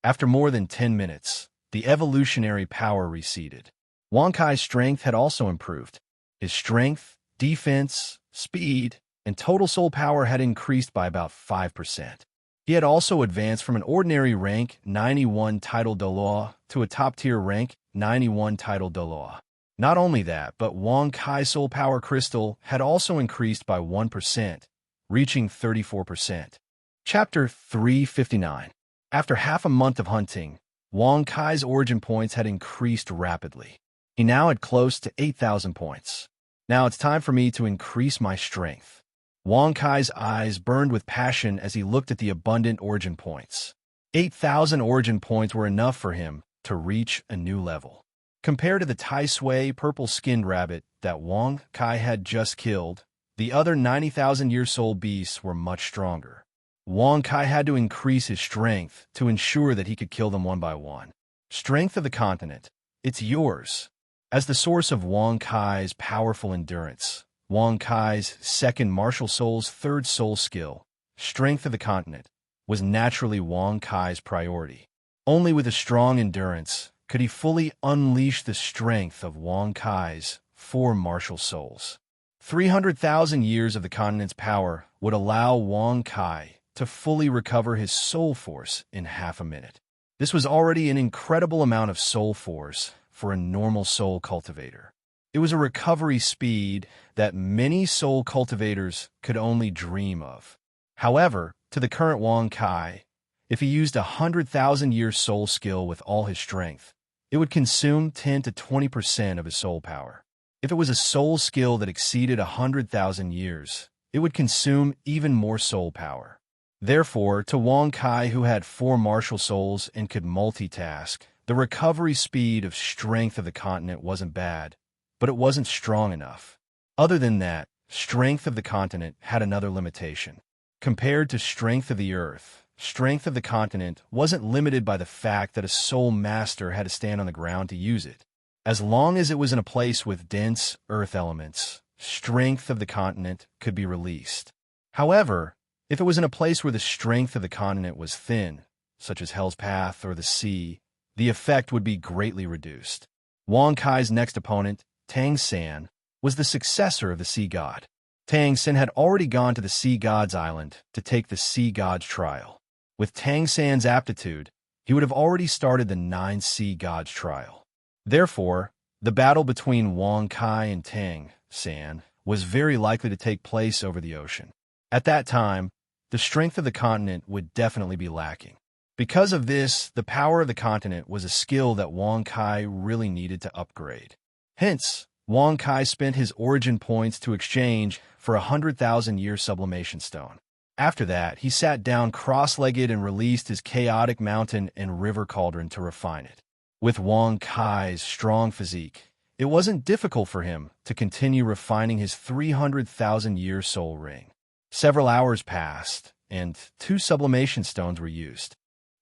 After more than 10 minutes, the evolutionary power receded. Wang Kai's strength had also improved. His strength, defense, speed, and total soul power had increased by about 5%. He had also advanced from an ordinary rank 91 title Doloa to a top-tier rank 91 title Doloa. Not only that, but Wang Kai's soul power crystal had also increased by 1%, reaching 34%. Chapter 359. After half a month of hunting, Wang Kai's origin points had increased rapidly. He now had close to 8,000 points. "Now it's time for me to increase my strength." Wang Kai's eyes burned with passion as he looked at the abundant origin points. 8,000 origin points were enough for him to reach a new level. Compared to the Tai Sui purple-skinned rabbit that Wang Kai had just killed, the other 90,000-year soul beasts were much stronger. Wang Kai had to increase his strength to ensure that he could kill them one by one. Strength of the continent, it's yours. As the source of Wang Kai's powerful endurance, Wang Kai's second martial soul's third soul skill, Strength of the Continent, was naturally Wang Kai's priority. Only with a strong endurance could he fully unleash the strength of Wang Kai's 4 martial souls. 300,000 years of the continent's power would allow Wang Kai to fully recover his soul force in half a minute. This was already an incredible amount of soul force for a normal soul cultivator. It was a recovery speed that many soul cultivators could only dream of. However, to the current Wang Kai, If he used a 100,000-year soul skill with all his strength, it would consume 10 to 20% of his soul power. If it was a soul skill that exceeded 100,000 years, it would consume even more soul power. Therefore, to Wang Kai, who had 4 martial souls and could multitask, the recovery speed of strength of the continent wasn't bad, but it wasn't strong enough. Other than that, strength of the continent had another limitation. Compared to strength of the earth, strength of the continent wasn't limited by the fact that a soul master had to stand on the ground to use it. As long as it was in a place with dense earth elements, strength of the continent could be released. However, if it was in a place where the strength of the continent was thin, such as Hell's Path or the sea, the effect would be greatly reduced. Wang Kai's next opponent, Tang San, was the successor of the sea god. Tang San had already gone to the sea god's island to take the sea god's trial. With Tang San's aptitude, he would have already started the 9 sea god's trial. Therefore, the battle between Wang Kai and Tang San was very likely to take place over the ocean. At that time, the strength of the continent would definitely be lacking. Because of this, the power of the continent was a skill that Wang Kai really needed to upgrade. Hence, Wang Kai spent his origin points to exchange for a 100,000-year sublimation stone. After that, he sat down cross-legged and released his chaotic mountain and river cauldron to refine it. With Wang Kai's strong physique, it wasn't difficult for him to continue refining his 300,000-year soul ring. Several hours passed, and 2 sublimation stones were used.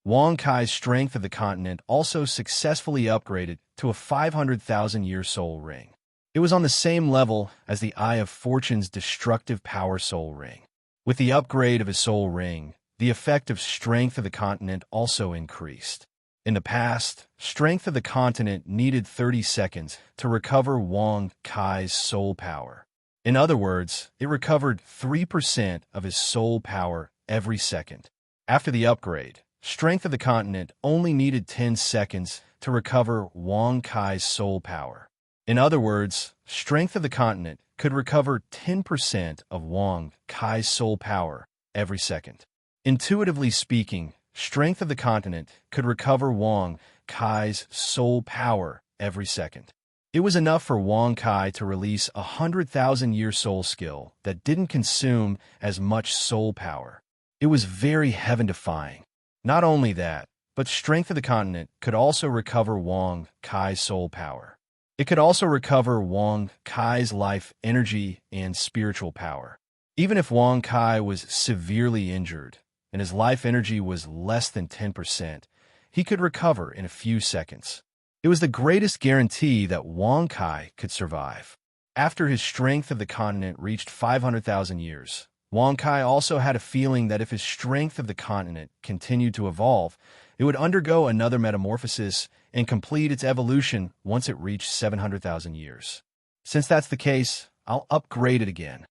Wang Kai's strength of the continent also successfully upgraded to a 500,000-year soul ring. It was on the same level as the Eye of Fortune's destructive power soul ring. With the upgrade of his soul ring, the effect of strength of the continent also increased. In the past, strength of the continent needed 30 seconds to recover Wang Kai's soul power. In other words, it recovered 3% of his soul power every second. After the upgrade, strength of the continent only needed 10 seconds to recover Wang Kai's soul power. In other words, strength of the continent could recover 10% of Wang Kai's soul power every second. Intuitively speaking, strength of the continent could recover Wang Kai's soul power every second. It was enough for Wang Kai to release a 100,000-year soul skill that didn't consume as much soul power. It was very heaven-defying. Not only that, but strength of the continent could also recover Wang Kai's soul power. It could also recover Wang Kai's life energy and spiritual power. Even if Wang Kai was severely injured and his life energy was less than 10%, he could recover in a few seconds. It was the greatest guarantee that Wang Kai could survive. After his strength of the continent reached 500,000 years, Wang Kai also had a feeling that if his strength of the continent continued to evolve, it would undergo another metamorphosis and complete its evolution once it reached 700,000 years. Since that's the case, I'll upgrade it again.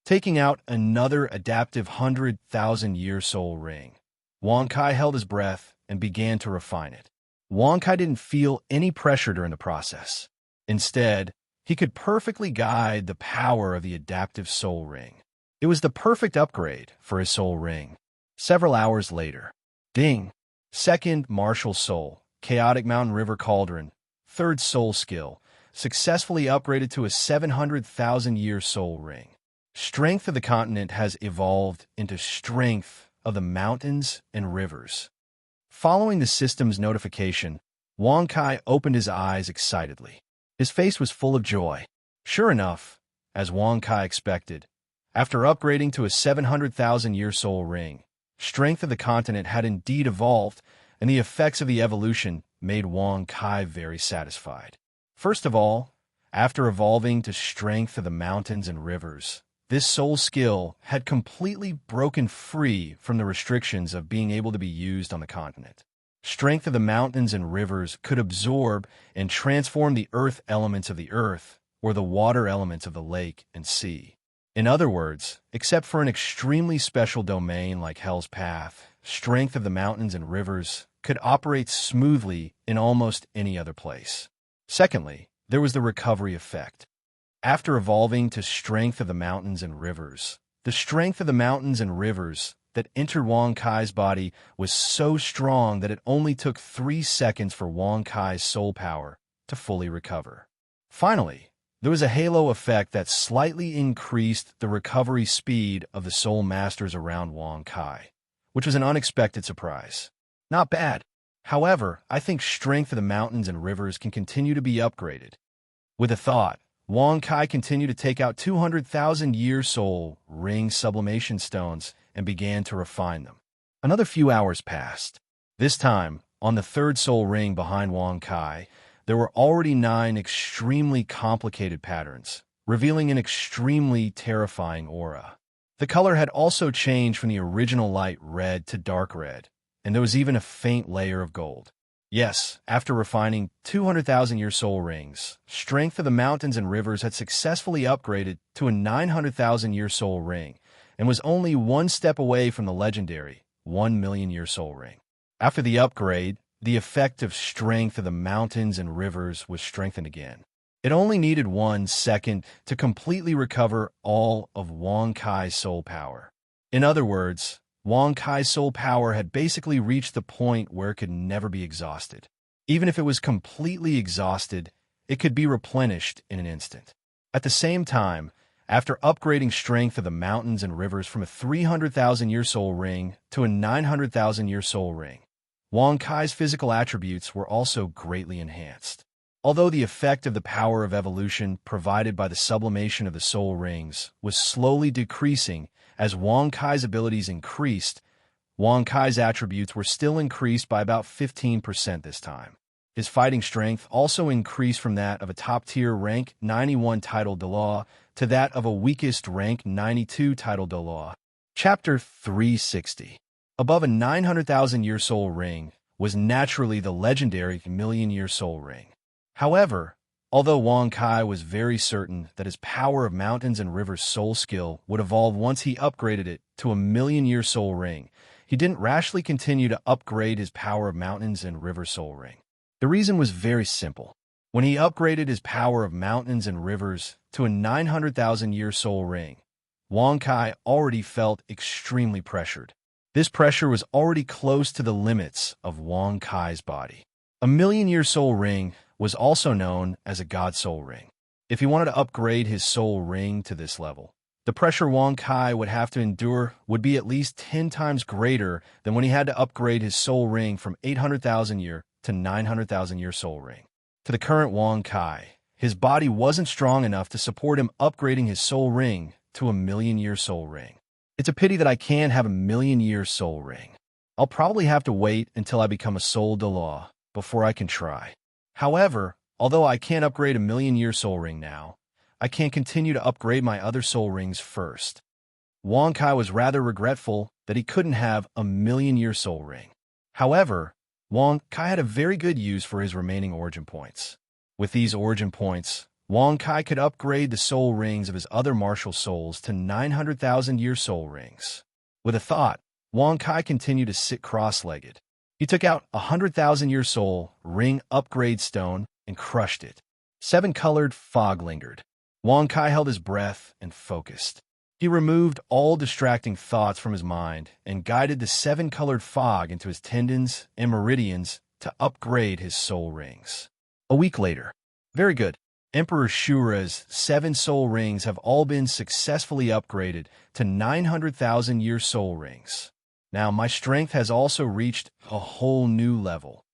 Taking out another adaptive 100,000-year soul ring, Wang Kai held his breath and began to refine it. Wang Kai didn't feel any pressure during the process. Instead, he could perfectly guide the power of the adaptive soul ring. It was the perfect upgrade for his soul ring. Several hours later, ding! Second martial soul, chaotic mountain river cauldron, 3rd soul skill, successfully upgraded to a 700,000-year soul ring. Strength of the continent has evolved into strength of the mountains and rivers. Following the system's notification, Wang Kai opened his eyes excitedly. His face was full of joy. Sure enough, as Wang Kai expected, after upgrading to a 700,000-year soul ring, strength of the continent had indeed evolved, and the effects of the evolution made Wang Kai very satisfied. First of all, after evolving to strength of the mountains and rivers, this soul skill had completely broken free from the restrictions of being able to be used on the continent. Strength of the mountains and rivers could absorb and transform the earth elements of the earth or the water elements of the lake and sea. In other words, except for an extremely special domain like Hell's Path, strength of the mountains and rivers could operate smoothly in almost any other place. Secondly, there was the recovery effect. After evolving to strength of the mountains and rivers, the strength of the mountains and rivers that entered Wang Kai's body was so strong that it only took 3 seconds for Wang Kai's soul power to fully recover. Finally, there was a halo effect that slightly increased the recovery speed of the soul masters around Wang Kai, which was an unexpected surprise. Not bad. However, I think strength of the mountains and rivers can continue to be upgraded. With a thought, Wang Kai continued to take out 200,000-year soul ring sublimation stones and began to refine them. Another few hours passed. This time, on the third soul ring behind Wang Kai, there were already 9 extremely complicated patterns, revealing an extremely terrifying aura. The color had also changed from the original light red to dark red, and there was even a faint layer of gold. Yes, after refining 200,000-year soul rings, strength of the mountains and rivers had successfully upgraded to a 900,000-year soul ring, and was only 1 step away from the legendary 1,000,000-year soul ring. After the upgrade, the effect of strength of the mountains and rivers was strengthened again. It only needed 1 second to completely recover all of Wang Kai's soul power. In other words, Wang Kai's soul power had basically reached the point where it could never be exhausted. Even if it was completely exhausted, it could be replenished in an instant. At the same time, after upgrading strength of the mountains and rivers from a 300,000-year soul ring to a 900,000-year soul ring, Wang Kai's physical attributes were also greatly enhanced. Although the effect of the power of evolution provided by the sublimation of the soul rings was slowly decreasing as Wang Kai's abilities increased, Wang Kai's attributes were still increased by about 15% this time. His fighting strength also increased from that of a top-tier rank 91 title de law to that of a weakest rank 92 title de law. Chapter 360. Above a 900,000-year soul ring was naturally the legendary 1,000,000-year soul ring. However, although Wang Kai was very certain that his power of mountains and rivers soul skill would evolve once he upgraded it to a 1,000,000-year soul ring, he didn't rashly continue to upgrade his power of mountains and rivers soul ring. The reason was very simple. When he upgraded his power of mountains and rivers to a 900,000-year soul ring, Wang Kai already felt extremely pressured. This pressure was already close to the limits of Wang Kai's body. A 1,000,000-year soul ring was also known as a God Soul Ring. If he wanted to upgrade his soul ring to this level, the pressure Wang Kai would have to endure would be at least 10 times greater than when he had to upgrade his soul ring from 800,000-year to 900,000-year soul ring. To the current Wang Kai, his body wasn't strong enough to support him upgrading his soul ring to a 1,000,000-year soul ring. It's a pity that I can't have a 1,000,000-year soul ring. I'll probably have to wait until I become a soul de law before I can try. However, although I can't upgrade a 1,000,000-year soul ring now, I can continue to upgrade my other soul rings first. Wang Kai was rather regretful that he couldn't have a 1,000,000-year soul ring. However, Wang Kai had a very good use for his remaining origin points. With these origin points, Wang Kai could upgrade the soul rings of his other martial souls to 900,000-year soul rings. With a thought, Wang Kai continued to sit cross-legged. He took out a 100,000-year soul ring upgrade stone and crushed it. 7-colored fog lingered. Wang Kai held his breath and focused. He removed all distracting thoughts from his mind and guided the 7-colored fog into his tendons and meridians to upgrade his soul rings. A week later. Very good. Emperor Shura's 7 soul rings have all been successfully upgraded to 900,000-year soul rings. Now, my strength has also reached a whole new level.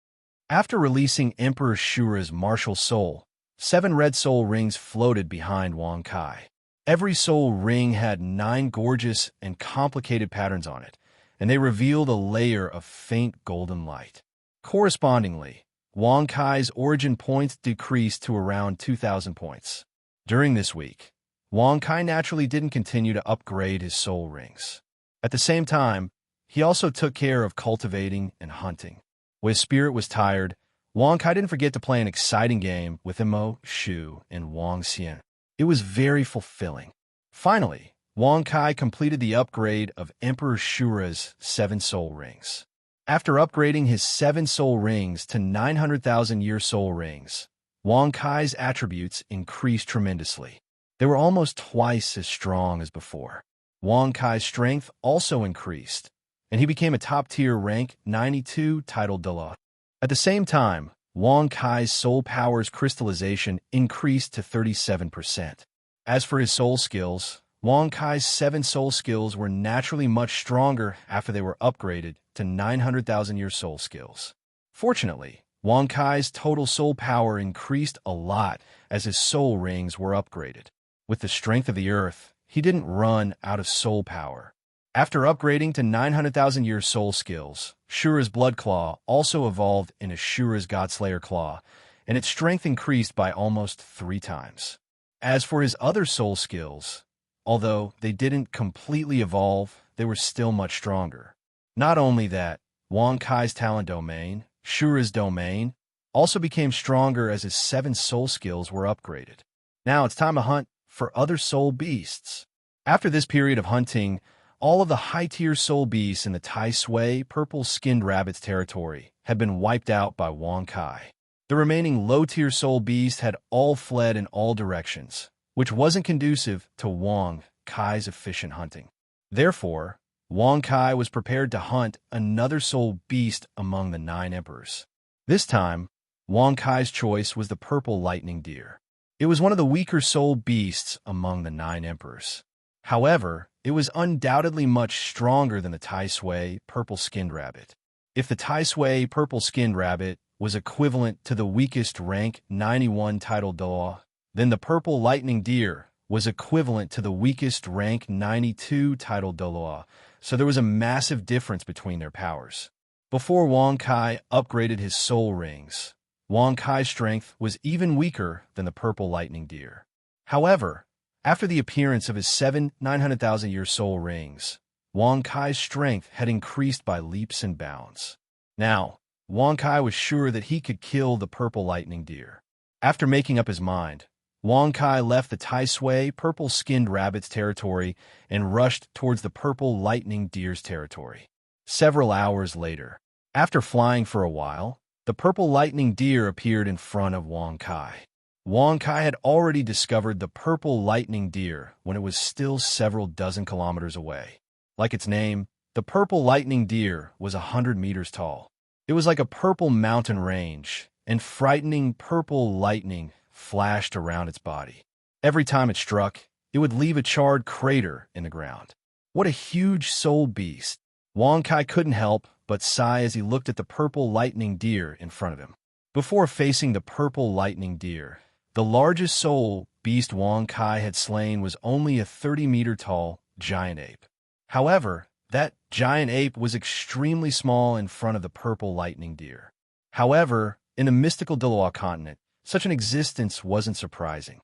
After releasing Emperor Shura's martial soul, 7 red soul rings floated behind Wang Kai. Every soul ring had 9 gorgeous and complicated patterns on it, and they revealed a layer of faint golden light. Correspondingly, Wang Kai's origin points decreased to around 2,000 points. During this week, Wang Kai naturally didn't continue to upgrade his soul rings. At the same time, he also took care of cultivating and hunting. When his spirit was tired, Wang Kai didn't forget to play an exciting game with Mo Shu and Wang Xian. It was very fulfilling. Finally, Wang Kai completed the upgrade of Emperor Shura's 7 soul rings. After upgrading his 7 soul rings to 900,000-year soul rings, Wang Kai's attributes increased tremendously. They were almost twice as strong as before. Wang Kai's strength also increased, and he became a top-tier rank 92 title Dala. At the same time, Wang Kai's soul power's crystallization increased to 37%. As for his soul skills, Wang Kai's 7 soul skills were naturally much stronger after they were upgraded to 900,000-year soul skills. Fortunately, Wang Kai's total soul power increased a lot as his soul rings were upgraded. With the strength of the earth, he didn't run out of soul power. After upgrading to 900,000-year soul skills, Shura's Blood Claw also evolved into Shura's Godslayer Claw, and its strength increased by almost 3 times. As for his other soul skills, although they didn't completely evolve, they were still much stronger. Not only that, Wang Kai's talent domain, Shura's domain, also became stronger as his 7 soul skills were upgraded. Now it's time to hunt for other soul beasts. After this period of hunting, all of the high-tier soul beasts in the Tai Sui purple-skinned rabbit's territory had been wiped out by Wang Kai. The remaining low-tier soul beasts had all fled in all directions, which wasn't conducive to Wang Kai's efficient hunting. Therefore, Wang Kai was prepared to hunt another soul beast among the 9 emperors. This time, Wang Kai's choice was the purple lightning deer. It was one of the weaker soul beasts among the 9 emperors. However, it was undoubtedly much stronger than the Tai Sui purple-skinned rabbit. If the Tai Sui purple-skinned rabbit was equivalent to the weakest rank 91 title Doa, then the purple lightning deer was equivalent to the weakest rank 92 title Doloa, so there was a massive difference between their powers. Before Wang Kai upgraded his soul rings, Wang Kai's strength was even weaker than the purple lightning deer. However, after the appearance of his 7 900,000-year soul rings, Wang Kai's strength had increased by leaps and bounds. Now, Wang Kai was sure that he could kill the purple lightning deer. After making up his mind, Wang Kai left the Tai Sui purple-skinned rabbit's territory and rushed towards the purple lightning deer's territory. Several hours later, after flying for a while, the purple lightning deer appeared in front of Wang Kai. Wang Kai had already discovered the purple lightning deer when it was still several dozen kilometers away. Like its name, the purple lightning deer was 100 meters tall. It was like a purple mountain range, and frightening purple lightning flashed around its body. Every time it struck, it would leave a charred crater in the ground. What a huge soul beast! Wang Kai couldn't help but sigh as he looked at the purple lightning deer in front of him. Before facing the purple lightning deer, the largest soul beast Wang Kai had slain was only a 30-meter-tall giant ape. However, that giant ape was extremely small in front of the purple lightning deer. However, in the mystical Daloa continent, such an existence wasn't surprising.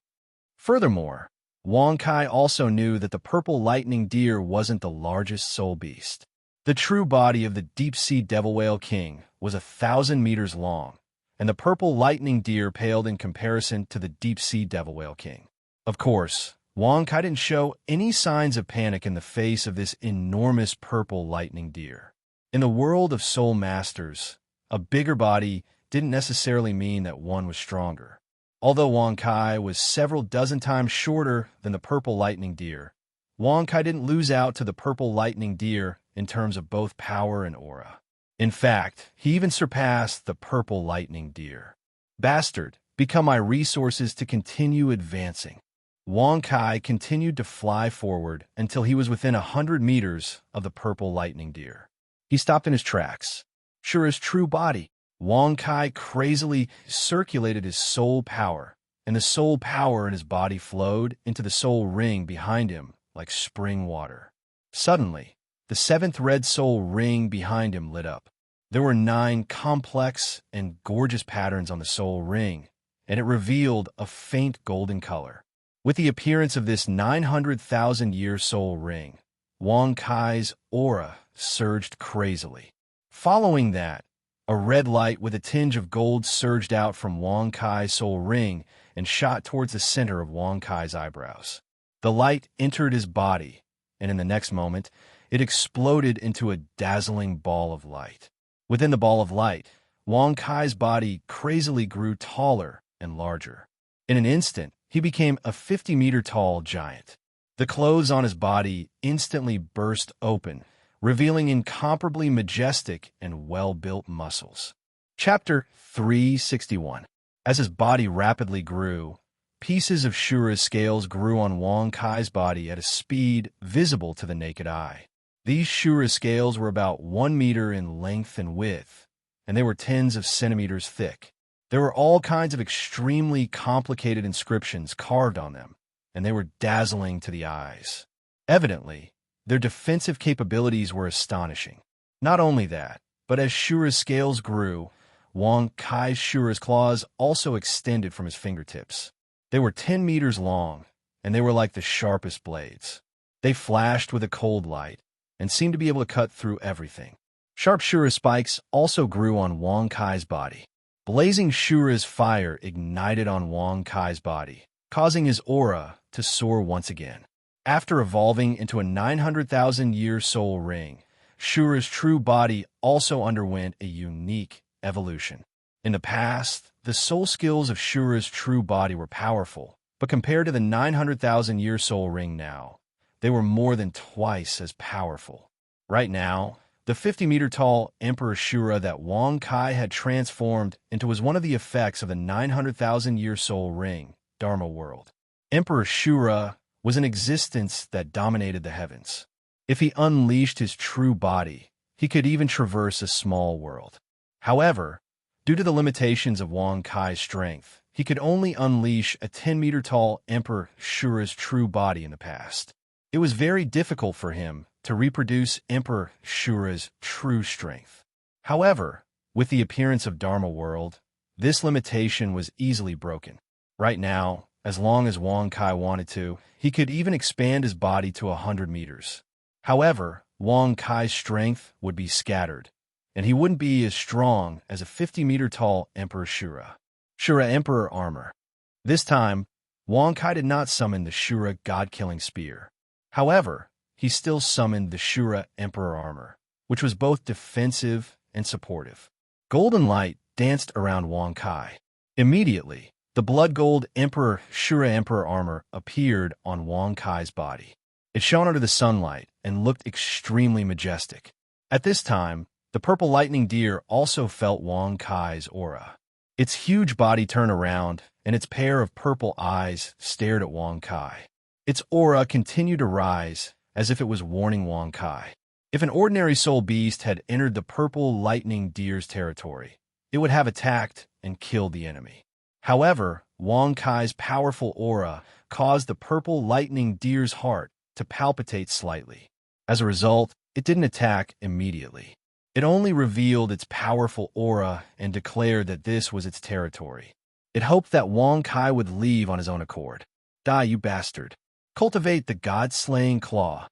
Furthermore, Wang Kai also knew that the purple lightning deer wasn't the largest soul beast. The true body of the deep-sea devil whale king was 1,000 meters long, and the purple lightning deer paled in comparison to the deep-sea devil whale king. Of course, Wang Kai didn't show any signs of panic in the face of this enormous purple lightning deer. In the world of soul masters, a bigger body didn't necessarily mean that one was stronger. Although Wang Kai was several dozen times shorter than the purple lightning deer, Wang Kai didn't lose out to the purple lightning deer in terms of both power and aura. In fact, he even surpassed the purple lightning deer. Bastard, become my resources to continue advancing. Wang Kai continued to fly forward until he was within 100 meters of the purple lightning deer. He stopped in his tracks. Sure as true body, Wang Kai crazily circulated his soul power, and the soul power in his body flowed into the soul ring behind him like spring water. Suddenly, the 7th red soul ring behind him lit up. There were 9 complex and gorgeous patterns on the soul ring, and it revealed a faint golden color. With the appearance of this 900,000-year soul ring, Wang Kai's aura surged crazily. Following that, a red light with a tinge of gold surged out from Wang Kai's soul ring and shot towards the center of Wang Kai's eyebrows. The light entered his body, and in the next moment, it exploded into a dazzling ball of light. Within the ball of light, Wang Kai's body crazily grew taller and larger. In an instant, he became a 50-meter-tall giant. The clothes on his body instantly burst open, revealing incomparably majestic and well-built muscles. Chapter 361. As his body rapidly grew, pieces of Shura's scales grew on Wang Kai's body at a speed visible to the naked eye. These Shura scales were about 1 meter in length and width, and they were tens of centimeters thick. There were all kinds of extremely complicated inscriptions carved on them, and they were dazzling to the eyes. Evidently, their defensive capabilities were astonishing. Not only that, but as Shura's scales grew, Wang Kai's Shura's claws also extended from his fingertips. They were 10 meters long, and they were like the sharpest blades. They flashed with a cold light, and seemed to be able to cut through everything. Sharp Shura spikes also grew on Wang Kai's body. Blazing Shura's fire ignited on Wang Kai's body, causing his aura to soar once again. After evolving into a 900,000-year soul ring, Shura's true body also underwent a unique evolution. In the past, the soul skills of Shura's true body were powerful, but compared to the 900,000-year soul ring now, they were more than twice as powerful. Right now, the 50-meter-tall Emperor Shura that Wang Kai had transformed into was one of the effects of the 900,000-year soul ring, Dharma World. Emperor Shura was an existence that dominated the heavens. If he unleashed his true body, he could even traverse a small world. However, due to the limitations of Wang Kai's strength, he could only unleash a 10-meter-tall Emperor Shura's true body in the past. It was very difficult for him to reproduce Emperor Shura's true strength. However, with the appearance of Dharma World, this limitation was easily broken. Right now, as long as Wang Kai wanted to, he could even expand his body to 100 meters. However, Wang Kai's strength would be scattered, and he wouldn't be as strong as a 50-meter-tall Emperor Shura. Shura Emperor Armor. This time, Wang Kai did not summon the Shura God-killing spear. However, he still summoned the Shura Emperor Armor, which was both defensive and supportive. Golden light danced around Wang Kai. Immediately, the blood gold Emperor Shura Emperor Armor appeared on Wang Kai's body. It shone under the sunlight and looked extremely majestic. At this time, the purple lightning deer also felt Wang Kai's aura. Its huge body turned around, and its pair of purple eyes stared at Wang Kai. Its aura continued to rise, as if it was warning Wang Kai. If an ordinary soul beast had entered the purple lightning deer's territory, it would have attacked and killed the enemy. However, Wang Kai's powerful aura caused the purple lightning deer's heart to palpitate slightly. As a result, it didn't attack immediately. It only revealed its powerful aura and declared that this was its territory. It hoped that Wang Kai would leave on his own accord. Die, you bastard. Cultivate the God-slaying claw.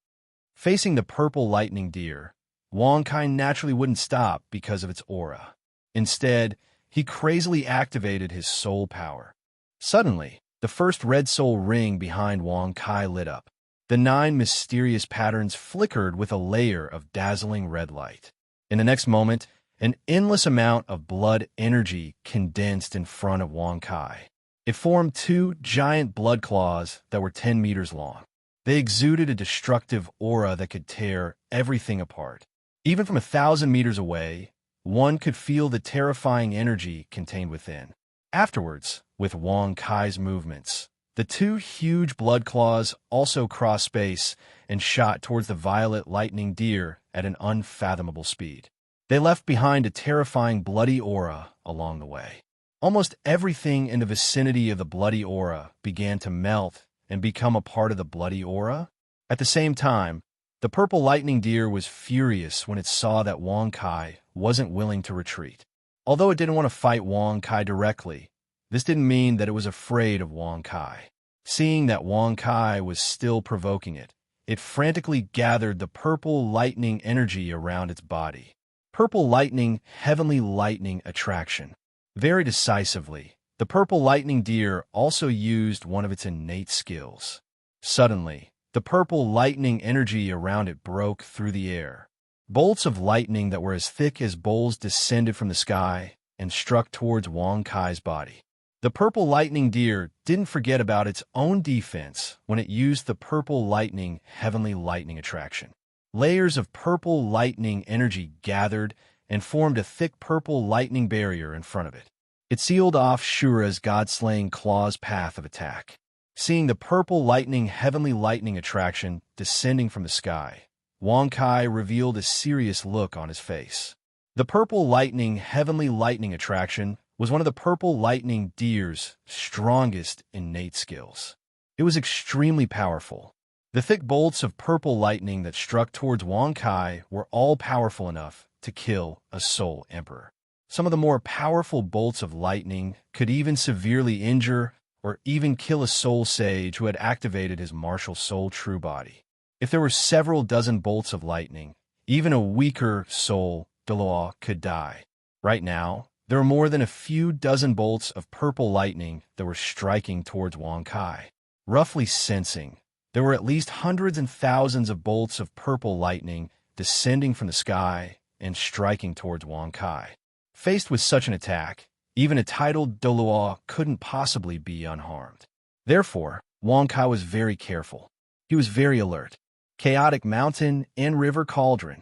Facing the purple lightning deer, Wang Kai naturally wouldn't stop because of its aura. Instead, he crazily activated his soul power. Suddenly, the first red soul ring behind Wang Kai lit up. The 9 mysterious patterns flickered with a layer of dazzling red light. In the next moment, an endless amount of blood energy condensed in front of Wang Kai. It formed 2 giant blood claws that were 10 meters long. They exuded a destructive aura that could tear everything apart. Even from 1,000 meters away, one could feel the terrifying energy contained within. Afterwards, with Wang Kai's movements, the 2 huge blood claws also crossed space and shot towards the violet lightning deer at an unfathomable speed. They left behind a terrifying bloody aura along the way. Almost everything in the vicinity of the bloody aura began to melt and become a part of the bloody aura. At the same time, the purple lightning deer was furious when it saw that Wang Kai wasn't willing to retreat. Although it didn't want to fight Wang Kai directly, this didn't mean that it was afraid of Wang Kai. Seeing that Wang Kai was still provoking it, it frantically gathered the purple lightning energy around its body. Purple lightning, heavenly lightning attraction. Very decisively, the purple lightning deer also used one of its innate skills. Suddenly, the purple lightning energy around it broke through the air. Bolts of lightning that were as thick as bowls descended from the sky and struck towards Wang Kai's body. The purple lightning deer didn't forget about its own defense when it used the purple lightning heavenly lightning attraction. Layers of purple lightning energy gathered and formed a thick purple lightning barrier in front of it. It sealed off Shura's god-slaying claw's path of attack. Seeing the purple lightning heavenly lightning attraction descending from the sky, Wang Kai revealed a serious look on his face. The purple lightning heavenly lightning attraction was one of the purple lightning deer's strongest innate skills. It was extremely powerful. The thick bolts of purple lightning that struck towards Wang Kai were all powerful enough to kill a soul emperor. Some of the more powerful bolts of lightning could even severely injure or even kill a soul sage who had activated his martial soul true body. If there were several dozen bolts of lightning, even a weaker soul Deloa could die. Right now, there were more than a few dozen bolts of purple lightning that were striking towards Wang Kai. Roughly sensing, there were at least hundreds and thousands of bolts of purple lightning descending from the sky and striking towards Wang Kai. Faced with such an attack, even a titled Deloa couldn't possibly be unharmed. Therefore, Wang Kai was very careful. He was very alert. Chaotic Mountain and River Cauldron.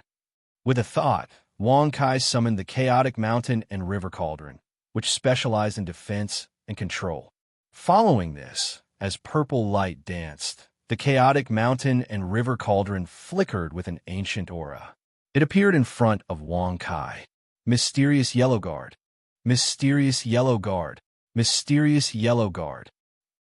With a thought, Wang Kai summoned the Chaotic Mountain and River Cauldron, which specialized in defense and control. Following this, as purple light danced, the Chaotic Mountain and River Cauldron flickered with an ancient aura. It appeared in front of Wang Kai. Mysterious Yellow Guard. Mysterious Yellow Guard. Mysterious Yellow Guard.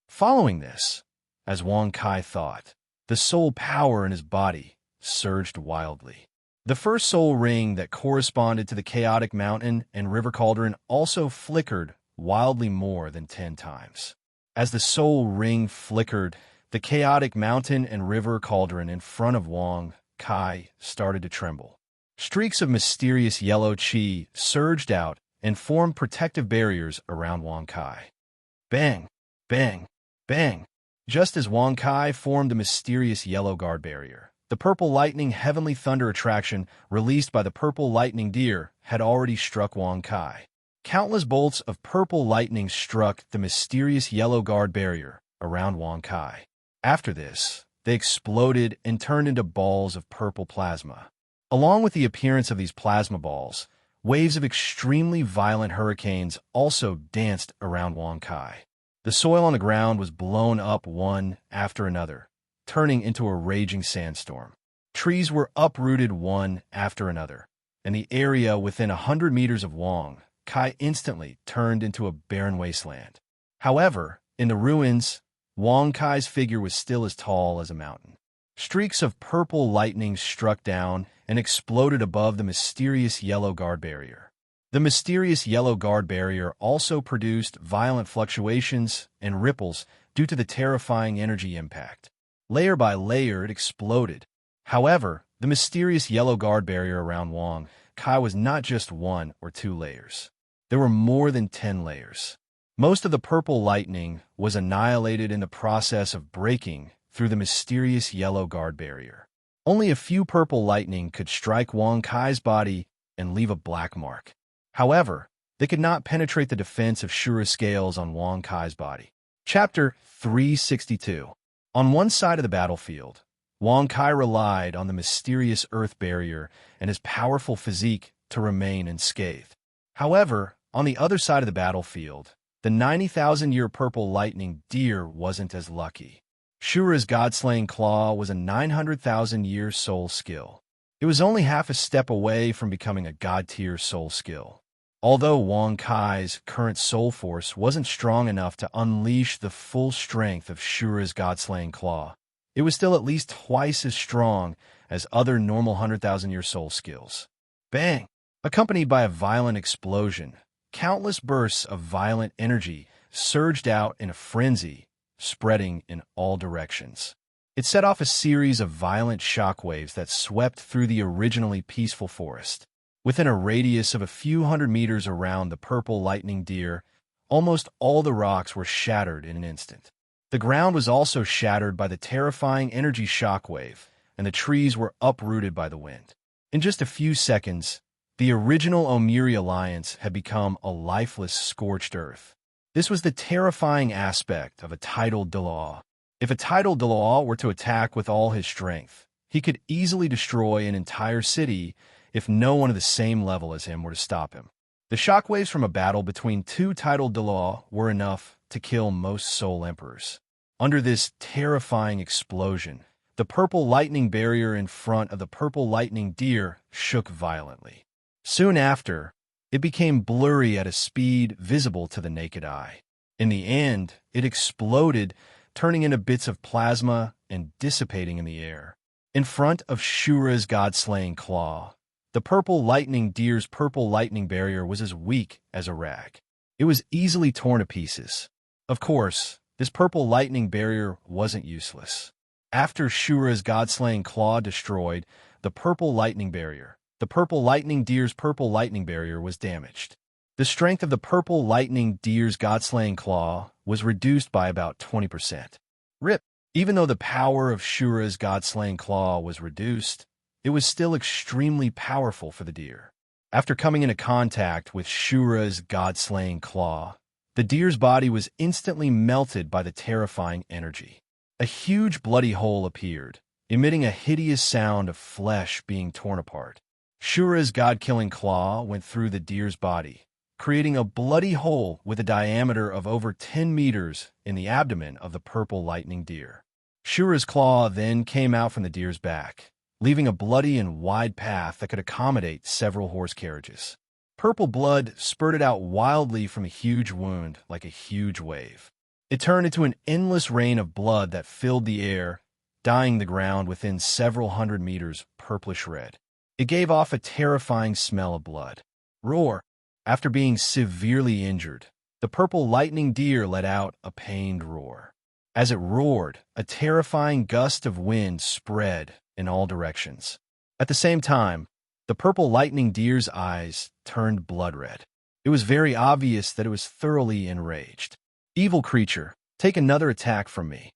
Following this, as Wang Kai thought, the soul power in his body surged wildly. The first soul ring that corresponded to the Chaotic Mountain and River Cauldron also flickered wildly more than 10 times. As the soul ring flickered, the Chaotic Mountain and River Cauldron in front of Wang Kai started to tremble. Streaks of mysterious yellow chi surged out and formed protective barriers around Wang Kai. Bang! Bang! Bang! Just as Wang Kai formed a mysterious yellow guard barrier, the purple lightning heavenly thunder attraction released by the purple lightning deer had already struck Wang Kai. Countless bolts of purple lightning struck the mysterious yellow guard barrier around Wang Kai. After this, they exploded and turned into balls of purple plasma. Along with the appearance of these plasma balls, waves of extremely violent hurricanes also danced around Wang Kai. The soil on the ground was blown up one after another, turning into a raging sandstorm. Trees were uprooted one after another, and the area within 100 meters of Wang Kai instantly turned into a barren wasteland. However, in the ruins, Wang Kai's figure was still as tall as a mountain. Streaks of purple lightning struck down and exploded above the mysterious yellow guard barrier. The mysterious yellow guard barrier also produced violent fluctuations and ripples due to the terrifying energy impact. Layer by layer, it exploded. However, the mysterious yellow guard barrier around Wang Kai was not just 1 or 2 layers. There were more than 10 layers. Most of the purple lightning was annihilated in the process of breaking through the mysterious yellow guard barrier. Only a few purple lightning could strike Wang Kai's body and leave a black mark. However, they could not penetrate the defense of Shura scales on Wang Kai's body. Chapter 362. On one side of the battlefield, Wang Kai relied on the mysterious earth barrier and his powerful physique to remain unscathed. However, on the other side of the battlefield, the 90,000-year purple lightning deer wasn't as lucky. Shura's god-slaying claw was a 900,000-year soul skill. It was only half a step away from becoming a god-tier soul skill. Although Wang Kai's current soul force wasn't strong enough to unleash the full strength of Shura's god-slaying claw, it was still at least twice as strong as other normal 100,000-year soul skills. Bang! Accompanied by a violent explosion, countless bursts of violent energy surged out in a frenzy, spreading in all directions. It set off a series of violent shockwaves that swept through the originally peaceful forest. Within a radius of a few hundred meters around the purple lightning deer, almost all the rocks were shattered in an instant. The ground was also shattered by the terrifying energy shockwave, and the trees were uprooted by the wind. In just a few seconds, the original Omiri Alliance had become a lifeless, scorched earth. This was the terrifying aspect of a titled Delaw. If a titled Delaw were to attack with all his strength, he could easily destroy an entire city if no one of the same level as him were to stop him. The shockwaves from a battle between two titled Delaw were enough to kill most Soul Emperors. Under this terrifying explosion, the purple lightning barrier in front of the purple lightning deer shook violently. Soon after, it became blurry at a speed visible to the naked eye. In the end, it exploded, turning into bits of plasma and dissipating in the air. In front of Shura's god-slaying claw, the purple lightning deer's purple lightning barrier was as weak as a rag. It was easily torn to pieces. Of course, this purple lightning barrier wasn't useless. After Shura's god-slaying claw destroyed the purple lightning barrier, the purple lightning deer's purple lightning barrier was damaged. The strength of the purple lightning deer's god-slaying claw was reduced by about 20%. RIP. Even though the power of Shura's god-slaying claw was reduced, it was still extremely powerful for the deer. After coming into contact with Shura's god-slaying claw, the deer's body was instantly melted by the terrifying energy. A huge bloody hole appeared, emitting a hideous sound of flesh being torn apart. Shura's god-killing claw went through the deer's body, creating a bloody hole with a diameter of over 10 meters in the abdomen of the purple lightning deer. Shura's claw then came out from the deer's back, leaving a bloody and wide path that could accommodate several horse carriages. Purple blood spurted out wildly from a huge wound like a huge wave. It turned into an endless rain of blood that filled the air, dyeing the ground within several hundred meters purplish red. It gave off a terrifying smell of blood. Roar! After being severely injured, the purple lightning deer let out a pained roar. As it roared, a terrifying gust of wind spread in all directions. At the same time, the purple lightning deer's eyes turned blood red. It was very obvious that it was thoroughly enraged. Evil creature, take another attack from me.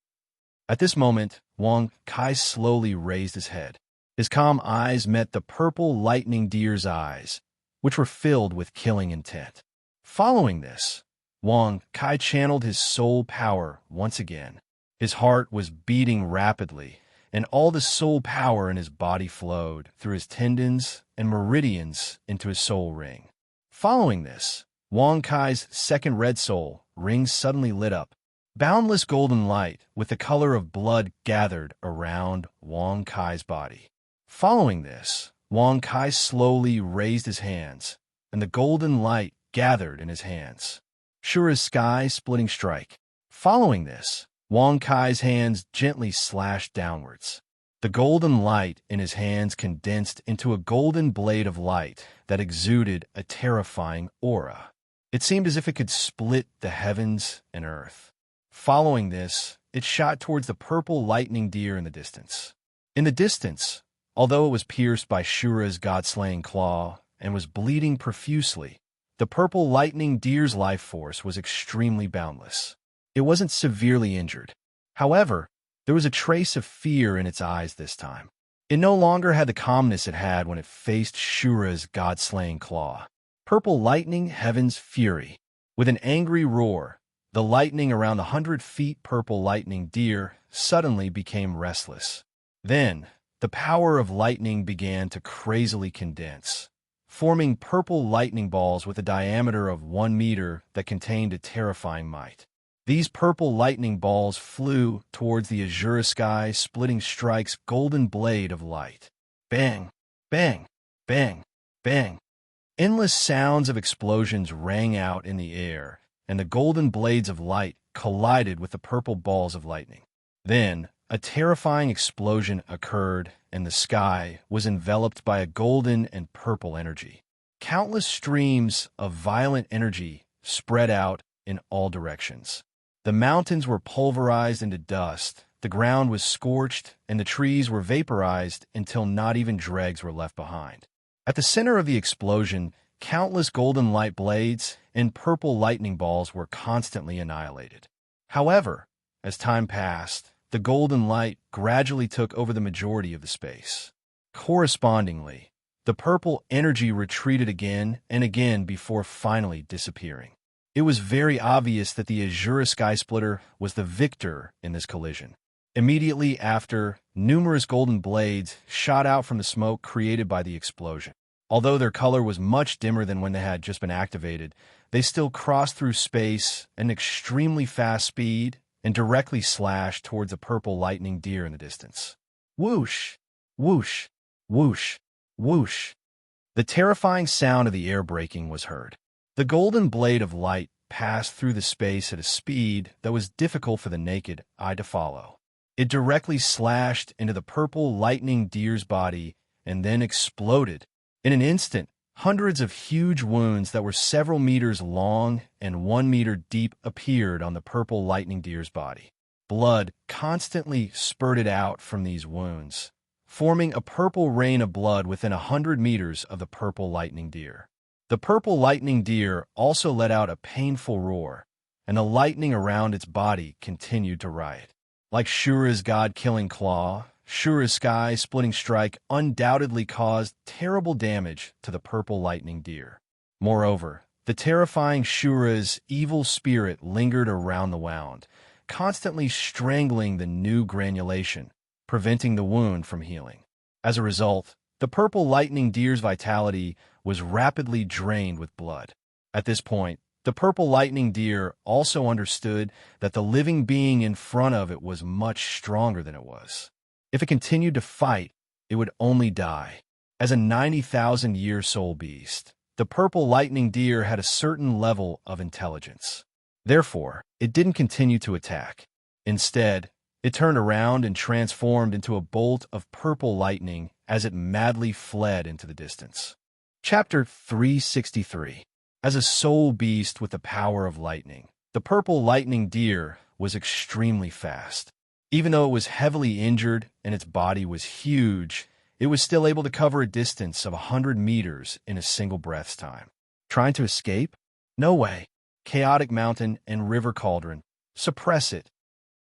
At this moment, Wang Kai slowly raised his head. His calm eyes met the purple lightning deer's eyes, which were filled with killing intent. Following this, Wang Kai channeled his soul power once again. His heart was beating rapidly, and all the soul power in his body flowed through his tendons and meridians into his soul ring. Following this, Wang Kai's second red soul ring suddenly lit up. Boundless golden light with the color of blood gathered around Wang Kai's body. Following this, Wang Kai slowly raised his hands, and the golden light gathered in his hands. Shura's sky-splitting strike. Following this, Wang Kai's hands gently slashed downwards. The golden light in his hands condensed into a golden blade of light that exuded a terrifying aura. It seemed as if it could split the heavens and earth. Following this, it shot towards the purple lightning deer in the distance. In the distance, although it was pierced by Shura's god-slaying claw and was bleeding profusely, the purple lightning deer's life force was extremely boundless. It wasn't severely injured. However, there was a trace of fear in its eyes this time. It no longer had the calmness it had when it faced Shura's god-slaying claw. Purple lightning heaven's fury. With an angry roar, the lightning around the 100-feet purple lightning deer suddenly became restless. Then, the power of lightning began to crazily condense, forming purple lightning balls with a diameter of 1 meter that contained a terrifying might. These purple lightning balls flew towards the azure sky, splitting strike's golden blade of light. Bang! Bang! Bang! Bang! Endless sounds of explosions rang out in the air, and the golden blades of light collided with the purple balls of lightning. Then, a terrifying explosion occurred, and the sky was enveloped by a golden and purple energy. Countless streams of violent energy spread out in all directions. The mountains were pulverized into dust, the ground was scorched, and the trees were vaporized until not even dregs were left behind. At the center of the explosion, countless golden light blades and purple lightning balls were constantly annihilated. However, as time passed, the golden light gradually took over the majority of the space. Correspondingly, the purple energy retreated again and again before finally disappearing. It was very obvious that the Azura Sky Splitter was the victor in this collision. Immediately after, numerous golden blades shot out from the smoke created by the explosion. Although their color was much dimmer than when they had just been activated, they still crossed through space at an extremely fast speed and directly slashed towards a purple lightning deer in the distance. Whoosh! Whoosh! Whoosh! Whoosh! The terrifying sound of the air braking was heard. The golden blade of light passed through the space at a speed that was difficult for the naked eye to follow. It directly slashed into the purple lightning deer's body and then exploded. In an instant, hundreds of huge wounds that were several meters long and 1 meter deep appeared on the purple lightning deer's body. Blood constantly spurted out from these wounds, forming a purple rain of blood within 100 meters of the purple lightning deer. The purple lightning deer also let out a painful roar, and the lightning around its body continued to riot. Like Shura's god-killing claw, Shura's sky-splitting strike undoubtedly caused terrible damage to the purple lightning deer. Moreover, the terrifying Shura's evil spirit lingered around the wound, constantly strangling the new granulation, preventing the wound from healing. As a result, the purple lightning deer's vitality was rapidly drained with blood. At this point, the purple lightning deer also understood that the living being in front of it was much stronger than it was. If it continued to fight, it would only die. As a 90,000-year soul beast, the purple lightning deer had a certain level of intelligence. Therefore, it didn't continue to attack. Instead, it turned around and transformed into a bolt of purple lightning as it madly fled into the distance. Chapter 363. As a soul beast with the power of lightning, the purple lightning deer was extremely fast. Even though it was heavily injured and its body was huge, it was still able to cover a distance of 100 meters in a single breath's time. Trying to escape? No way. Chaotic mountain and river cauldron. Suppress it.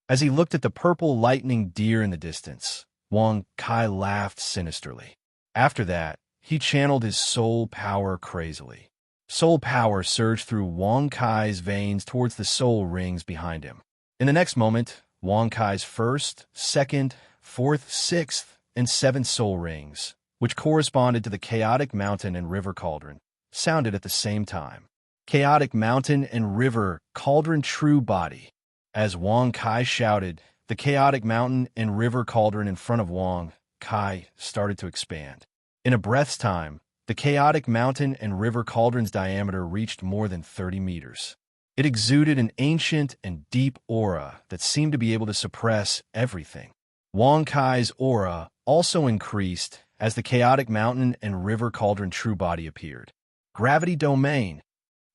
As he looked at the purple lightning deer in the distance, Wang Kai laughed sinisterly. After that, he channeled his soul power crazily. Soul power surged through Wang Kai's veins towards the soul rings behind him. In the next moment, Wang Kai's first, second, fourth, sixth, and seventh soul rings, which corresponded to the chaotic mountain and river cauldron, sounded at the same time. Chaotic mountain and river cauldron true body. As Wang Kai shouted, the chaotic mountain and river cauldron in front of Wang Kai started to expand. In a breath's time, the chaotic mountain and river cauldron's diameter reached more than 30 meters. It exuded an ancient and deep aura that seemed to be able to suppress everything. Wang Kai's aura also increased as the chaotic mountain and river cauldron true body appeared. Gravity domain.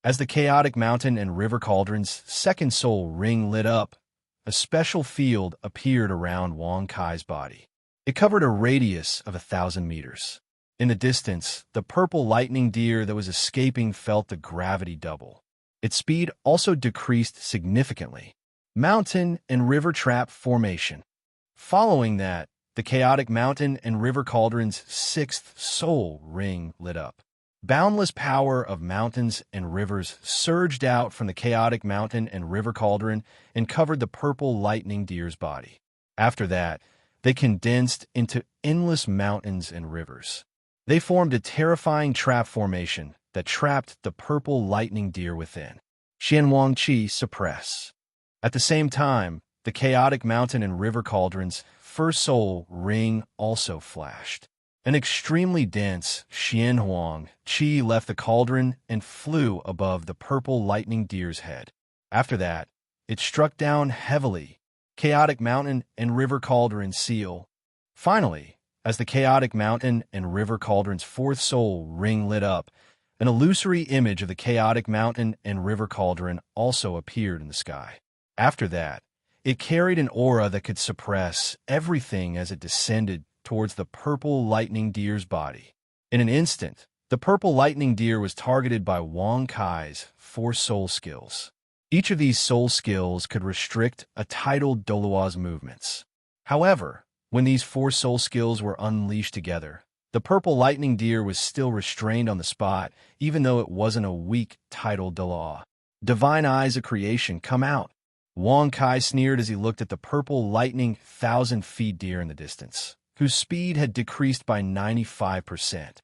As the chaotic mountain and river cauldron's second soul ring lit up, a special field appeared around Wang Kai's body. It covered a radius of 1,000 meters. In the distance, the purple lightning deer that was escaping felt the gravity double. Its speed also decreased significantly. Mountain and river trap formation. Following that, the chaotic mountain and river cauldron's sixth soul ring lit up. Boundless power of mountains and rivers surged out from the chaotic mountain and river cauldron and covered the purple lightning deer's body. After that, they condensed into endless mountains and rivers. They formed a terrifying trap formation that trapped the purple lightning deer within. Xianwang Qi suppress. At the same time, the chaotic mountain and river cauldron's first soul ring also flashed. An extremely dense Xianhuang Qi left the cauldron and flew above the purple lightning deer's head. After that, it struck down heavily. Chaotic mountain and river cauldron seal. Finally, as the chaotic mountain and river cauldron's fourth soul ring lit up, an illusory image of the chaotic mountain and river cauldron also appeared in the sky. After that, it carried an aura that could suppress everything as it descended towards the purple lightning deer's body. In an instant, the purple lightning deer was targeted by Wang Kai's 4 soul skills. Each of these soul skills could restrict a titled Dolua's movements. However, when these 4 soul skills were unleashed together, the purple lightning deer was still restrained on the spot, even though it wasn't a weak titled Dolua. Divine eyes of creation come out. Wang Kai sneered as he looked at the purple lightning 1,000 feet deer in the distance, whose speed had decreased by 95%.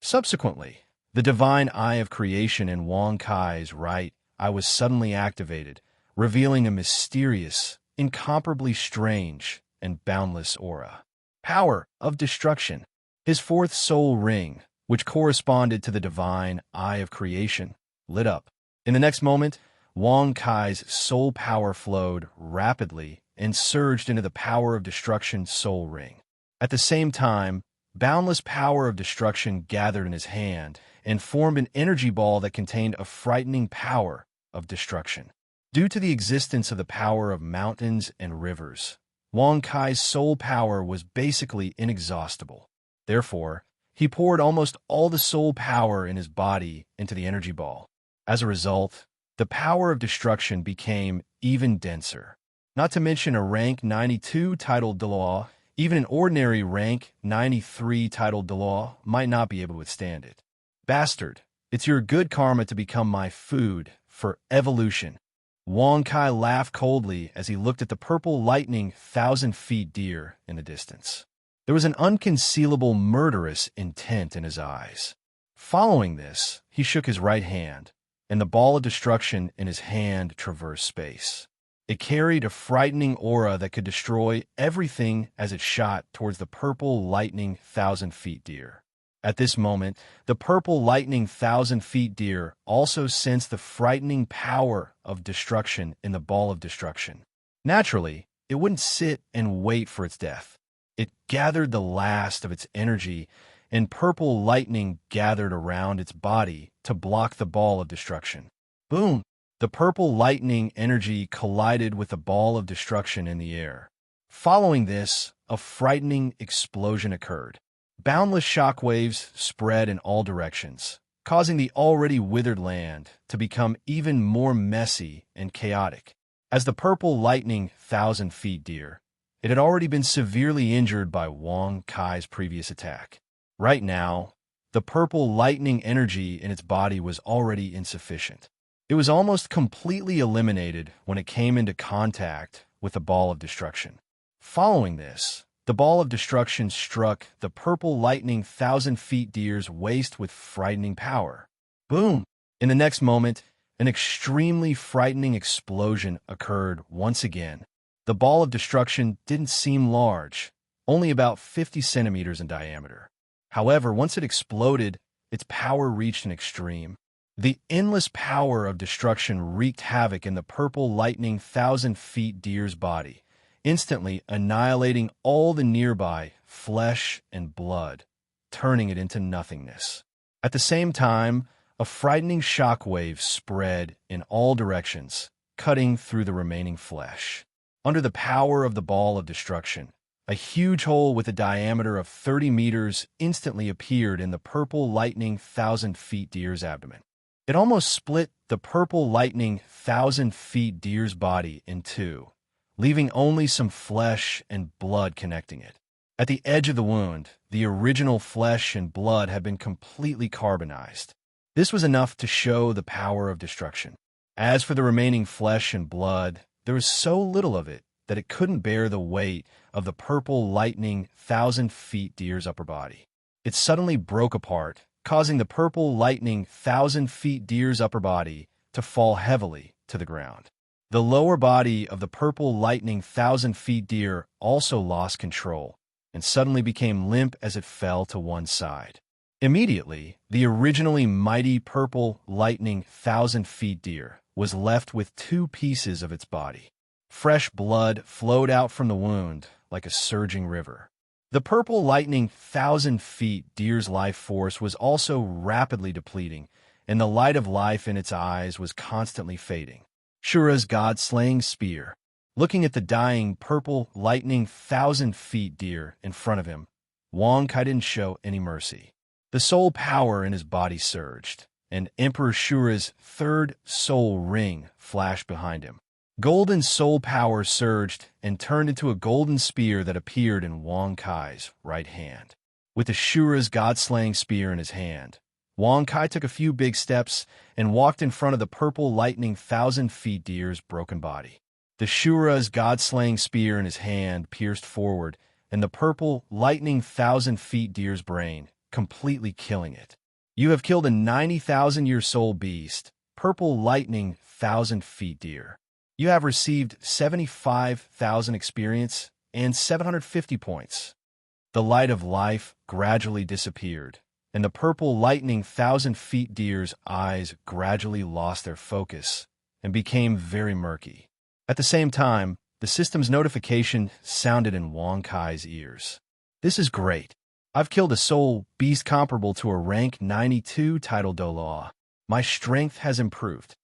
Subsequently, the divine eye of creation in Wang Kai's right eye was suddenly activated, revealing a mysterious, incomparably strange, and boundless aura. Power of destruction. His fourth soul ring, which corresponded to the divine eye of creation, lit up. In the next moment, Wang Kai's soul power flowed rapidly and surged into the power of destruction soul ring. At the same time, boundless power of destruction gathered in his hand and formed an energy ball that contained a frightening power of destruction. Due to the existence of the power of mountains and rivers, Wang Kai's soul power was basically inexhaustible. Therefore, he poured almost all the soul power in his body into the energy ball. As a result, the power of destruction became even denser. Not to mention a rank 92 titled Delaw, even an ordinary rank 93 titled Delaw might not be able to withstand it. Bastard, it's your good karma to become my food for evolution. Wang Kai laughed coldly as he looked at the purple lightning 1,000 feet deer in the distance. There was an unconcealable murderous intent in his eyes. Following this, he shook his right hand, and the ball of destruction in his hand traversed space. It carried a frightening aura that could destroy everything as it shot towards the purple lightning 1,000 feet deer. At this moment, the purple lightning 1,000 feet deer also sensed the frightening power of destruction in the ball of destruction. Naturally, it wouldn't sit and wait for its death. It gathered the last of its energy, and purple lightning gathered around its body to block the ball of destruction. Boom! The purple lightning energy collided with the ball of destruction in the air. Following this, a frightening explosion occurred. Boundless shockwaves spread in all directions, causing the already withered land to become even more messy and chaotic. As the purple lightning 1,000 feet deer, it had already been severely injured by Wang Kai's previous attack. Right now, the purple lightning energy in its body was already insufficient. It was almost completely eliminated when it came into contact with the ball of destruction. Following this, the ball of destruction struck the purple lightning 1,000 feet deer's waist with frightening power. Boom! In the next moment, an extremely frightening explosion occurred once again. The ball of destruction didn't seem large, only about 50 centimeters in diameter. However, once it exploded, its power reached an extreme. The endless power of destruction wreaked havoc in the purple lightning 1,000 feet deer's body, instantly annihilating all the nearby flesh and blood, turning it into nothingness. At the same time, a frightening shockwave spread in all directions, cutting through the remaining flesh. Under the power of the ball of destruction, a huge hole with a diameter of 30 meters instantly appeared in the purple lightning 1,000 feet deer's abdomen. It almost split the purple lightning 1,000 feet deer's body in two, leaving only some flesh and blood connecting it. At the edge of the wound, the original flesh and blood had been completely carbonized. This was enough to show the power of destruction. As for the remaining flesh and blood, there was so little of it that it couldn't bear the weight of the purple lightning 1,000 feet deer's upper body. It suddenly broke apart, causing the purple lightning 1,000 feet deer's upper body to fall heavily to the ground. The lower body of the purple lightning 1,000 feet deer also lost control and suddenly became limp as it fell to one side. Immediately, the originally mighty purple lightning 1,000 feet deer was left with two pieces of its body. Fresh blood flowed out from the wound like a surging river. The purple lightning 1,000 feet deer's life force was also rapidly depleting, and the light of life in its eyes was constantly fading. Shura's god-slaying spear. Looking at the dying purple lightning 1,000 feet deer in front of him, Wang Kai didn't show any mercy. The soul power in his body surged, and Emperor Shura's third soul ring flashed behind him. Golden soul power surged and turned into a golden spear that appeared in Wang Kai's right hand. With the Shura's god-slaying spear in his hand, Wang Kai took a few big steps and walked in front of the purple lightning 1,000 feet deer's broken body. The Shura's god-slaying spear in his hand pierced forward, and the purple lightning 1,000 feet deer's brain, completely killing it. You have killed a 90,000-year soul beast, purple lightning 1,000 feet deer. You have received 75,000 experience and 750 points. The light of life gradually disappeared, and the purple lightning 1,000 feet deer's eyes gradually lost their focus and became very murky. At the same time, the system's notification sounded in Wang Kai's ears. This is great. I've killed a soul beast comparable to a rank 92 title Doloa. My strength has improved.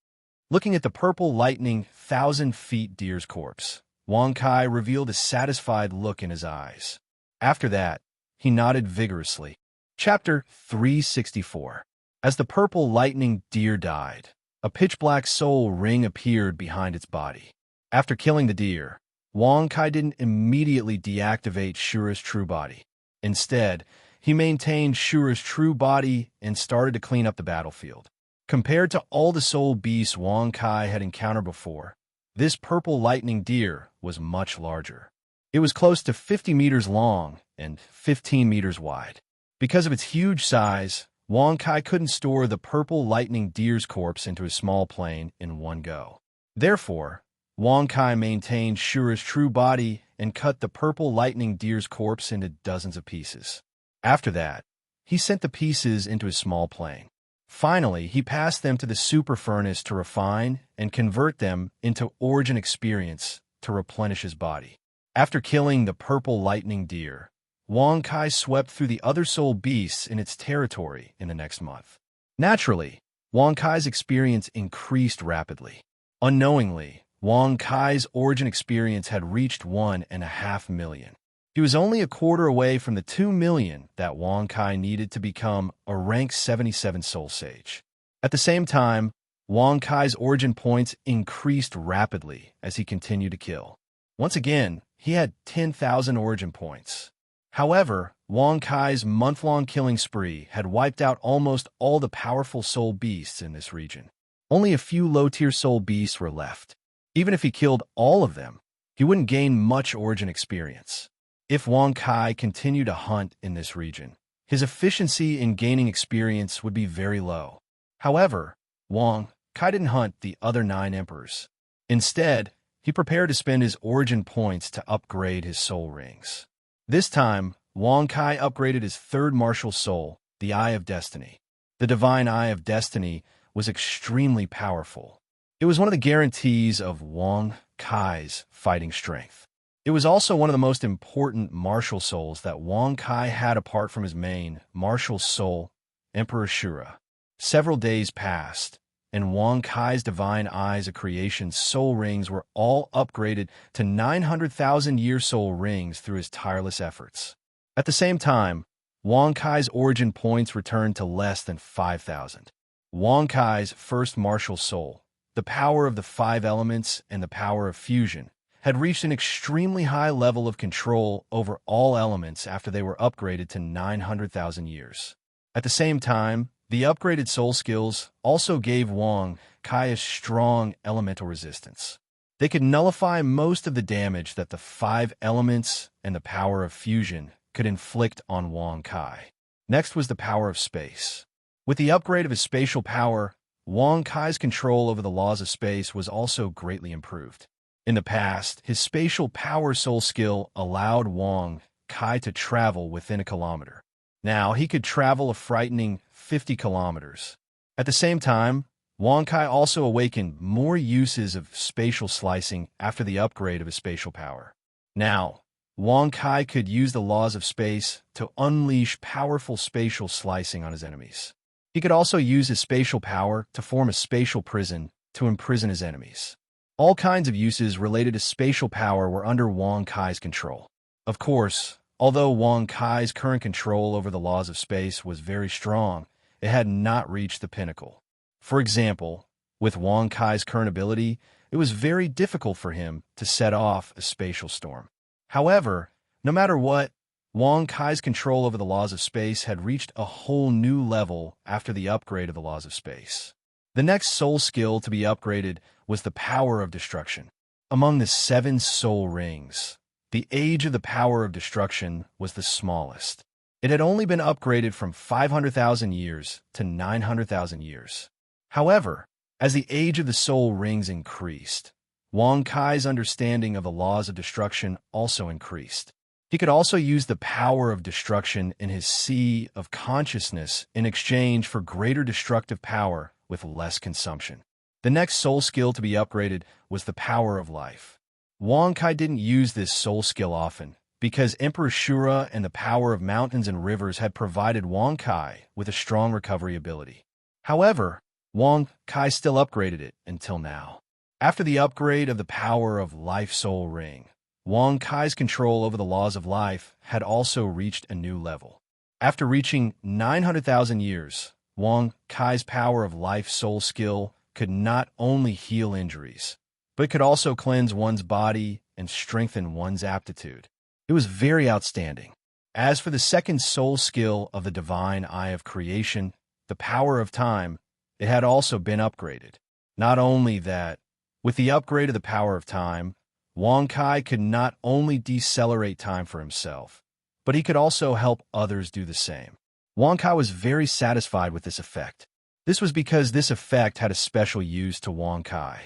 Looking at the purple lightning 1,000 feet deer's corpse, Wang Kai revealed a satisfied look in his eyes. After that, he nodded vigorously. Chapter 364. As the purple lightning deer died, a pitch-black soul ring appeared behind its body. After killing the deer, Wang Kai didn't immediately deactivate Shura's true body. Instead, he maintained Shura's true body and started to clean up the battlefield. Compared to all the soul beasts Wang Kai had encountered before, this purple lightning deer was much larger. It was close to 50 meters long and 15 meters wide. Because of its huge size, Wang Kai couldn't store the purple lightning deer's corpse into a small plane in one go. Therefore, Wang Kai maintained Shura's true body and cut the purple lightning deer's corpse into dozens of pieces. After that, he sent the pieces into a small plane. Finally, he passed them to the super furnace to refine and convert them into origin experience to replenish his body. After killing the purple lightning deer, Wang Kai swept through the other soul beasts in its territory in the next month. Naturally, Wang Kai's experience increased rapidly. Unknowingly, Wang Kai's origin experience had reached 1.5 million. He was only a quarter away from the 2 million that Wang Kai needed to become a rank 77 soul sage. At the same time, Wang Kai's origin points increased rapidly as he continued to kill. Once again, he had 10,000 origin points. However, Wang Kai's month-long killing spree had wiped out almost all the powerful soul beasts in this region. Only a few low-tier soul beasts were left. Even if he killed all of them, he wouldn't gain much origin experience. If Wang Kai continued to hunt in this region, his efficiency in gaining experience would be very low. However, Wang Kai didn't hunt the other 9 emperors. Instead, he prepared to spend his origin points to upgrade his soul rings. This time, Wang Kai upgraded his third martial soul, the Eye of Destiny. The Divine Eye of Destiny was extremely powerful. It was one of the guarantees of Wang Kai's fighting strength. It was also one of the most important martial souls that Wang Kai had apart from his main martial soul, Emperor Shura. Several days passed, and Wang Kai's Divine Eyes of Creation soul rings were all upgraded to 900,000-year soul rings through his tireless efforts. At the same time, Wang Kai's origin points returned to less than 5,000. Wang Kai's first martial soul, the power of the 5 elements and the power of fusion, had reached an extremely high level of control over all elements after they were upgraded to 900,000 years. At the same time, the upgraded soul skills also gave Wang Kai a strong elemental resistance. They could nullify most of the damage that the 5 elements and the power of fusion could inflict on Wang Kai. Next was the power of space. With the upgrade of his spatial power, Wang Kai's control over the laws of space was also greatly improved. In the past, his spatial power soul skill allowed Wang Kai to travel within a kilometer. Now he could travel a frightening 50 kilometers. At the same time, Wang Kai also awakened more uses of spatial slicing after the upgrade of his spatial power. Now, Wang Kai could use the laws of space to unleash powerful spatial slicing on his enemies. He could also use his spatial power to form a spatial prison to imprison his enemies. All kinds of uses related to spatial power were under Wang Kai's control. Of course, although Wang Kai's current control over the laws of space was very strong, it had not reached the pinnacle. For example, with Wang Kai's current ability, it was very difficult for him to set off a spatial storm. However, no matter what, Wang Kai's control over the laws of space had reached a whole new level after the upgrade of the laws of space. The next soul skill to be upgraded was the power of destruction. Among the 7 soul rings, the age of the power of destruction was the smallest. It had only been upgraded from 500,000 years to 900,000 years. However, as the age of the soul rings increased, Wang Kai's understanding of the laws of destruction also increased. He could also use the power of destruction in his sea of consciousness in exchange for greater destructive power with less consumption. The next soul skill to be upgraded was the power of life. Wang Kai didn't use this soul skill often, because Emperor Shura and the power of mountains and rivers had provided Wang Kai with a strong recovery ability. However, Wang Kai still upgraded it until now. After the upgrade of the power of Life Soul Ring, Wang Kai's control over the laws of life had also reached a new level. After reaching 900,000 years, Wang Kai's power of Life Soul skill could not only heal injuries, but could also cleanse one's body and strengthen one's aptitude. It was very outstanding. As for the second soul skill of the Divine Eye of Creation, the power of time, it had also been upgraded. Not only that, with the upgrade of the power of time, Wang Kai could not only decelerate time for himself, but he could also help others do the same. Wang Kai was very satisfied with this effect. This was because this effect had a special use to Wang Kai.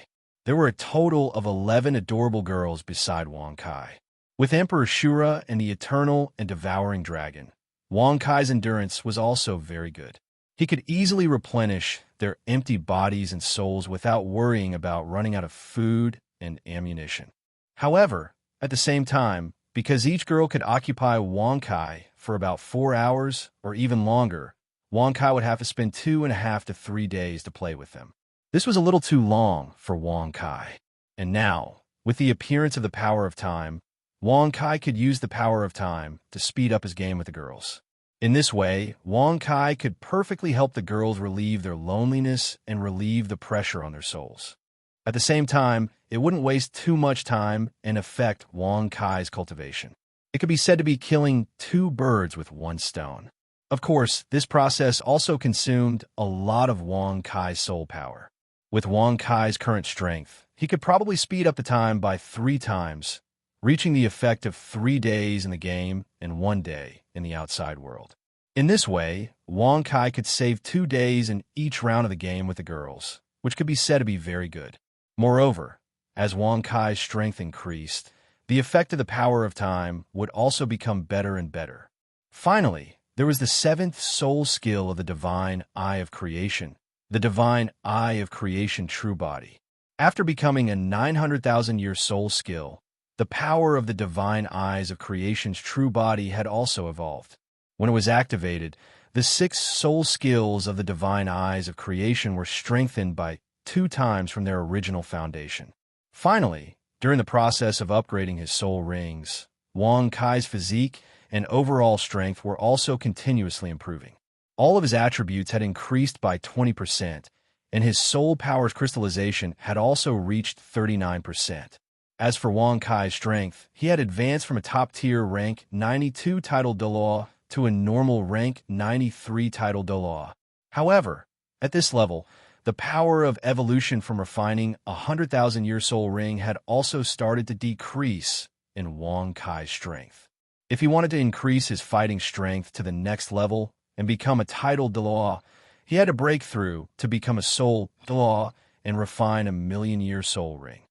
There were a total of 11 adorable girls beside Wang Kai. With Emperor Shura and the Eternal and Devouring Dragon, Wang Kai's endurance was also very good. He could easily replenish their empty bodies and souls without worrying about running out of food and ammunition. However, at the same time, because each girl could occupy Wang Kai for about 4 hours or even longer, Wang Kai would have to spend 2.5 to 3 days to play with them. This was a little too long for Wang Kai. And now, with the appearance of the power of time, Wang Kai could use the power of time to speed up his game with the girls. In this way, Wang Kai could perfectly help the girls relieve their loneliness and relieve the pressure on their souls. At the same time, it wouldn't waste too much time and affect Wang Kai's cultivation. It could be said to be killing 2 birds with 1 stone. Of course, this process also consumed a lot of Wang Kai's soul power. With Wang Kai's current strength, he could probably speed up the time by 3 times, reaching the effect of 3 days in the game and 1 day in the outside world. In this way, Wang Kai could save 2 days in each round of the game with the girls, which could be said to be very good. Moreover, as Wang Kai's strength increased, the effect of the power of time would also become better and better. Finally, there was the 7th soul skill of the Divine Eye of Creation, the Divine Eye of Creation True Body. After becoming a 900,000-year soul skill, the power of the Divine Eyes of Creation's True Body had also evolved. When it was activated, the 6 soul skills of the Divine Eyes of Creation were strengthened by 2 times from their original foundation. Finally, during the process of upgrading his soul rings, Wang Kai's physique and overall strength were also continuously improving. All of his attributes had increased by 20%, and his soul power's crystallization had also reached 39%. As for Wang Kai's strength, he had advanced from a top-tier rank 92 title de law to a normal rank 93 title de law. However, at this level, the power of evolution from refining a 100,000-year soul ring had also started to decrease in Wang Kai's strength. If he wanted to increase his fighting strength to the next level and become a title de law, he had to break through to become a soul de law and refine a 1,000,000-year soul ring.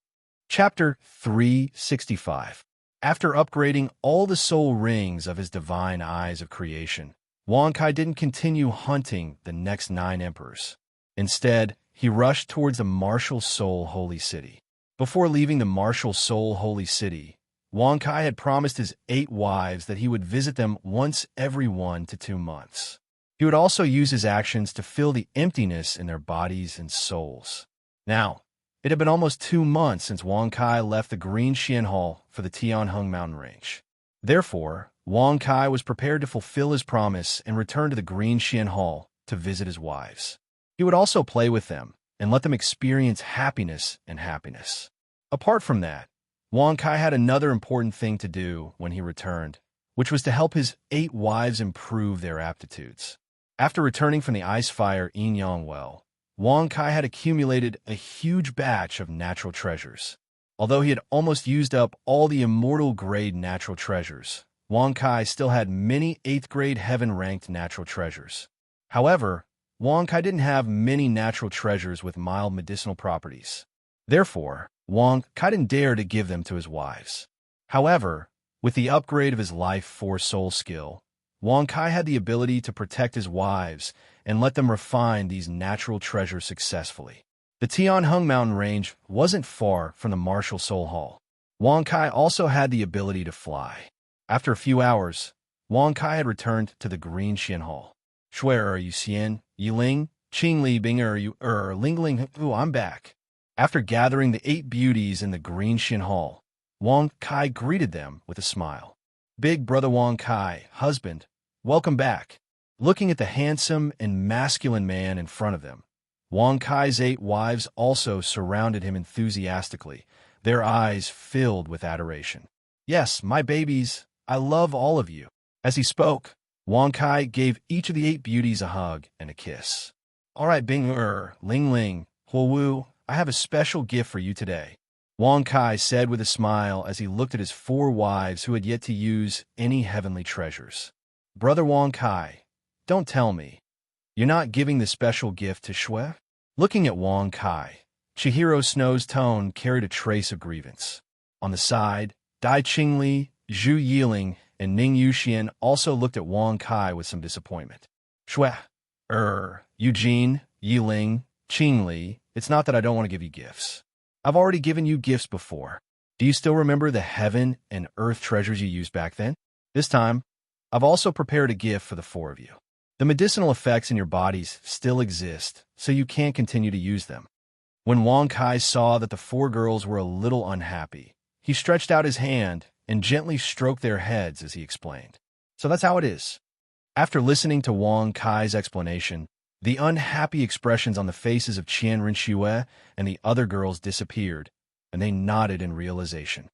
Chapter 365. After upgrading all the soul rings of his Divine Eyes of Creation, Wang Kai didn't continue hunting the next 9 emperors. Instead, he rushed towards the Martial Soul Holy City. Before leaving the Martial Soul Holy City, Wang Kai had promised his 8 wives that he would visit them once every 1 to 2 months. He would also use his actions to fill the emptiness in their bodies and souls. Now, it had been almost 2 months since Wang Kai left the Green Xian Hall for the Tianheng mountain range. Therefore, Wang Kai was prepared to fulfill his promise and return to the Green Xian Hall to visit his wives. He would also play with them and let them experience happiness and happiness. Apart from that, Wang Kai had another important thing to do when he returned, which was to help his 8 wives improve their aptitudes. After returning from the ice fire Inyang well, Wang Kai had accumulated a huge batch of natural treasures. Although he had almost used up all the immortal grade natural treasures, Wang Kai still had many 8th grade heaven-ranked natural treasures. However, Wang Kai didn't have many natural treasures with mild medicinal properties. Therefore, Wang Kai didn't dare to give them to his wives. However, with the upgrade of his life force soul skill, Wang Kai had the ability to protect his wives and let them refine these natural treasures successfully. The Tianheng mountain range wasn't far from the Martial Soul Hall. Wang Kai also had the ability to fly. After a few hours, Wang Kai had returned to the Green Xian Hall. Shui you Xian, Yiling, Qingli Bing you Lingling, I'm back. After gathering the 8 beauties in the Green Xian Hall, Wang Kai greeted them with a smile. Big brother Wang Kai, husband, welcome back. Looking at the handsome and masculine man in front of them, Wang Kai's 8 wives also surrounded him enthusiastically, their eyes filled with adoration. Yes, my babies, I love all of you. As he spoke, Wang Kai gave each of the 8 beauties a hug and a kiss. All right, Bing Ling Ling, Huowu, I have a special gift for you today, Wang Kai said with a smile as he looked at his 4 wives who had yet to use any heavenly treasures. Brother Wang Kai, don't tell me you're not giving the special gift to Shui? Looking at Wang Kai, Chihiro Snow's tone carried a trace of grievance. On the side, Dai Qingli, Zhu Yiling, and Ning Yuxian also looked at Wang Kai with some disappointment. Shui, Eugene, Yiling, Qingli, it's not that I don't want to give you gifts. I've already given you gifts before. Do you still remember the heaven and earth treasures you used back then? This time, I've also prepared a gift for the 4 of you. The medicinal effects in your bodies still exist, so you can't continue to use them. When Wang Kai saw that the 4 girls were a little unhappy, he stretched out his hand and gently stroked their heads as he explained. So that's how it is. After listening to Wang Kai's explanation, the unhappy expressions on the faces of Qianren Xue and the other girls disappeared, and they nodded in realization.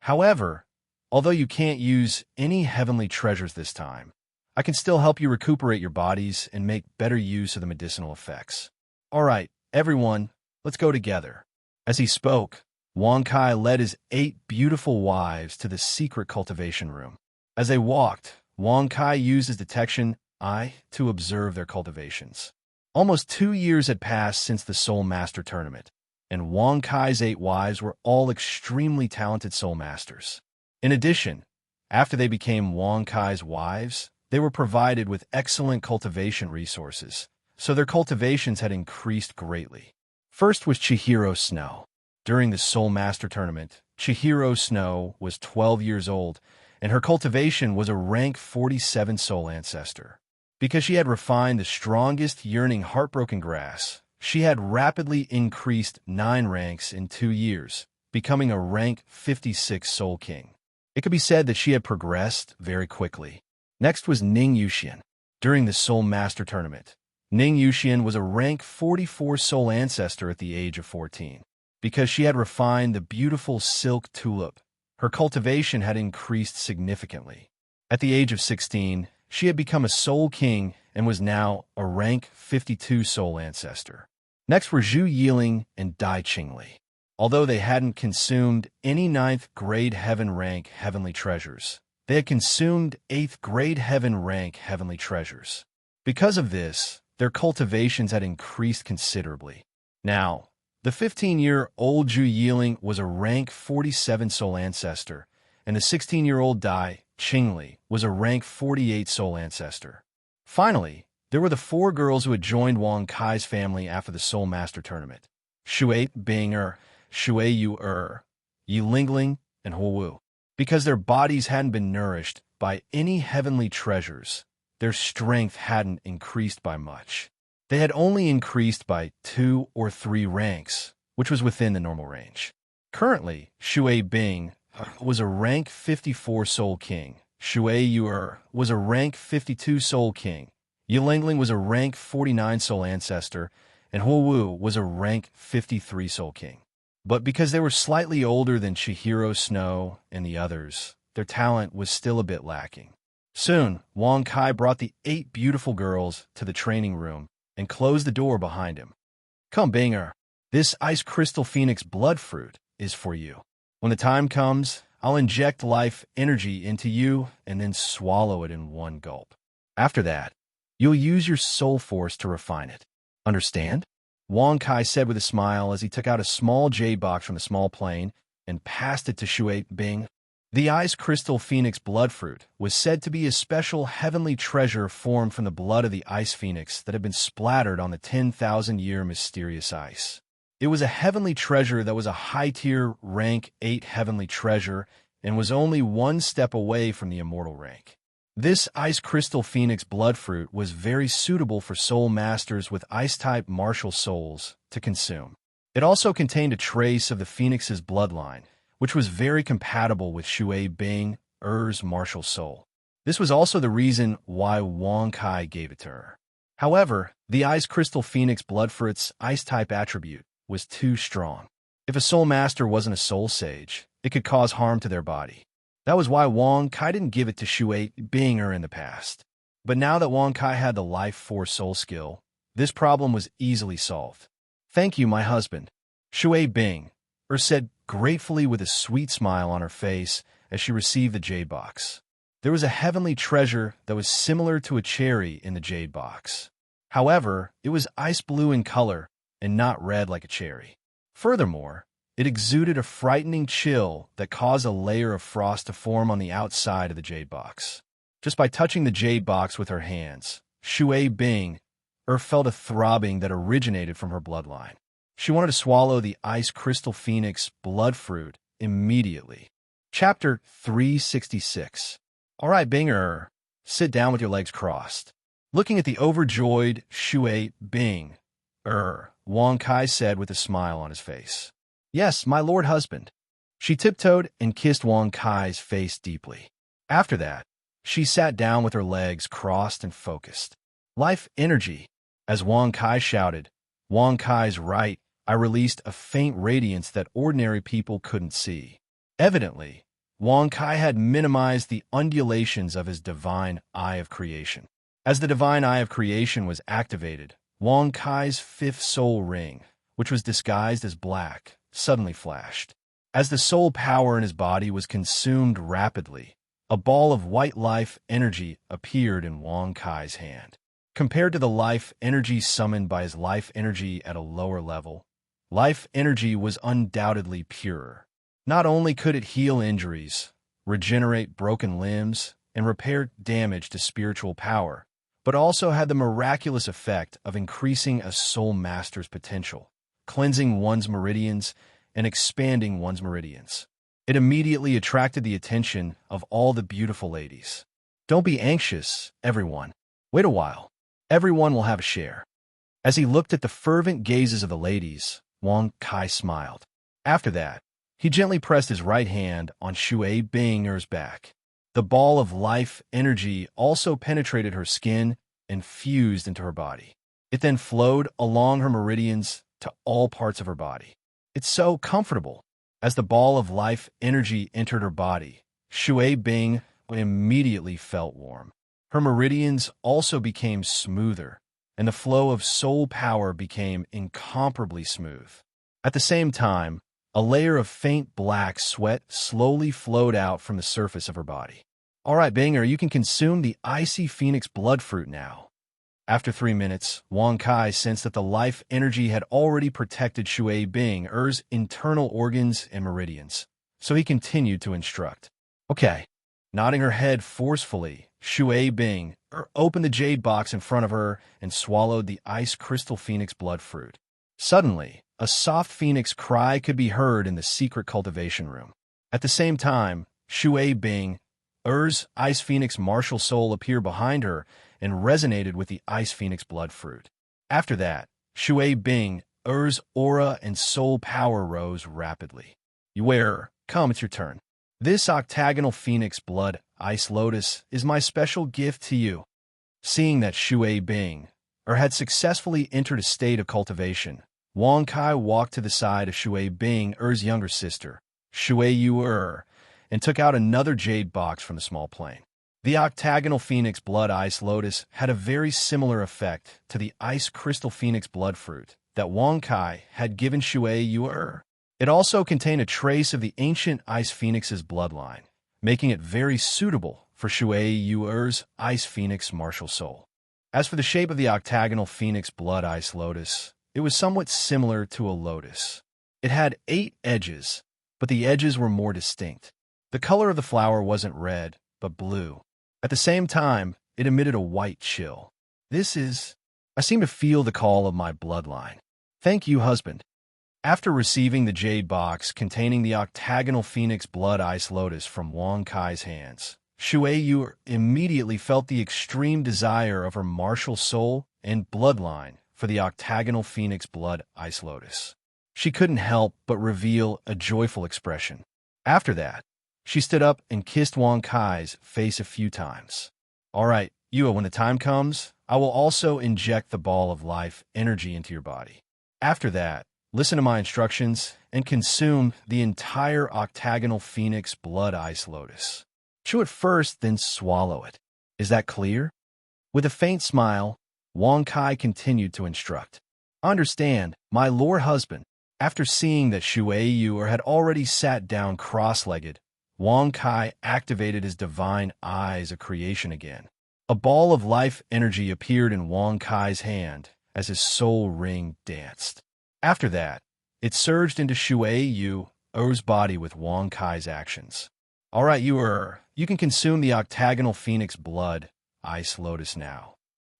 However, although you can't use any heavenly treasures this time, I can still help you recuperate your bodies and make better use of the medicinal effects. All right, everyone, let's go together. As he spoke, Wang Kai led his 8 beautiful wives to the secret cultivation room. As they walked, Wang Kai used his detection eye to observe their cultivations. Almost 2 years had passed since the Soul Master tournament, and Wang Kai's 8 wives were all extremely talented Soul Masters. In addition, after they became Wang Kai's wives, they were provided with excellent cultivation resources, so their cultivations had increased greatly. First was Chihiro Snow. During the Soul Master tournament, Chihiro Snow was 12 years old, and her cultivation was a rank 47 Soul Ancestor. Because she had refined the strongest yearning heartbroken grass, she had rapidly increased 9 ranks in 2 years, becoming a rank 56 Soul King. It could be said that she had progressed very quickly. Next was Ning Yuxian. During the Soul Master tournament, Ning Yuxian was a rank 44 Soul Ancestor at the age of 14. Because she had refined the beautiful silk tulip, her cultivation had increased significantly. At the age of 16, she had become a Soul King and was now a rank 52 Soul Ancestor. Next were Zhu Yiling and Dai Qingli. Although they hadn't consumed any 9th grade heaven rank heavenly treasures, they had consumed 8th grade heaven rank heavenly treasures. Because of this, their cultivations had increased considerably. Now, the 15-year-old Zhu Yiling was a rank 47 Soul Ancestor, and the 16-year-old Dai Qingli was a rank 48 Soul Ancestor. Finally, there were the 4 girls who had joined Wang Kai's family after the Soul Master tournament: Shui Bing Shui Yu Yilingling, and Huowu. Because their bodies hadn't been nourished by any heavenly treasures, their strength hadn't increased by much. They had only increased by 2 or 3 ranks, which was within the normal range. Currently, Shui Bing was a rank 54 Soul King, Shui Yu was a rank 52 Soul King, Yilingling was a rank 49 Soul Ancestor, and Huowu was a rank 53 Soul King. But because they were slightly older than Chihiro Snow and the others, their talent was still a bit lacking. Soon, Wang Kai brought the 8 beautiful girls to the training room and closed the door behind him. Come, Binger. This ice crystal phoenix blood fruit is for you. When the time comes, I'll inject life energy into you and then swallow it in one gulp. After that, you'll use your soul force to refine it. Understand? Wang Kai said with a smile as he took out a small jade box from a small plane and passed it to Shui Bing. The ice crystal phoenix blood fruit was said to be a special heavenly treasure formed from the blood of the ice phoenix that had been splattered on the 10,000-year mysterious ice. It was a heavenly treasure that was a high-tier rank 8 heavenly treasure and was only one step away from the immortal rank. This ice crystal phoenix blood fruit was very suitable for soul masters with ice-type martial souls to consume. It also contained a trace of the phoenix's bloodline, which was very compatible with Shui Bing, Er's martial soul. This was also the reason why Wang Kai gave it to her. However, the ice crystal phoenix blood fruit's ice-type attribute was too strong. If a soul master wasn't a soul sage, it could cause harm to their body. That was why Wang Kai didn't give it to Shui Binger in the past. But now that Wang Kai had the life force soul skill, this problem was easily solved. Thank you, my husband, Shui Bing, said gratefully with a sweet smile on her face as she received the jade box. There was a heavenly treasure that was similar to a cherry in the jade box. However, it was ice blue in color and not red like a cherry. Furthermore, it exuded a frightening chill that caused a layer of frost to form on the outside of the jade box. Just by touching the jade box with her hands, Shui Bing felt a throbbing that originated from her bloodline. She wanted to swallow the ice crystal phoenix blood fruit immediately. Chapter 366. All right, Binger, sit down with your legs crossed. Looking at the overjoyed Shui Bing, Wang Kai said with a smile on his face. Yes, my lord husband. She tiptoed and kissed Wang Kai's face deeply. After that, she sat down with her legs crossed and focused. Life energy. As Wang Kai shouted, Wang Kai's right eye released a faint radiance that ordinary people couldn't see. Evidently, Wang Kai had minimized the undulations of his divine eye of creation. As the divine eye of creation was activated, Wang Kai's 5th soul ring, which was disguised as black, suddenly flashed. As the soul power in his body was consumed rapidly, a ball of white life energy appeared in Wang Kai's hand. Compared to the life energy summoned by his life energy at a lower level, life energy was undoubtedly purer. Not only could it heal injuries, regenerate broken limbs, and repair damage to spiritual power, but also had the miraculous effect of increasing a soul master's potential, cleansing one's meridians, and expanding one's meridians. It immediately attracted the attention of all the beautiful ladies. Don't be anxious, everyone. Wait a while. Everyone will have a share. As he looked at the fervent gazes of the ladies, Wang Kai smiled. After that, he gently pressed his right hand on Shui Binger's back. The ball of life energy also penetrated her skin and fused into her body. It then flowed along her meridians to all parts of her body. It's so comfortable. As the ball of life energy entered her body, Shui Bing immediately felt warm. Her meridians also became smoother, and the flow of soul power became incomparably smooth. At the same time, a layer of faint black sweat slowly flowed out from the surface of her body. All right, Binger, you can consume the icy phoenix blood fruit now. After 3 minutes, Wang Kai sensed that the life energy had already protected Shui Binger's internal organs and meridians, so he continued to instruct. Okay. Nodding her head forcefully, Shui Bing opened the jade box in front of her and swallowed the ice crystal phoenix blood fruit. Suddenly, a soft phoenix cry could be heard in the secret cultivation room. At the same time, Shui Binger's ice phoenix martial soul appeared behind her and resonated with the ice phoenix blood fruit. After that, Shui Binger's aura and soul power rose rapidly. You wearer, come, it's your turn. This octagonal phoenix blood ice lotus is my special gift to you. Seeing that Shui Binger had successfully entered a state of cultivation, Wang Kai walked to the side of Shui Binger's younger sister, Shui Yu, and took out another jade box from the small plane. The octagonal phoenix blood ice lotus had a very similar effect to the ice crystal phoenix blood fruit that Wang Kai had given Shui Yu'er. It also contained a trace of the ancient ice phoenix's bloodline, making it very suitable for Shui Yu'er's ice phoenix martial soul. As for the shape of the octagonal phoenix blood ice lotus, it was somewhat similar to a lotus. It had 8 edges, but the edges were more distinct. The color of the flower wasn't red, but blue. At the same time, it emitted a white chill. I seem to feel the call of my bloodline. Thank you, husband. After receiving the jade box containing the octagonal phoenix blood ice lotus from Wang Kai's hands, Shui Yu immediately felt the extreme desire of her martial soul and bloodline for the octagonal phoenix blood ice lotus. She couldn't help but reveal a joyful expression. After that, she stood up and kissed Wang Kai's face a few times. All right, Yua, when the time comes, I will also inject the ball of life energy into your body. After that, listen to my instructions and consume the entire octagonal phoenix blood ice lotus. Chew it first, then swallow it. Is that clear? With a faint smile, Wang Kai continued to instruct. Understand, my lord husband. After seeing that Shui Yu'er had already sat down cross-legged, Wang Kai activated his divine eyes of creation again. A ball of life energy appeared in Wang Kai's hand as his soul ring danced. After that, it surged into Shui Yu'er's body with Wang Kai's actions. All right, Yu'er, you can consume the octagonal phoenix blood ice lotus now.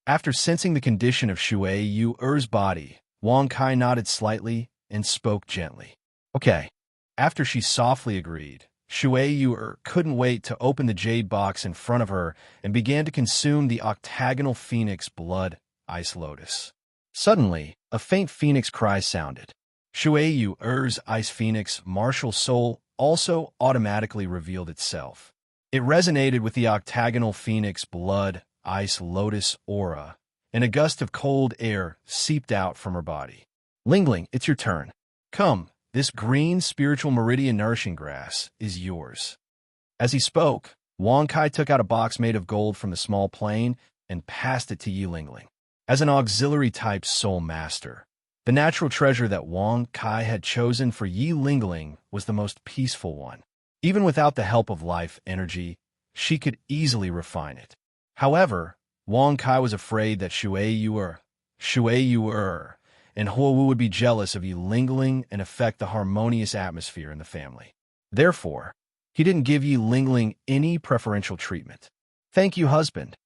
After sensing the condition of Shui Yu'er's body, Wang Kai nodded slightly and spoke gently. Okay. After she softly agreed, Shui Yu'er couldn't wait to open the jade box in front of her and began to consume the octagonal phoenix blood ice lotus. Suddenly, a faint phoenix cry sounded. Shui Yu'er's ice phoenix martial soul also automatically revealed itself. It resonated with the octagonal phoenix blood ice lotus aura, and a gust of cold air seeped out from her body. Lingling, it's your turn. Come, this green spiritual meridian nourishing grass is yours. As he spoke, Wang Kai took out a box made of gold from the small plane and passed it to Yi Lingling. As an auxiliary-type soul master, the natural treasure that Wang Kai had chosen for Yi Lingling was the most peaceful one. Even without the help of life energy, she could easily refine it. However, Wang Kai was afraid that Shui Yu'er, and Huowu would be jealous of Yi Lingling and affect the harmonious atmosphere in the family. Therefore, he didn't give Yi Lingling any preferential treatment. Thank you, husband.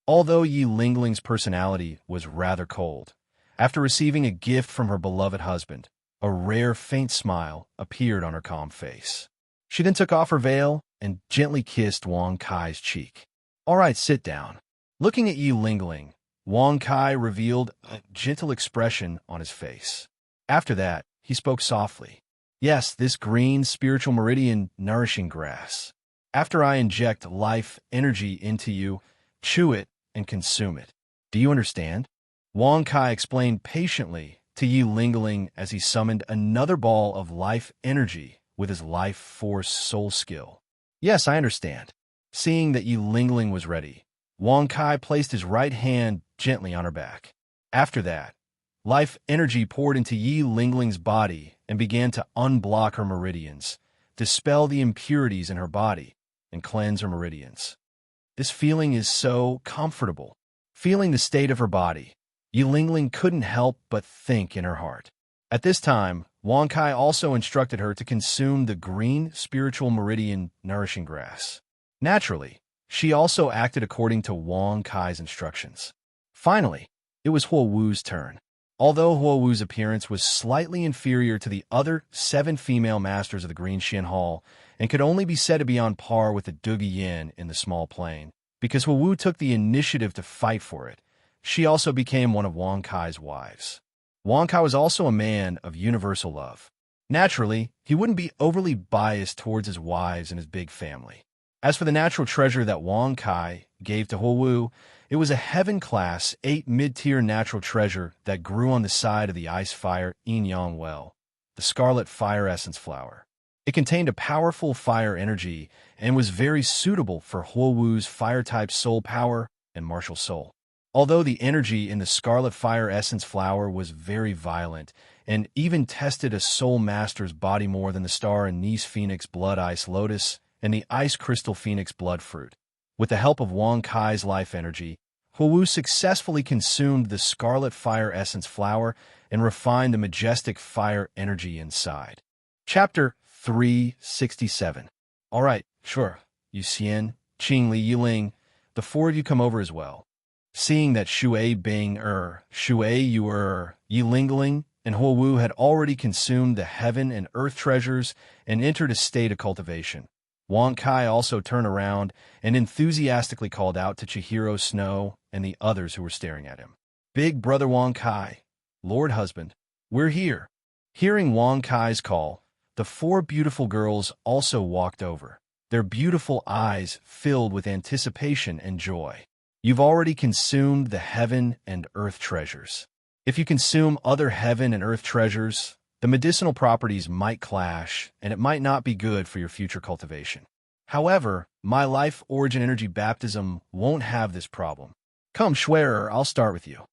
Although Yi Lingling's personality was rather cold, after receiving a gift from her beloved husband, a rare faint smile appeared on her calm face. She then took off her veil and gently kissed Wang Kai's cheek. All right, sit down. Looking at Yi Lingling, Wang Kai revealed a gentle expression on his face. After that, he spoke softly. Yes, this green spiritual meridian nourishing grass. After I inject life energy into you, chew it and consume it. Do you understand? Wang Kai explained patiently to Yi Lingling as he summoned another ball of life energy with his life force soul skill. Yes, I understand. Seeing that Yi Lingling was ready, Wang Kai placed his right hand gently on her back. After that, life energy poured into Yi Lingling's body and began to unblock her meridians, dispel the impurities in her body, and cleanse her meridians. This feeling is so comfortable. Feeling the state of her body, Yi Lingling couldn't help but think in her heart. At this time, Wang Kai also instructed her to consume the green spiritual meridian nourishing grass. Naturally, she also acted according to Wang Kai's instructions. Finally, it was Huowu's turn. Although Huowu's appearance was slightly inferior to the other 7 female masters of the Green Shin Hall and could only be said to be on par with the Dugi Yin in the small plane, because Huowu took the initiative to fight for it, she also became one of Wang Kai's wives. Wang Kai was also a man of universal love. Naturally, he wouldn't be overly biased towards his wives and his big family. As for the natural treasure that Wang Kai gave to Huowu, it was a heaven-class 8 mid-tier natural treasure that grew on the side of the ice-fire yin-yang well, the scarlet fire essence flower. It contained a powerful fire energy and was very suitable for Huowu's fire-type soul power and martial soul. Although the energy in the Scarlet Fire Essence flower was very violent and even tested a soul master's body more than the Star Anise Phoenix Blood Ice Lotus and the Ice Crystal Phoenix Blood Fruit. With the help of Wang Kai's life energy, Huowu successfully consumed the Scarlet Fire Essence flower and refined the majestic fire energy inside. Chapter 367. All right, sure. Yu Xian, Qingli, Yiling, the four of you come over as well. Seeing that Shui Bing Shui Yu Yilingling, and Huowu had already consumed the heaven and earth treasures and entered a state of cultivation, Wang Kai also turned around and enthusiastically called out to Chihiro Snow and the others who were staring at him. Big brother Wang Kai, Lord Husband, we're here. Hearing Wang Kai's call, the four beautiful girls also walked over, their beautiful eyes filled with anticipation and joy. You've already consumed the heaven and earth treasures. If you consume other heaven and earth treasures, the medicinal properties might clash, and it might not be good for your future cultivation. However, my life origin energy baptism won't have this problem. Come, Schwerer, I'll start with you.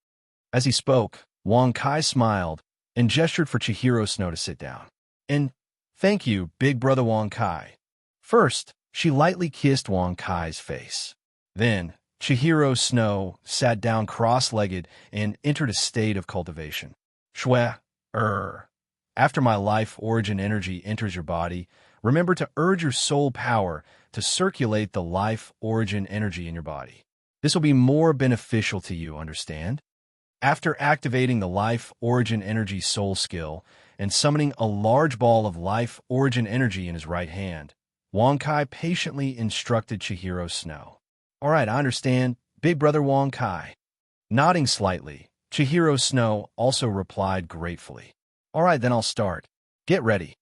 As he spoke, Wang Kai smiled and gestured for Chihiro Snow to sit down. And thank you, big brother Wang Kai. First, she lightly kissed Wang Kai's face. Then, Chihiro Snow sat down cross-legged and entered a state of cultivation. After my life origin energy enters your body, remember to urge your soul power to circulate the life origin energy in your body. This will be more beneficial to you, understand? After activating the life origin energy soul skill and summoning a large ball of life origin energy in his right hand, Wang Kai patiently instructed Chihiro Snow. All right, I understand, big brother Wang Kai. Nodding slightly, Chihiro Snow also replied gratefully. All right, then I'll start. Get ready.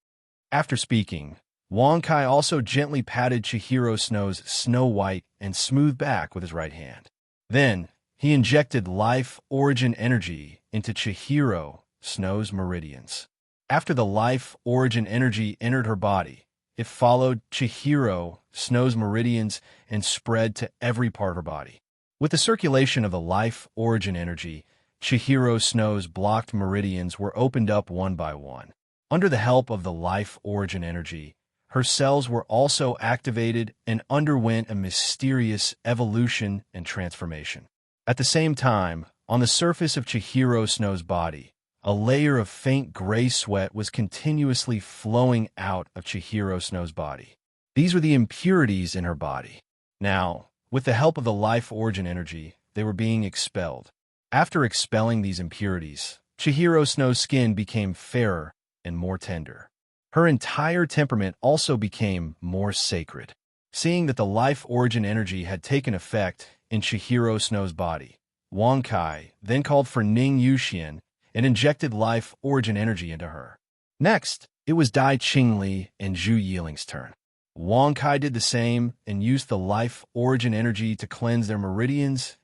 After speaking, Wang Kai also gently patted Chihiro Snow's snow-white and smooth back with his right hand. Then, he injected life origin energy into Chihiro Snow's meridians. After the life origin energy entered her body, it followed Chihiro Snow's meridians and spread to every part of her body. With the circulation of the life origin energy, Chihiro Snow's blocked meridians were opened up one by one. Under the help of the life origin energy, her cells were also activated and underwent a mysterious evolution and transformation. At the same time, on the surface of Chihiro Snow's body, a layer of faint gray sweat was continuously flowing out of Chihiro Snow's body. These were the impurities in her body. Now, with the help of the life origin energy, they were being expelled. After expelling these impurities, Chihiro Snow's skin became fairer and more tender. Her entire temperament also became more sacred. Seeing that the life origin energy had taken effect in Chihiro Snow's body, Wang Kai then called for Ning Yuxian and injected life origin energy into her. Next, it was Dai Qingli and Zhu Yiling's turn. Wang Kai did the same and used the life origin energy to cleanse their meridians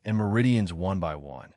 one by one.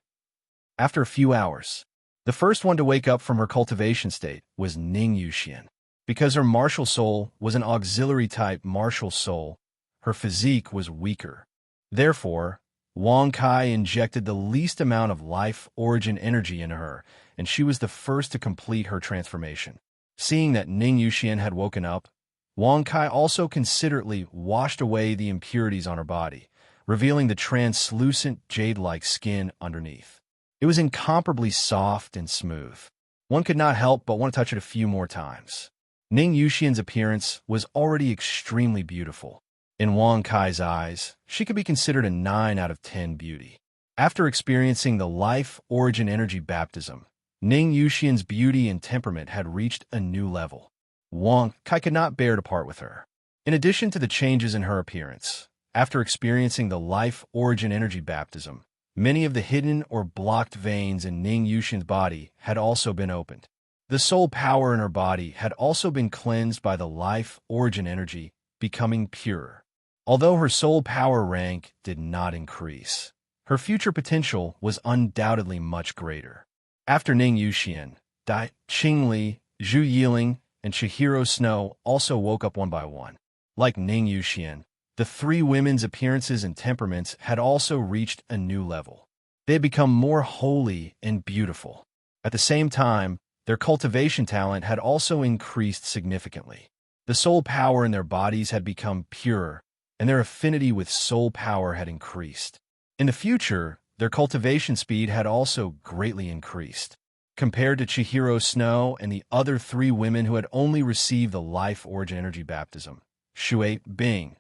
After a few hours, the first one to wake up from her cultivation state was Ning Yuxian. Because her martial soul was an auxiliary-type martial soul, her physique was weaker. Therefore, Wang Kai injected the least amount of life origin energy into her, and she was the first to complete her transformation. Seeing that Ning Yuxian had woken up, Wang Kai also considerately washed away the impurities on her body, revealing the translucent jade-like skin underneath. It was incomparably soft and smooth. One could not help but want to touch it a few more times. Ning Yuxian's appearance was already extremely beautiful. In Wang Kai's eyes, she could be considered a 9 out of 10 beauty. After experiencing the life origin energy baptism, Ning Yuxian's beauty and temperament had reached a new level. Wang Kai could not bear to part with her. In addition to the changes in her appearance, after experiencing the life origin energy baptism, many of the hidden or blocked veins in Ning Yuxian's body had also been opened. The soul power in her body had also been cleansed by the life origin energy, becoming purer. Although her soul power rank did not increase, her future potential was undoubtedly much greater. After Ning Yuxian, Dai Qingli, Zhu Yiling, and Chihiro Snow also woke up one by one. Like Ning Yuxian, the three women's appearances and temperaments had also reached a new level. They had become more holy and beautiful. At the same time, their cultivation talent had also increased significantly. The soul power in their bodies had become purer, and their affinity with soul power had increased. In the future, their cultivation speed had also greatly increased. Compared to Chihiro Snow and the other three women who had only received the life origin energy baptism, Shui Bing,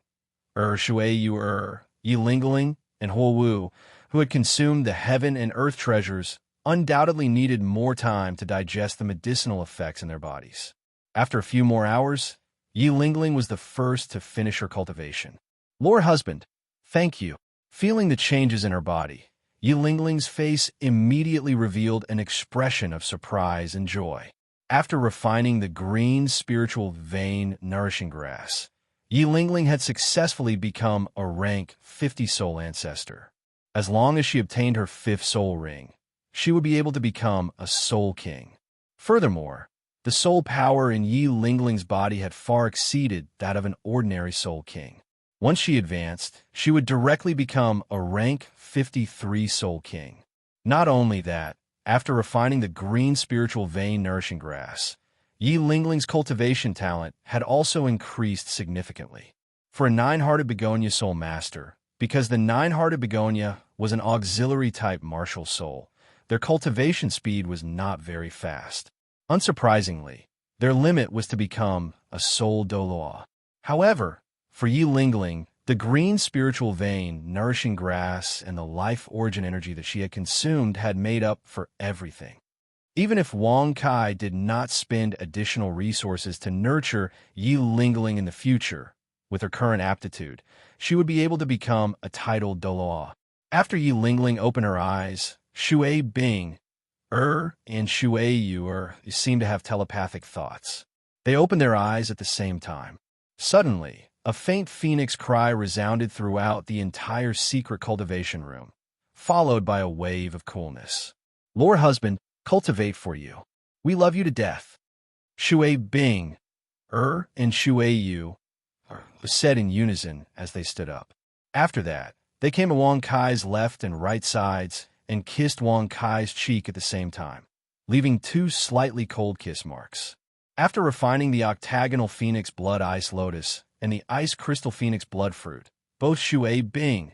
Shui Yu Yi Lingling, and Huo Wu, who had consumed the heaven and earth treasures, undoubtedly needed more time to digest the medicinal effects in their bodies. After a few more hours, Yi Lingling was the first to finish her cultivation. Lord Husband, thank you. Feeling the changes in her body, Yi Lingling's face immediately revealed an expression of surprise and joy. After refining the green spiritual vein nourishing grass, Yi Lingling had successfully become a rank 50 soul ancestor. As long as she obtained her 5th soul ring, she would be able to become a soul king. Furthermore, the soul power in Yi Lingling's body had far exceeded that of an ordinary soul king. Once she advanced, she would directly become a rank 53 soul king. Not only that, after refining the green spiritual vein nourishing grass, Yi Lingling's cultivation talent had also increased significantly. For a 9-hearted begonia soul master, because the 9-hearted begonia was an auxiliary type martial soul, their cultivation speed was not very fast. Unsurprisingly, their limit was to become a soul doloa. However, for Yi Lingling, the green spiritual vein, nourishing grass, and the life origin energy that she had consumed had made up for everything. Even if Wang Kai did not spend additional resources to nurture Yi Lingling in the future, with her current aptitude, she would be able to become a titled doloa. After Yi Lingling opened her eyes, Shui Bing, and Shui Yu seemed to have telepathic thoughts. They opened their eyes at the same time. Suddenly, a faint phoenix cry resounded throughout the entire secret cultivation room, followed by a wave of coolness. Lord Husband, cultivate for you. We love you to death. Shui Bing, and Shui Yu said in unison as they stood up. After that, they came to Wang Kai's left and right sides and kissed Wang Kai's cheek at the same time, leaving 2 slightly cold kiss marks. After refining the octagonal phoenix blood ice lotus and the ice crystal phoenix blood fruit, both Shui Bing,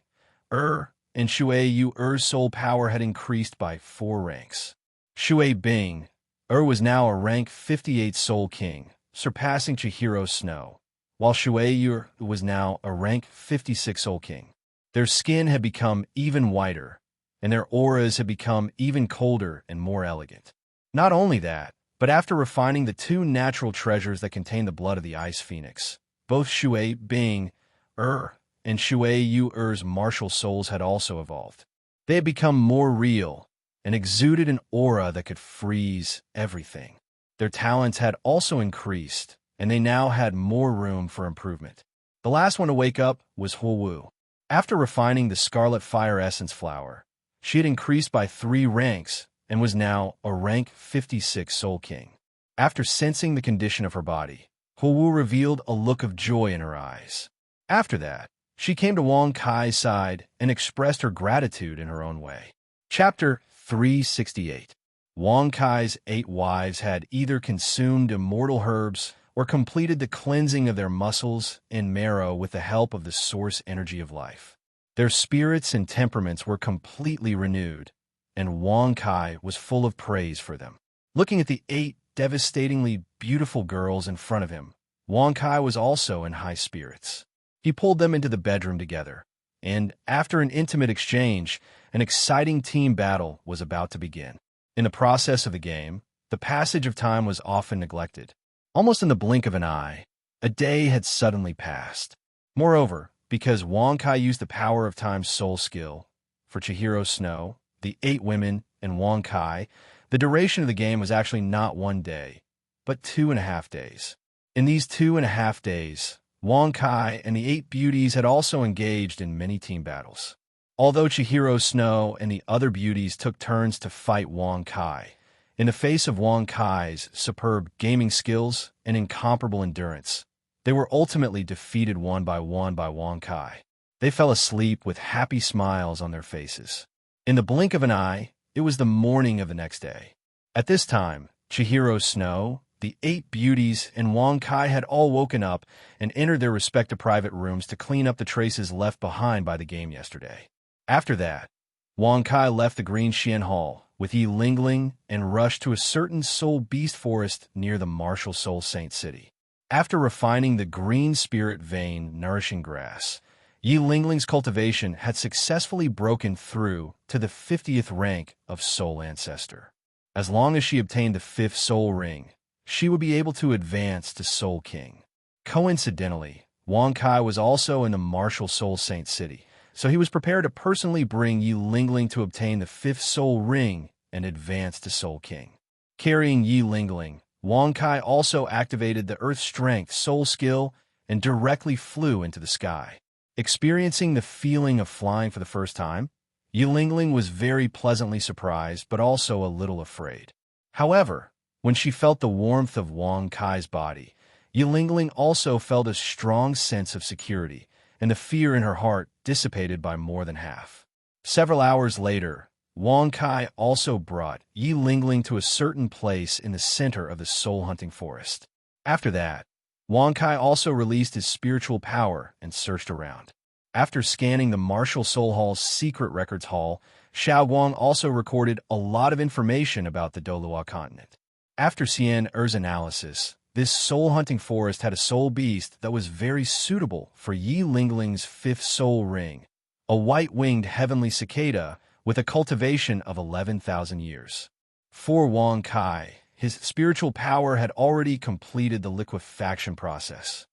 and Shui Yu's soul power had increased by 4 ranks. Shui Bing, was now a rank 58 soul king, surpassing Chihiro Snow, while Shui Yu was now a rank 56 soul king. Their skin had become even whiter, and their auras had become even colder and more elegant. Not only that, but after refining the 2 natural treasures that contain the blood of the ice phoenix, both Shui Bing, and Shui Yu's martial souls had also evolved. They had become more real and exuded an aura that could freeze everything. Their talents had also increased, and they now had more room for improvement. The last one to wake up was Huo Wu. After refining the scarlet fire essence flower, she had increased by 3 ranks and was now a rank 56 soul king. After sensing the condition of her body, Huo Wu revealed a look of joy in her eyes. After that, she came to Wang Kai's side and expressed her gratitude in her own way. Chapter 368. Wang Kai's 8 wives had either consumed immortal herbs or completed the cleansing of their muscles and marrow with the help of the source energy of life. Their spirits and temperaments were completely renewed, and Wang Kai was full of praise for them. Looking at the 8 devastatingly beautiful girls in front of him, Wang Kai was also in high spirits. He pulled them into the bedroom together, and after an intimate exchange, an exciting team battle was about to begin. In the process of the game, the passage of time was often neglected. Almost in the blink of an eye, a day had suddenly passed. Moreover, because Wang Kai used the power of time's soul skill, for Chihiro Snow, the 8 women, and Wang Kai, the duration of the game was actually not 1 day, but 2.5 days. In these 2.5 days, Wang Kai and the 8 beauties had also engaged in many team battles. Although Chihiro Snow and the other beauties took turns to fight Wang Kai, In the face of Wang Kai's superb gaming skills and incomparable endurance, they were ultimately defeated one by Wang Kai. They fell asleep with happy smiles on their faces. In the blink of an eye, it was the morning of the next day. At this time, Chihiro Snow, the 8 beauties, and Wang Kai had all woken up and entered their respective private rooms to clean up the traces left behind by the game yesterday. After that, Wang Kai left the Green Xian Hall with Yi Lingling and rushed to a certain soul beast forest near the martial Soul Saint City. After refining the green spirit vein nourishing grass, Yi Lingling's cultivation had successfully broken through to the 50th rank of Soul Ancestor. As long as she obtained the 5th Soul Ring, she would be able to advance to Soul King. Coincidentally, Wang Kai was also in the martial Soul Saint City, so he was prepared to personally bring Yi Lingling to obtain the 5th Soul Ring and advance to Soul King. Carrying Yi Lingling, Wang Kai also activated the Earth Strength Soul skill and directly flew into the sky. Experiencing the feeling of flying for the first time, Yi Lingling was very pleasantly surprised but also a little afraid. However, when she felt the warmth of Wang Kai's body, Yi Lingling also felt a strong sense of security, and the fear in her heart dissipated by more than half. Several hours later, Wang Kai also brought Yi Lingling to a certain place in the center of the soul-hunting forest. After that, Wang Kai also released his spiritual power and searched around. After scanning the Martial Soul Hall's secret records hall, Xiao Guang also recorded a lot of information about the Dolua continent. After Xian Er's analysis, this soul-hunting forest had a soul beast that was very suitable for Yi Lingling's 5th soul ring, a white-winged heavenly cicada with a cultivation of 11,000 years. For Wang Kai, his spiritual power had already completed the liquefaction process.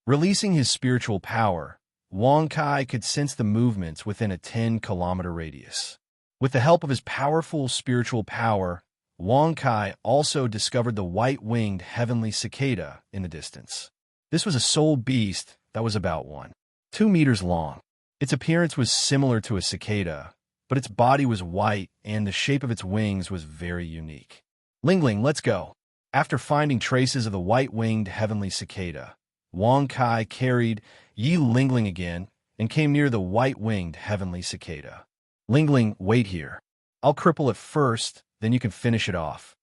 Releasing his spiritual power, Wang Kai could sense the movements within a 10-kilometer radius. With the help of his powerful spiritual power, Wang Kai also discovered the white-winged heavenly cicada in the distance. This was a soul beast that was about 1.2 meters long. Its appearance was similar to a cicada, but its body was white and the shape of its wings was very unique. Lingling, let's go. After finding traces of the white-winged heavenly cicada, Wang Kai carried Yi Lingling again and came near the white-winged heavenly cicada. Lingling, wait here. I'll cripple it first, then you can finish it off.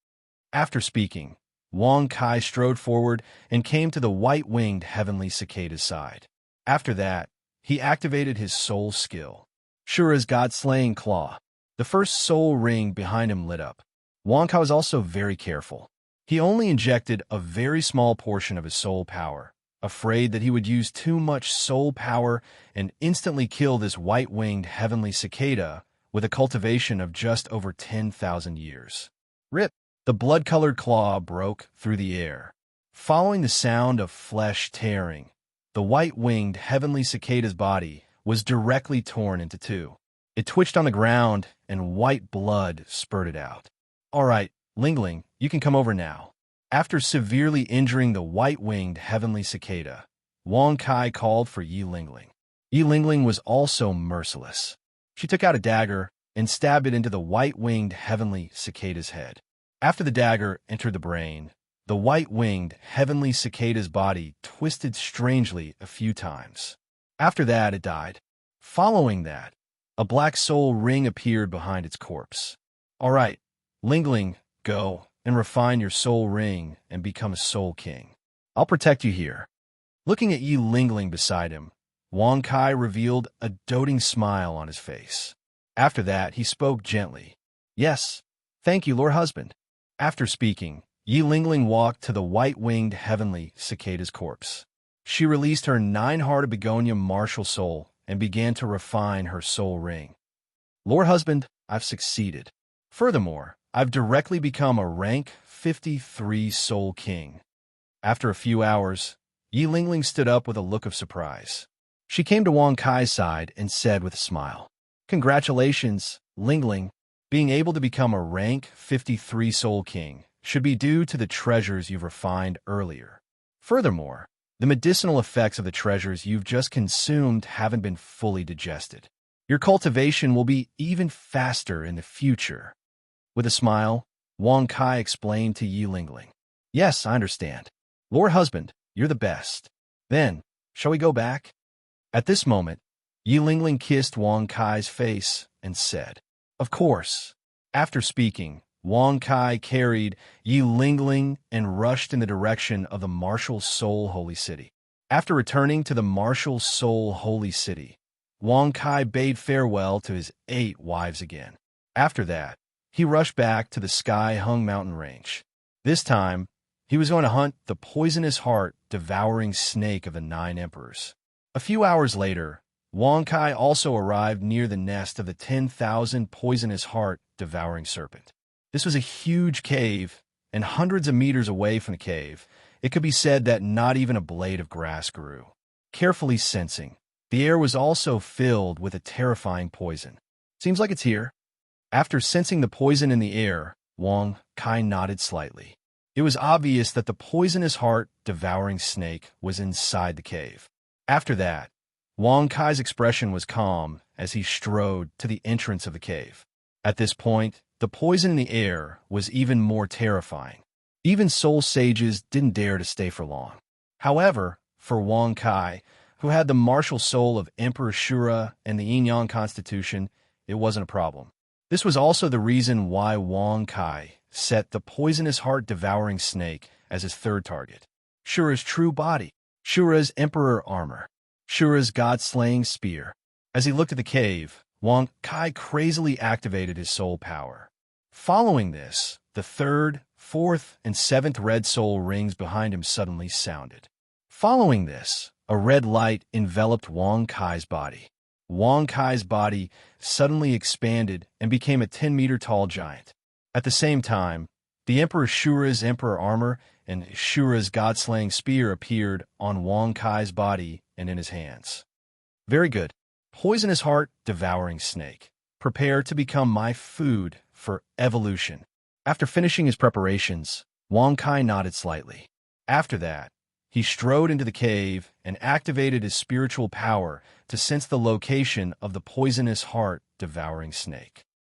After speaking, Wang Kai strode forward and came to the white-winged heavenly cicada's side. After that, he activated his soul skill, Shura's God-slaying claw. The first soul ring behind him lit up. Wang Kai was also very careful. He only injected a very small portion of his soul power, afraid that he would use too much soul power and instantly kill this white-winged heavenly cicada with a cultivation of just over 10,000 years. Rip! The blood-colored claw broke through the air. Following the sound of flesh tearing, the white-winged heavenly cicada's body was directly torn into two. It twitched on the ground, and white blood spurted out. All right, Lingling, you can come over now. After severely injuring the white-winged heavenly cicada, Wang Kai called for Yi Lingling. Yi Lingling was also merciless. She took out a dagger and stabbed it into the white-winged heavenly cicada's head. After the dagger entered the brain, the white-winged heavenly cicada's body twisted strangely a few times. After that, it died. Following that, a black soul ring appeared behind its corpse. All right, Lingling, go and refine your soul ring and become a soul king. I'll protect you here. Looking at Yi Lingling beside him, Wang Kai revealed a doting smile on his face. After that, he spoke gently. Yes, thank you, Lord Husband. After speaking, Yi Lingling walked to the white-winged heavenly cicada's corpse. She released her 9-hearted begonia martial soul and began to refine her soul ring. Lord Husband, I've succeeded. Furthermore, I've directly become a rank 53 soul king. After a few hours, Yi Lingling stood up with a look of surprise. She came to Wang Kai's side and said with a smile, Congratulations, Lingling. Being able to become a rank 53 soul king should be due to the treasures you've refined earlier. Furthermore, the medicinal effects of the treasures you've just consumed haven't been fully digested. Your cultivation will be even faster in the future. With a smile, Wang Kai explained to Yi Lingling. Yes, I understand. Lord Husband, you're the best. Then, shall we go back? At this moment, Yi Lingling kissed Wang Kai's face and said, Of course. After speaking, Wang Kai carried Yi Lingling and rushed in the direction of the martial Soul Holy City. After returning to the martial Soul Holy City, Wang Kai bade farewell to his 8 wives again. After that, he rushed back to the sky-hung mountain range. This time, he was going to hunt the poisonous heart-devouring snake of the 9 emperors. A few hours later, Wang Kai also arrived near the nest of the 10,000 poisonous heart-devouring serpent. This was a huge cave, and hundreds of meters away from the cave, it could be said that not even a blade of grass grew. Carefully sensing, the air was also filled with a terrifying poison. Seems like it's here. After sensing the poison in the air, Wang Kai nodded slightly. It was obvious that the poisonous heart-devouring snake was inside the cave. After that, Wang Kai's expression was calm as he strode to the entrance of the cave. At this point, the poison in the air was even more terrifying. Even soul sages didn't dare to stay for long. However, for Wang Kai, who had the martial soul of Emperor Shura and the yin-yang constitution, it wasn't a problem. This was also the reason why Wang Kai set the poisonous heart-devouring snake as his third target. Shura's true body, Shura's emperor armor, Shura's god-slaying spear. As he looked at the cave, Wang Kai crazily activated his soul power. Following this, the 3rd, 4th, and 7th red soul rings behind him suddenly sounded. Following this, a red light enveloped Wang Kai's body. Wang Kai's body suddenly expanded and became a 10-meter-tall giant. At the same time, the Emperor Shura's emperor armor and Shura's god-slaying spear appeared on Wang Kai's body and in his hands. Very good. Poisonous heart-devouring snake. Prepare to become my food for evolution. After finishing his preparations, Wang Kai nodded slightly. After that, he strode into the cave and activated his spiritual power to sense the location of the poisonous heart-devouring snake.